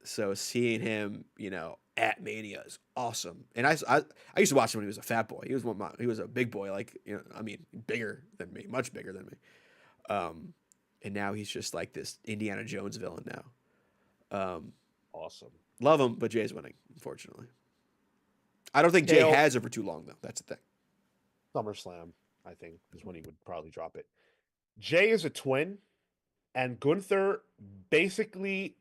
C: So seeing him, at Mania is awesome. And I used to watch him when he was a fat boy. He was a big boy, like, bigger than me, much bigger than me. And now he's just like this Indiana Jones villain now.
A: Awesome.
C: Love him, but Jay's winning, unfortunately. I don't think Jay has it for too long, though. That's the thing.
A: SummerSlam, I think, is when he would probably drop it. Jay is a twin, and Gunther basically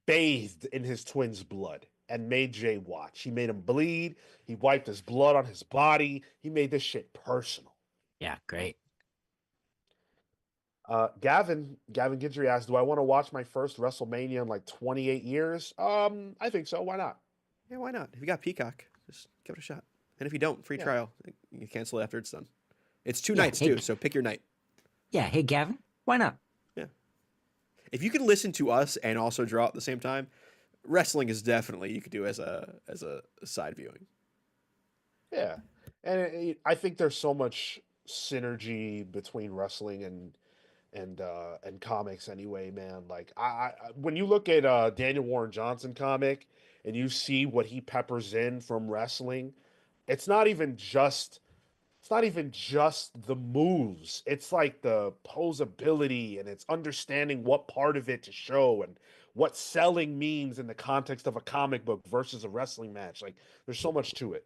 A: bathed in his twin's blood and made Jay watch. He made him bleed. He wiped his blood on his body. He made this shit personal.
B: Yeah, great.
A: Gavin Guidry asked, do I want to watch my first WrestleMania in like 28 years? I think so. Why not?
C: Yeah, why not? If you got Peacock, just give it a shot. And if you don't, free trial. You can cancel it after it's done. It's 2 nights too, so pick your night.
B: Yeah, hey Gavin, why not?
C: Yeah. If you can listen to us and also draw at the same time, wrestling is definitely you could do as a side viewing.
A: Yeah, and I think there's so much synergy between wrestling and comics anyway, man. Like I when you look at Daniel Warren Johnson comic and you see what he peppers in from wrestling, it's not even just the moves. It's like the posability and it's understanding what part of it to show and what selling means in the context of a comic book versus a wrestling match. Like there's so much to it.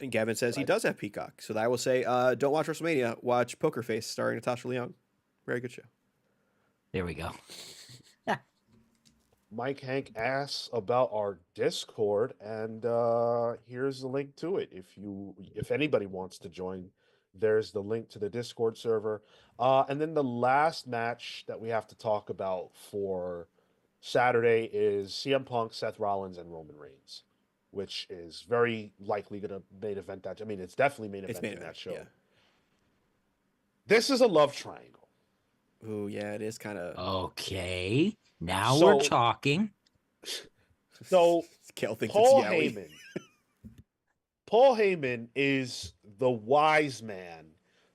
C: And Gavin says he does have Peacock. So I will say, don't watch WrestleMania. Watch Poker Face starring Natasha Lyonne. Very good show.
B: There we go.
A: Mike Hank asks about our Discord, and here's the link to it. If anybody wants to join, there's the link to the Discord server. And then the last match that we have to talk about for Saturday is CM Punk, Seth Rollins, and Roman Reigns, which is very likely going to main event that. I mean, it's definitely main event that show.
C: Yeah.
A: This is a love triangle.
C: Ooh, yeah, it is kind of.
B: Okay, now we're talking.
A: So
C: Cale thinks
A: Paul
C: it's Yowie.
A: Heyman. Paul Heyman is the wise man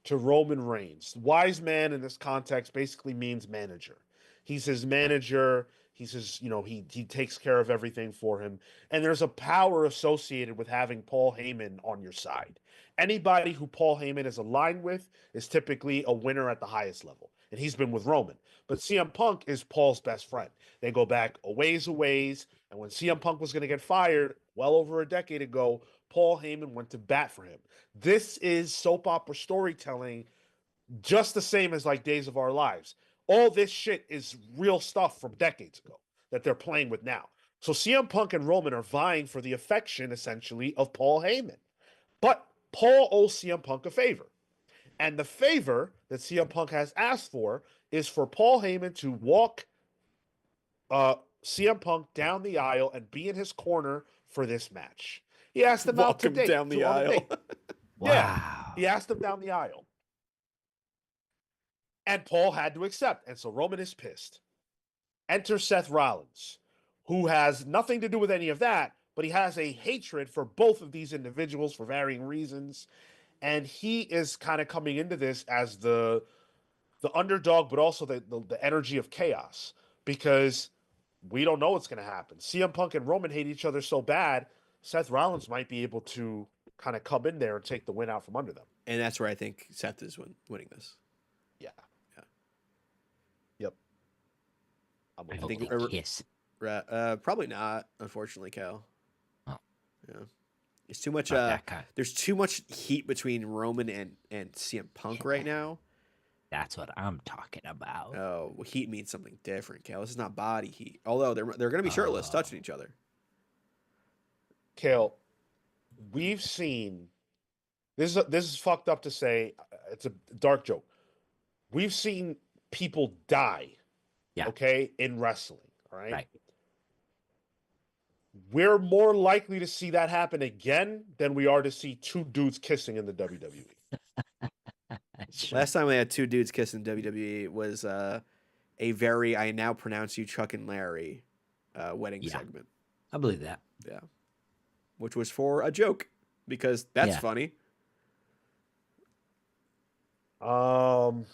A: to Roman Reigns. Wise man in this context basically means manager. He's his manager. He's his, he takes care of everything for him. And there's a power associated with having Paul Heyman on your side. Anybody who Paul Heyman is aligned with is typically a winner at the highest level. And he's been with Roman. But CM Punk is Paul's best friend. They go back a ways. And when CM Punk was going to get fired well over a decade ago, Paul Heyman went to bat for him. This is soap opera storytelling just the same as like Days of Our Lives. All this shit is real stuff from decades ago that they're playing with now. So CM Punk and Roman are vying for the affection, essentially, of Paul Heyman. But Paul owes CM Punk a favor. And the favor that CM Punk has asked for is for Paul Heyman to walk CM Punk down the aisle and be in his corner for this match. He asked him out to date.
C: Down the aisle.
B: Wow.
A: Yeah, he asked him down the aisle. And Paul had to accept. And so Roman is pissed. Enter Seth Rollins, who has nothing to do with any of that, but he has a hatred for both of these individuals for varying reasons. And he is kind of coming into this as the underdog, but also the energy of chaos, because we don't know what's going to happen. CM Punk and Roman hate each other so bad, Seth Rollins might be able to kind of come in there and take the win out from under them.
C: And that's where I think Seth is winning this.
A: Yeah. Yep.
B: I think kiss.
C: Probably not, unfortunately, Cale.
B: Oh.
C: Yeah. It's too much. There's too much heat between Roman and CM Punk right now.
B: That's what I'm talking about.
C: Oh, well, heat means something different, Cale. This is not body heat. Although they're going to be shirtless, touching each other.
A: Cale, we've seen this is fucked up to say. It's a dark joke. We've seen people die.
B: Yeah.
A: Okay, in wrestling. All right.
B: Right.
A: We're more likely to see that happen again than we are to see two dudes kissing in the WWE.
C: Last time we had two dudes kissing in WWE was a very I now pronounce you Chuck and Larry wedding segment.
B: I believe that.
C: Yeah. Which was for a joke because that's funny.
A: So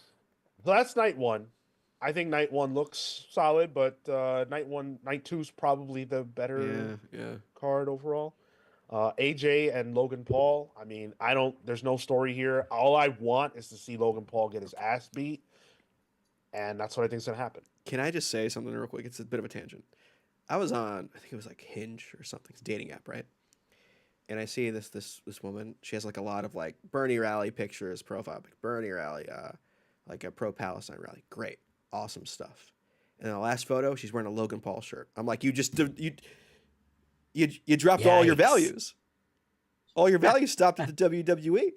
A: that's night one. I think night one looks solid, but night two's probably the better card overall. AJ and Logan Paul. I mean, there's no story here. All I want is to see Logan Paul get his ass beat. And that's what I think is going to happen.
C: Can I just say something real quick? It's a bit of a tangent. I was on, I think it was like Hinge or something. It's a dating app, right? And I see this woman. She has like a lot of like Bernie rally pictures, profile, like Bernie rally, like a pro-Palestine rally. Great. Awesome stuff. And in the last photo, she's wearing a Logan Paul shirt. I'm like, you dropped all your values. All your values stopped at the WWE.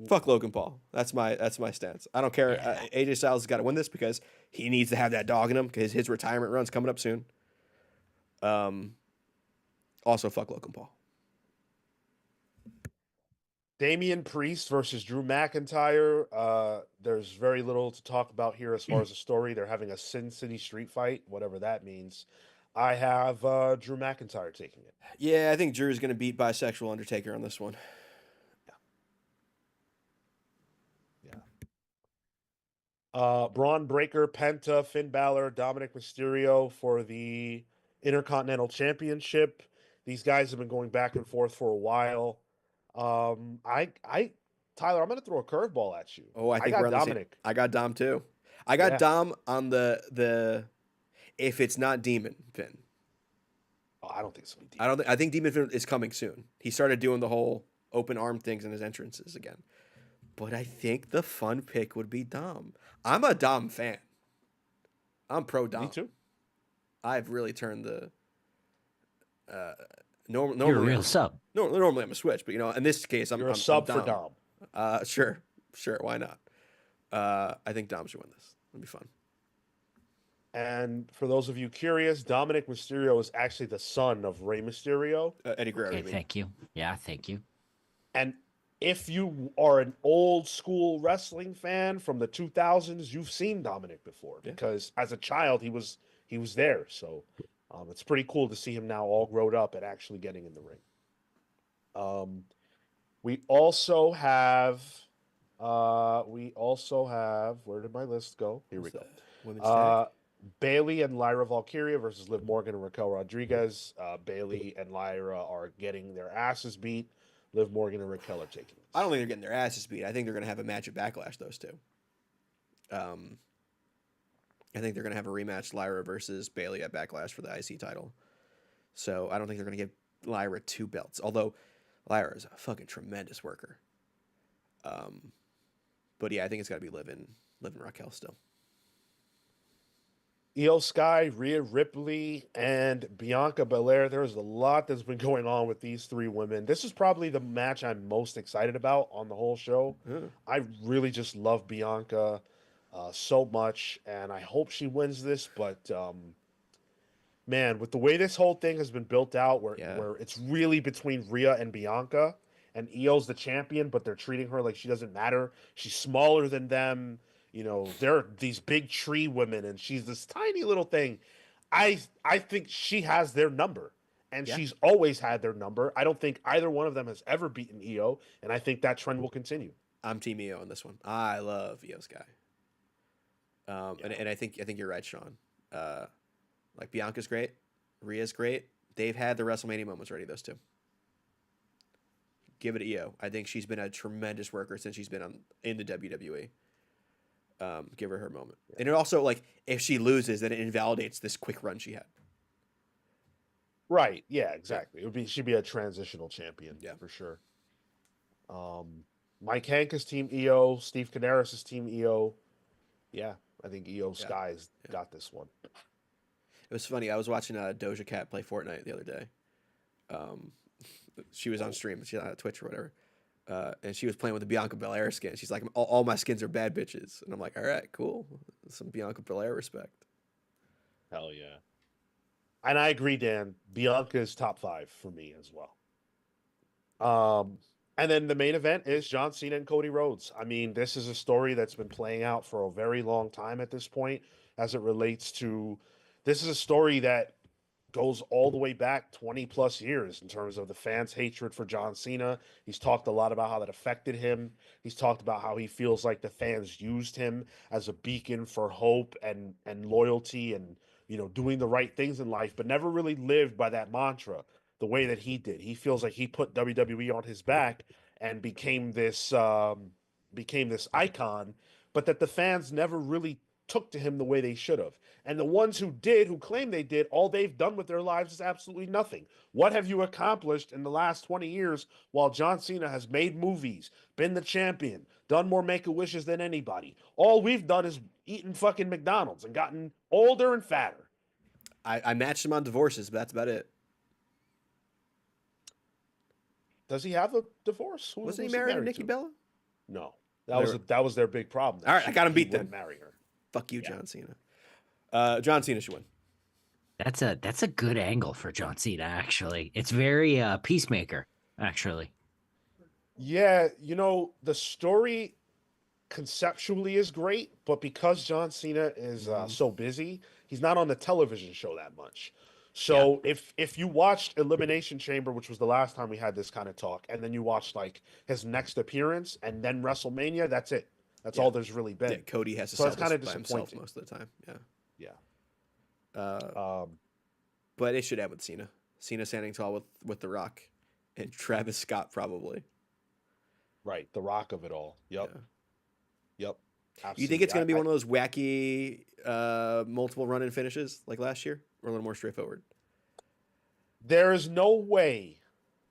C: Fuck Logan Paul. That's my stance. I don't care. AJ Styles has got to win this because he needs to have that dog in him because his retirement run's coming up soon. Also, fuck Logan Paul.
A: Damian Priest versus Drew McIntyre. There's very little to talk about here as far as the story. They're having a Sin City street fight, whatever that means. I have Drew McIntyre taking it.
C: Yeah, I think Drew's going to beat Bisexual Undertaker on this one.
A: Braun Breaker, Penta, Finn Balor, Dominic Mysterio for the Intercontinental Championship. These guys have been going back and forth for a while. Tyler, I'm going to throw a curveball at you.
C: Oh, I think
A: got
C: we're on
A: Dominic.
C: I got Dom too. I got Dom on the if it's not Demon Finn.
A: Oh, I don't think it's going to be Demon.
C: I think Demon Finn is coming soon. He started doing the whole open arm things in his entrances again. But I think the fun pick would be Dom. I'm a Dom fan. I'm pro Dom.
A: Me too.
C: I've really turned the
B: You're a
C: normally
B: real sub.
C: normally I'm a switch, but in this case
A: You're a
C: I'm
A: sub for
C: Dom.
A: Dom.
C: Sure, why not? I think Dom should win this. It'll be fun.
A: And for those of you curious, Dominic Mysterio is actually the son of Rey Mysterio.
C: Eddie Guerrero.
B: Okay, thank you. Yeah, thank you.
A: And if you are an old school wrestling fan from the 2000s, you've seen Dominic before because as a child he was there. So it's pretty cool to see him now all grown up and actually getting in the ring. We also have where did my list go? Here we go.
C: Women's tag.
A: Bailey and Lyra Valkyria versus Liv Morgan and Raquel Rodriguez. Bailey and Lyra are getting their asses beat. Liv Morgan and Raquel are taking this.
C: I don't think they're getting their asses beat. I think they're going to have a match at Backlash, those two. I think they're going to have a rematch, Lyra versus Bailey at Backlash for the IC title. So I don't think they're going to give Lyra 2 belts, although Lyra is a fucking tremendous worker. But yeah, I think it's got to be Liv and Raquel still.
A: Io Sky, Rhea Ripley, and Bianca Belair. There's a lot that's been going on with these 3 women. This is probably the match I'm most excited about on the whole show. I really just love Bianca so much, and I hope she wins this. But man, with the way this whole thing has been built out, where it's really between Rhea and Bianca, and Io's the champion, but they're treating her like she doesn't matter. She's smaller than them. They're these big tree women, and she's this tiny little thing. I think she has their number, and she's always had their number. I don't think either one of them has ever beaten Io, and I think that trend will continue.
C: I'm Team Io on this one. I love Io Sky. And I think you're right, Sean. Like Bianca's great, Rhea's great. They've had the WrestleMania moments already. Those 2. Give it to Io. I think she's been a tremendous worker since she's been in the WWE. Give her moment. And it also, like, if she loses, then it invalidates this quick run she had.
A: Right. Yeah, exactly. She'd be a transitional champion.
C: Yeah.
A: For sure. Mike Hank is Team Io. Steve Canaris is Team Io. Yeah, I think Io Sky's got this one.
C: It was funny. I was watching Doja Cat play Fortnite the other day. She was on stream. She's on Twitch or whatever. And she was playing with the Bianca Belair skin. She's like, all my skins are bad bitches. And I'm like, all right, cool. Some Bianca Belair respect.
A: Hell yeah. And I agree, Dan. Bianca is top 5 for me as well. And then the main event is John Cena and Cody Rhodes. I mean, this is a story that's been playing out for a very long time at this point as it relates to... This is a story that goes all the way back 20 plus years in terms of the fans' hatred for John Cena. He's talked a lot about how that affected him. He's talked about how he feels like the fans used him as a beacon for hope and loyalty and, doing the right things in life, but never really lived by that mantra the way that he did. He feels like he put WWE on his back and became this icon, but that the fans never really took to him the way they should have. And the ones who claim they did, all they've done with their lives is absolutely nothing. What have you accomplished in the last 20 years while John Cena has made movies, been the champion, done more Make-A-Wishes than anybody? All we've done is eaten fucking McDonald's and gotten older and fatter.
C: I matched him on divorces, but that's about it.
A: Does he have a divorce?
C: Wasn't he married to Nikki Bella?
A: No. That was their big problem.
C: All right, I got him beat then.
A: Marry her.
C: Fuck you, John Cena. John Cena should win.
B: That's a good angle for John Cena, actually. It's very Peacemaker, actually.
A: Yeah, the story conceptually is great, but because John Cena is so busy, he's not on the television show that much. So if you watched Elimination Chamber, which was the last time we had this kind of talk, and then you watched like his next appearance and then WrestleMania, that's it. That's all there's really been.
C: Yeah, Cody has to
A: so
C: sell
A: it's kind of
C: by himself most of the time.
A: Yeah.
C: But it should end with Cena. Cena standing tall with The Rock and Travis Scott probably.
A: Right, the Rock of it all. Yep.
C: Yeah.
A: Yep. Absolutely.
C: You think it's going to be one of those wacky multiple run-in finishes like last year, or a little more straightforward?
A: There is no way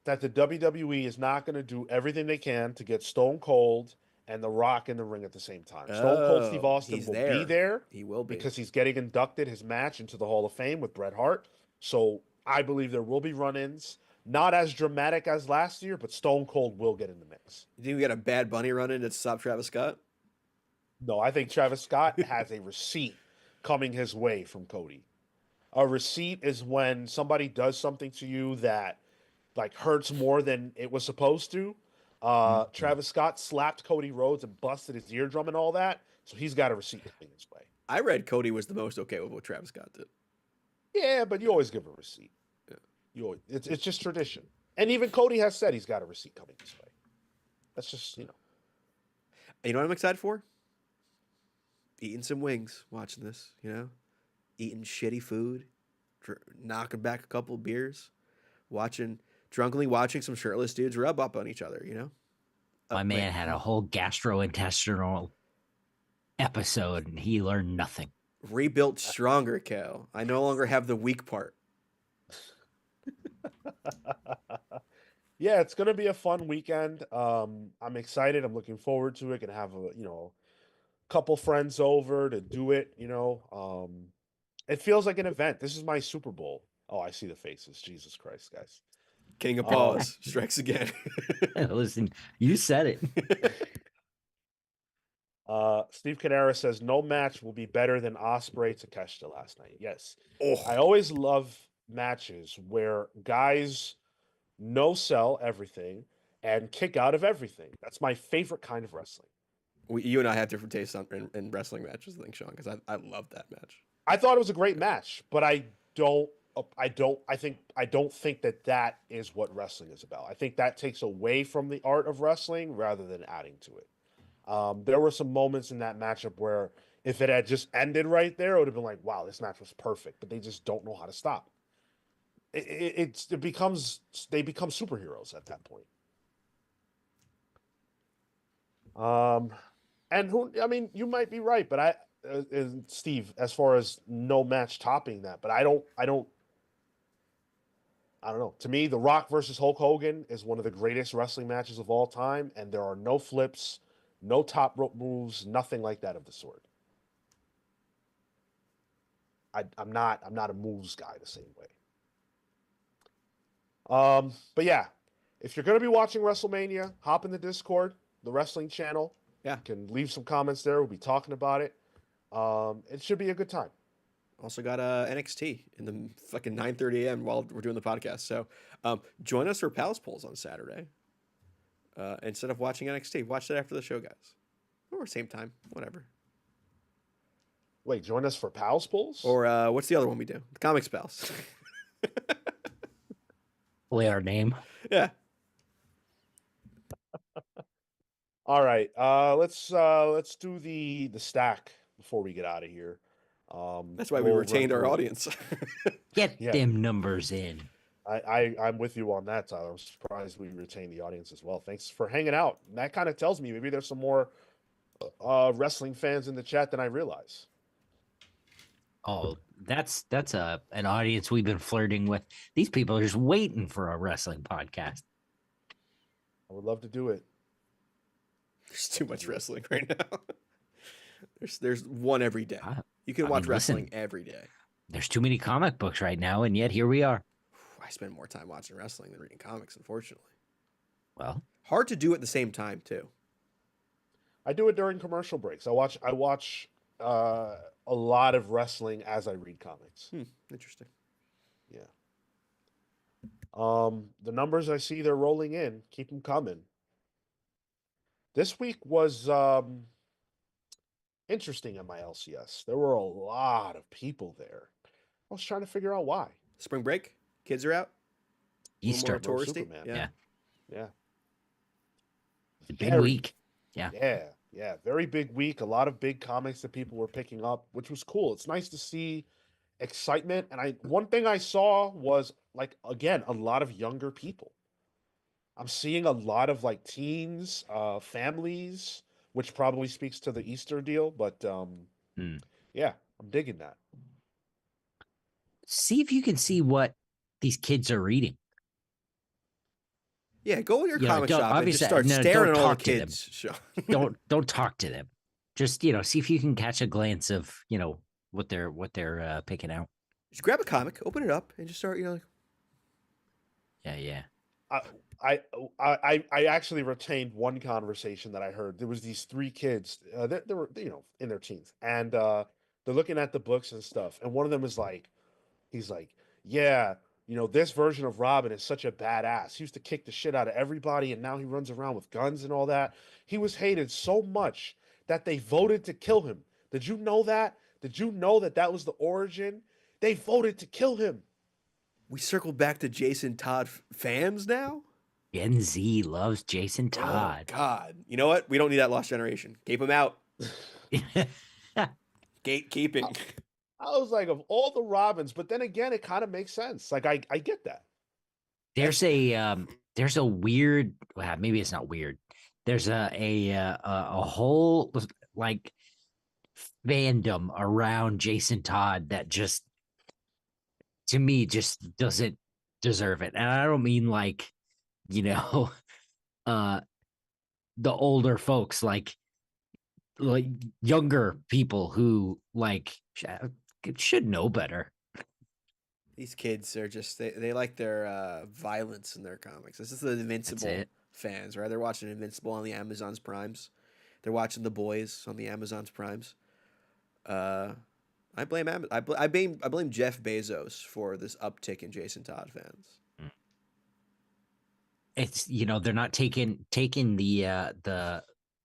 A: that the WWE is not going to do everything they can to get Stone Cold and The Rock in the ring at the same time. Stone Cold Steve Austin
C: he's
A: will be there.
C: He will be.
A: Because he's getting inducted his match into the Hall of Fame with Bret Hart. So I believe there will be run-ins. Not as dramatic as last year, but Stone Cold will get in the mix.
C: You think we got a Bad Bunny run-in to stop Travis Scott?
A: No, I think Travis Scott has a receipt coming his way from Cody. A receipt is when somebody does something to you that like hurts more than it was supposed to. Travis Scott slapped Cody Rhodes and busted his eardrum and all that, so he's got a receipt coming his way.
C: I read Cody was the most okay with what Travis Scott did.
A: Yeah, but you always give a receipt. Yeah. It's just tradition. And even Cody has said he's got a receipt coming his way. That's just,
C: You know what I'm excited for? Eating some wings, watching this, eating shitty food, knocking back a couple of beers, drunkenly watching some shirtless dudes rub up on each other,
B: My man had a whole gastrointestinal episode and he learned nothing.
C: Rebuilt stronger, Cale. I no longer have the weak part.
A: Yeah, it's gonna be a fun weekend. I'm excited. I'm looking forward to it. Gonna have a couple friends over to do it. It feels like an event. This is my Super Bowl. Oh, I see the faces. Jesus Christ, guys.
C: King of Pause strikes again.
B: Listen, you said it.
A: Steve Canara says no match will be better than Ospreay Takeshita last night. Yes.
C: Oh,
A: I always love matches where guys no sell everything and kick out of everything. That's my favorite kind of wrestling.
C: you and I have different tastes in wrestling matches, I think, Sean, because I love that match.
A: I thought it was a great match, but I don't think that is what wrestling is about. I think that takes away from the art of wrestling rather than adding to it. There were some moments in that matchup where if it had just ended right there, it would have been like, wow, this match was perfect, but they just don't know how to stop. They become superheroes at that point. And you might be right, but Steve, as far as no match topping that, but I don't know. To me, The Rock versus Hulk Hogan is one of the greatest wrestling matches of all time, and there are no flips, no top rope moves, nothing like that of the sort. I'm not a moves guy the same way. But yeah, if you're going to be watching WrestleMania, hop in the Discord, the wrestling channel.
C: Yeah.
A: You can leave some comments there. We'll be talking about it. It should be a good time.
C: Also got NXT in the fucking 9:30 a.m. while we're doing the podcast. So join us for Palace Polls on Saturday. Instead of watching NXT, watch that after the show, guys. Or same time, whatever.
A: Wait, join us for Pals Polls?
C: Or what's the other one we do? The Comics Pals.
B: Play our name.
C: Yeah.
A: All right. Let's do the stack before we get out of here.
C: That's why we retained our audience.
B: Get them numbers in.
A: I'm with you on that, Tyler. I'm surprised we retained the audience as well. Thanks for hanging out. That kind of tells me maybe there's some more wrestling fans in the chat than I realize.
B: Oh, that's an audience we've been flirting with. These people are just waiting for a wrestling podcast.
A: I would love to do it.
C: There's too much wrestling right now. There's one every day. You can watch wrestling every day.
B: There's too many comic books right now, and yet here we are.
C: I spend more time watching wrestling than reading comics, unfortunately.
B: Well,
C: hard to do at the same time too.
A: I do it during commercial breaks. I watch a lot of wrestling as I read comics.
C: Interesting.
A: Yeah. The numbers I see they're rolling in. Keep them coming. This week was interesting in my LCS. There were a lot of people there. I was trying to figure out why.
C: Spring break, kids are out.
B: Easter,
C: touristy.
A: Superman. Yeah.
B: It's a big week. Yeah.
A: Yeah. Very big week. A lot of big comics that people were picking up, which was cool. It's nice to see excitement. And one thing I saw was again, a lot of younger people. I'm seeing a lot of teens, families, which probably speaks to the Easter deal. But yeah, I'm digging that.
B: See if you can see what these kids are reading.
C: Yeah, go in your
B: You know,
C: comic
B: don't
C: shop and just
B: obviously
C: start
B: no,
C: staring
B: don't
C: at all the
B: talk to them.
C: kids.
B: Don't talk to them. Just see if you can catch a glance of what they're picking out.
C: Just grab a comic, open it up, and just start.
B: Yeah.
A: I, I actually retained one conversation that I heard. There was these three kids. They were in their teens, and they're looking at the books and stuff. And one of them is like, he's like, yeah, this version of Robin is such a badass. He used to kick the shit out of everybody, and now he runs around with guns and all that. He was hated so much that they voted to kill him. Did you know that? Did you know that that was the origin? They voted to kill him.
C: We circled back to Jason Todd fans now.
B: Gen Z loves Jason
C: Oh
B: Todd.
C: God! You know what? We don't need that lost generation. Keep him out. Gatekeeping.
A: I was like, of all the Robins, but then again, it kind of makes sense. Like, I get that.
B: There's a weird, well, maybe it's not weird. There's a whole like fandom around Jason Todd that just, to me, just doesn't deserve it. And I don't mean like, you know, uh the older folks, like younger people who should know better.
C: These kids are just they like their violence in their comics. This is the Invincible fans, right? They're watching Invincible on the Amazon's Primes. They're watching The Boys on the Amazon's Primes. I blame I blame Jeff Bezos for this uptick in Jason Todd fans.
B: It's they're not taking the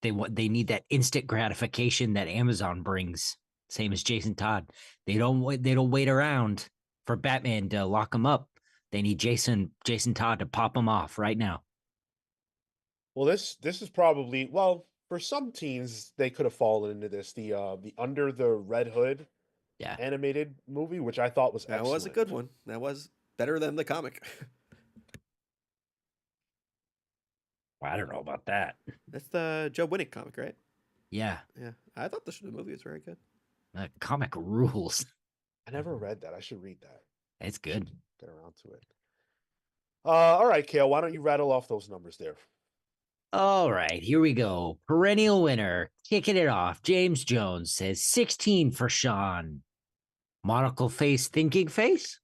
B: they need that instant gratification that Amazon brings. Same as Jason Todd. They don't wait around for Batman to lock him up. They need Jason Todd to pop him off right now.
A: Well, this is probably, well, for some teens they could have fallen into this, the Under the Red Hood animated movie, which I thought was excellent.
C: That was a good one. That was better than the comic.
B: I don't know about that.
C: That's the Joe Winnick comic, right?
B: Yeah.
C: I thought the movie was very good.
B: The comic rules.
A: I never read that. I should read that.
B: It's good.
A: Get around to it. All right, Cale, why don't you rattle off those numbers there?
B: All right, here we go. Perennial winner, kicking it off. James Jones says 16 for Sean. Monocle face, thinking face.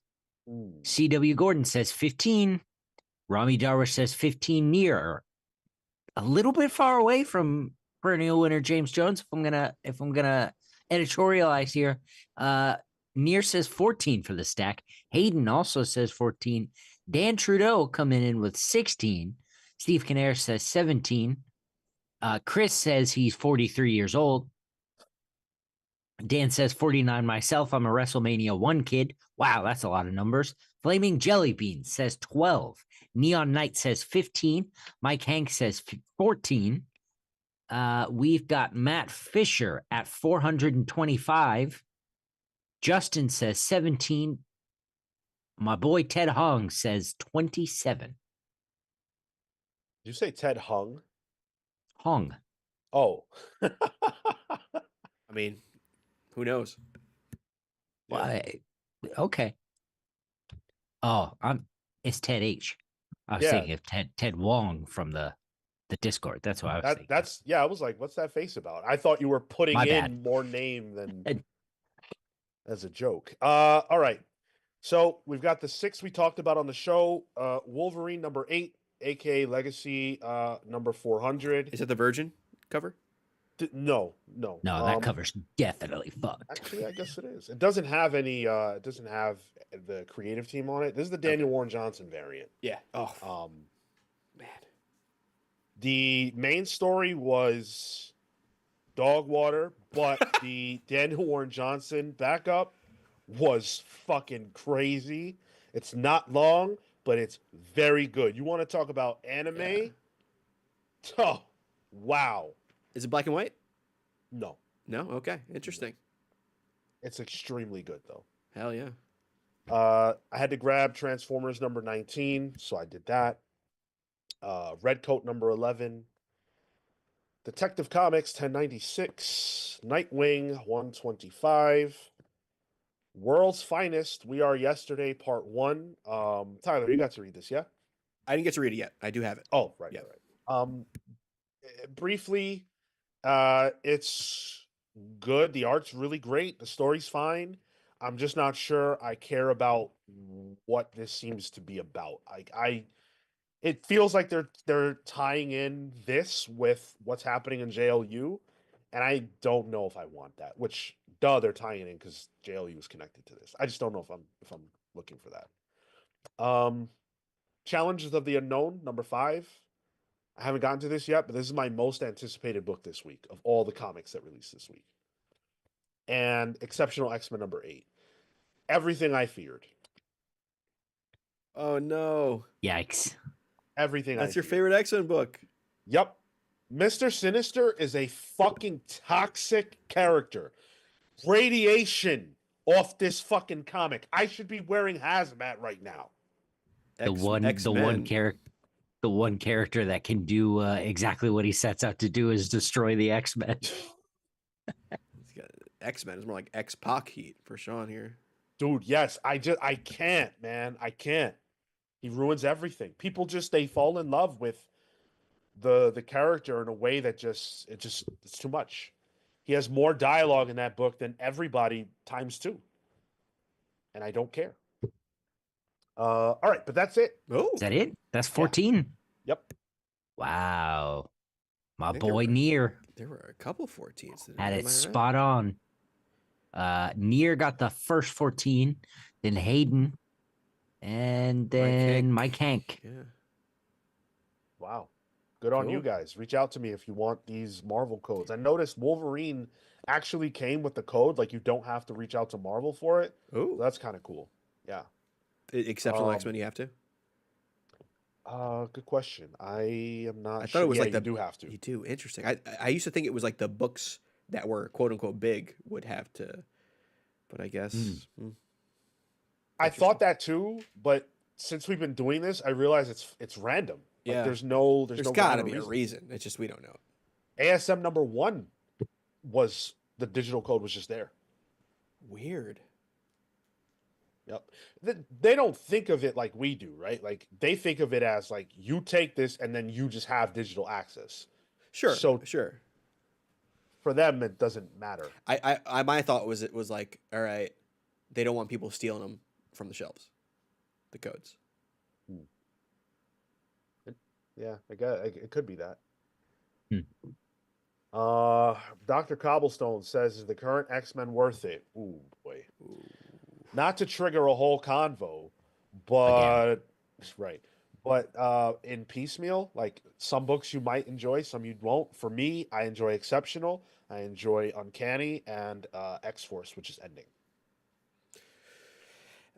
B: CW Gordon says 15. Rami Darwish says 15 near. A little bit far away from perennial winner James Jones. If I'm gonna editorialize here, Near says 14 for the stack. Hayden also says 14. Dan Trudeau coming in with 16. Steve Kinnair says 17. Chris says he's 43 years old. Dan says 49 myself. I'm a WrestleMania 1 kid. Wow, that's a lot of numbers. Flaming Jelly Bean says 12. Neon Knight says 15. Mike Hank says 14. We've got Matt Fisher at 425. Justin says 17. My boy Ted Hong says 27.
A: Did you say Ted Hung?
B: Hong.
A: Oh.
C: I mean, who knows?
B: Why? Okay. Oh, it's Ted H. I was thinking of Ted Wong from the Discord. That's what I was thinking.
A: I was like, what's that face about? I thought you were putting in more name than as a joke. All right. So we've got the 6 we talked about on the show. Wolverine number 8, aka Legacy number 400.
C: Is it the Virgin cover?
A: No.
B: That cover's definitely fucked.
A: Actually, I guess it is. It doesn't have any. It doesn't have the creative team on it. This is the Daniel Warren Johnson variant.
C: Yeah. Oh. Man.
A: The main story was dog water, but the Daniel Warren Johnson backup was fucking crazy. It's not long, but it's very good. You want to talk about anime? Yeah. Oh, wow.
C: Is it black and white?
A: No.
C: No? Okay. Interesting.
A: It's extremely good, though.
C: Hell yeah.
A: I had to grab Transformers number 19, so I did that. Red Coat number 11. Detective Comics 1096. Nightwing 125. World's Finest, We Are Yesterday, Part 1. Tyler, you got to read this, yeah?
C: I didn't get to read it yet. I do have it.
A: Oh, right,
C: Yeah.
A: right. Briefly, it's good. The art's really great. The story's fine. I'm just not sure I care about what this seems to be about. It feels like they're tying in this with what's happening in JLU, and I don't know if I want that. Which, they're tying it in because JLU is connected to this. I just don't know if I'm looking for that. Challenges of the Unknown, number 5. I haven't gotten to this yet, but this is my most anticipated book this week of all the comics that released this week. And Exceptional X-Men number 8. Everything I feared.
C: Oh no.
B: Yikes.
A: Everything
C: That's
A: I
C: your
A: feared.
C: favorite X-Men book.
A: Yep. Mr. Sinister is a fucking toxic character. Radiation off this fucking comic. I should be wearing hazmat right now.
B: The one character that can do exactly what he sets out to do is destroy the X-Men.
C: X-Men is more like X-Pac heat for Sean here.
A: Dude, yes. I can't, man. I can't. He ruins everything. People they fall in love with the character in a way that it's too much. He has more dialogue in that book than everybody times 2. And I don't care. All right, but that's it.
C: Oh,
B: Is that it? That's 14.
A: Yep.
B: Wow. My
C: think there
B: boy
C: were-
B: Nier
C: there were a couple 14s. Today.
B: had
C: Am I
B: it
C: right?
B: spot on. Nier got the first 14, then Hayden, and then Mike Hank.
C: Yeah.
A: Wow. Good on you
C: Cool.
A: guys. Reach out to me if you want these Marvel codes. I noticed Wolverine actually came with the code. Like, you don't have to reach out to Marvel for it. So
C: Oh,
A: that's kind of cool. Yeah.
C: Exceptional X-Men. You have to.
A: Good question. I am not
C: I
A: sure.
C: thought it was
A: Yeah,
C: like
A: you do have to.
C: You do. Interesting. I used to think it was like the books that were quote unquote big would have to, but I guess.
A: I thought that too, but since we've been doing this, I realize it's random. Like,
C: Yeah.
A: there's no
C: got to
A: rhyme or
C: be a reason. It's just we don't know.
A: ASM number 1 was the digital code was just there.
C: Weird.
A: Yep. They don't think of it like we do, right? Like, they think of it as like you take this and then you just have digital access.
C: Sure.
A: So
C: sure.
A: For them, it doesn't matter.
C: My thought was it was like, all right, they don't want people stealing them from the shelves, the codes.
A: Yeah, I guess it could be that.
B: Hmm.
A: Dr. Cobblestone says, is the current X-Men worth it? Ooh, boy.
C: Ooh.
A: Not to trigger a whole convo, but right. But in piecemeal, like, some books you might enjoy, some you won't. For me, I enjoy Exceptional, I enjoy Uncanny, and X-Force, which is ending.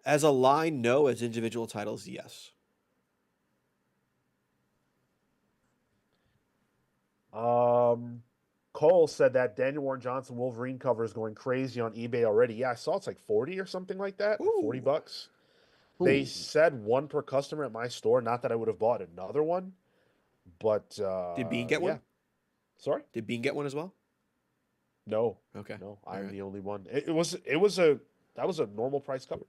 C: As a line, no. As individual titles, yes.
A: Cole said that Daniel Warren Johnson Wolverine cover is going crazy on eBay already. Yeah, I saw it's like 40 or something like that. Like $40. They said 1 per customer at my store. Not that I would have bought another one, but
C: Did Bean get one?
A: Sorry?
C: Did Bean get one as well?
A: No.
C: Okay.
A: No, I'm the only one. That was a normal price cover.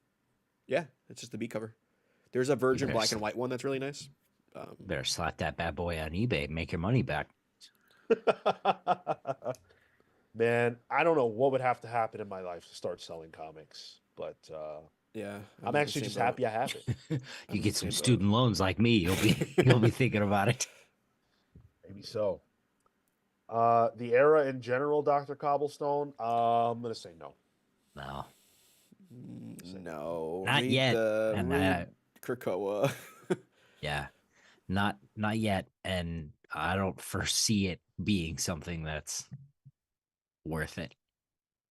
C: Yeah, it's just the B cover. There's a Virgin black and white one that's really nice.
B: Better slap that bad boy on eBay, make your money back.
A: Man, I don't know what would have to happen in my life to start selling comics, but
C: yeah,
A: I'm actually just happy I have it.
B: You get some student loans like me, you'll be thinking about it.
A: Maybe so. The era in general, Dr. Cobblestone, I'm gonna say no.
B: No.
C: No.
B: Not yet.
C: Read Krakoa.
B: Yeah. Not yet. And I don't foresee it being something that's worth it.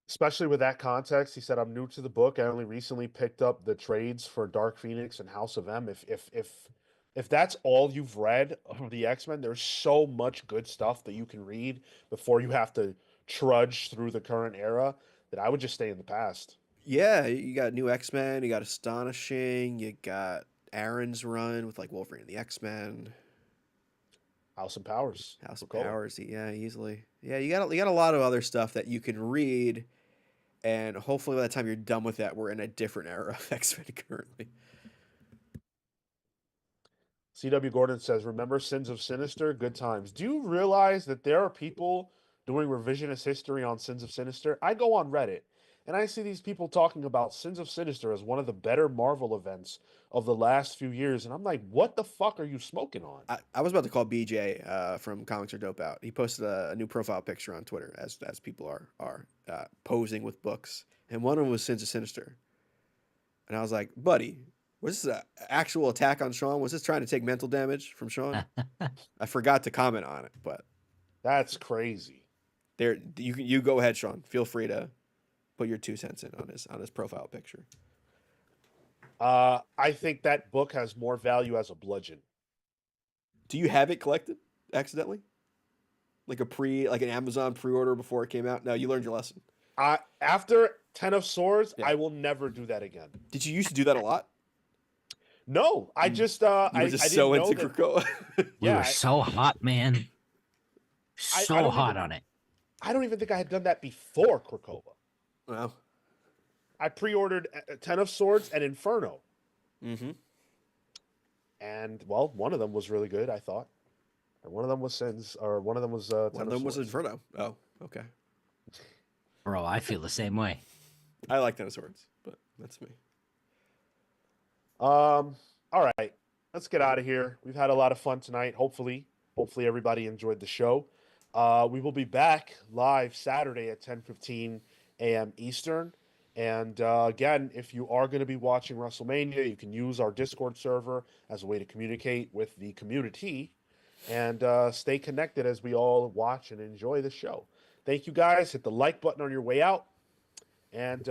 A: Especially with that context, he said, "I'm new to the book. I only recently picked up the trades for Dark Phoenix and House of M. If that's all you've read of the X-Men, there's so much good stuff that you can read before you have to trudge through the current era that I would just stay in the past."
C: Yeah, you got new X-Men, you got Astonishing, you got Aaron's run with like Wolverine and the X-Men.
A: House of Powers.
C: Yeah, easily. Yeah, you got a lot of other stuff that you can read, and hopefully by the time you're done with that, we're in a different era of X-Men currently.
A: CW Gordon says, remember Sins of Sinister? Good times. Do you realize that there are people doing revisionist history on Sins of Sinister? I go on Reddit and I see these people talking about Sins of Sinister as one of the better Marvel events of the last few years. And I'm like, what the fuck are you smoking on?
C: I was about to call BJ from Comics Are Dope out. He posted a new profile picture on Twitter as people are posing with books. And one of them was Sins of Sinister. And I was like, buddy, was this an actual attack on Sean? Was this trying to take mental damage from Sean? I forgot to comment on it, but
A: That's crazy.
C: there you go ahead, Sean. Feel free to put your 2 cents in on his profile picture.
A: I think that book has more value as a bludgeon.
C: Do you have it collected accidentally? Like an Amazon pre-order before it came out? No, you learned your lesson.
A: After Ten of Swords,
C: Yeah.
A: I will never do that again.
C: Did you used to do that a lot?
A: No, I just
C: You
A: I
C: were just
A: I
C: so
A: didn't know
C: into
A: that.
C: Krakoa.
B: We
A: Yeah,
B: were so hot, man.
A: I
B: So
A: don't
B: hot
A: even-
B: on it.
A: I don't even think I had done that before Krakoa.
C: Well,
A: I pre-ordered Ten of Swords and Inferno,
C: mm-hmm.
A: and well, one of them was really good, I thought, and one of them was Sins, or one of them was Ten
C: One of
A: of
C: them was
A: Swords.
C: Inferno. Oh, okay.
B: Bro, I feel the same way.
C: I like Ten of Swords, but that's me.
A: All right, let's get out of here. We've had a lot of fun tonight. Hopefully everybody enjoyed the show. We will be back live Saturday at 10:15 a.m. Eastern. And again, if you are going to be watching WrestleMania, you can use our Discord server as a way to communicate with the community and stay connected as we all watch and enjoy the show. Thank you guys. Hit the like button on your way out. And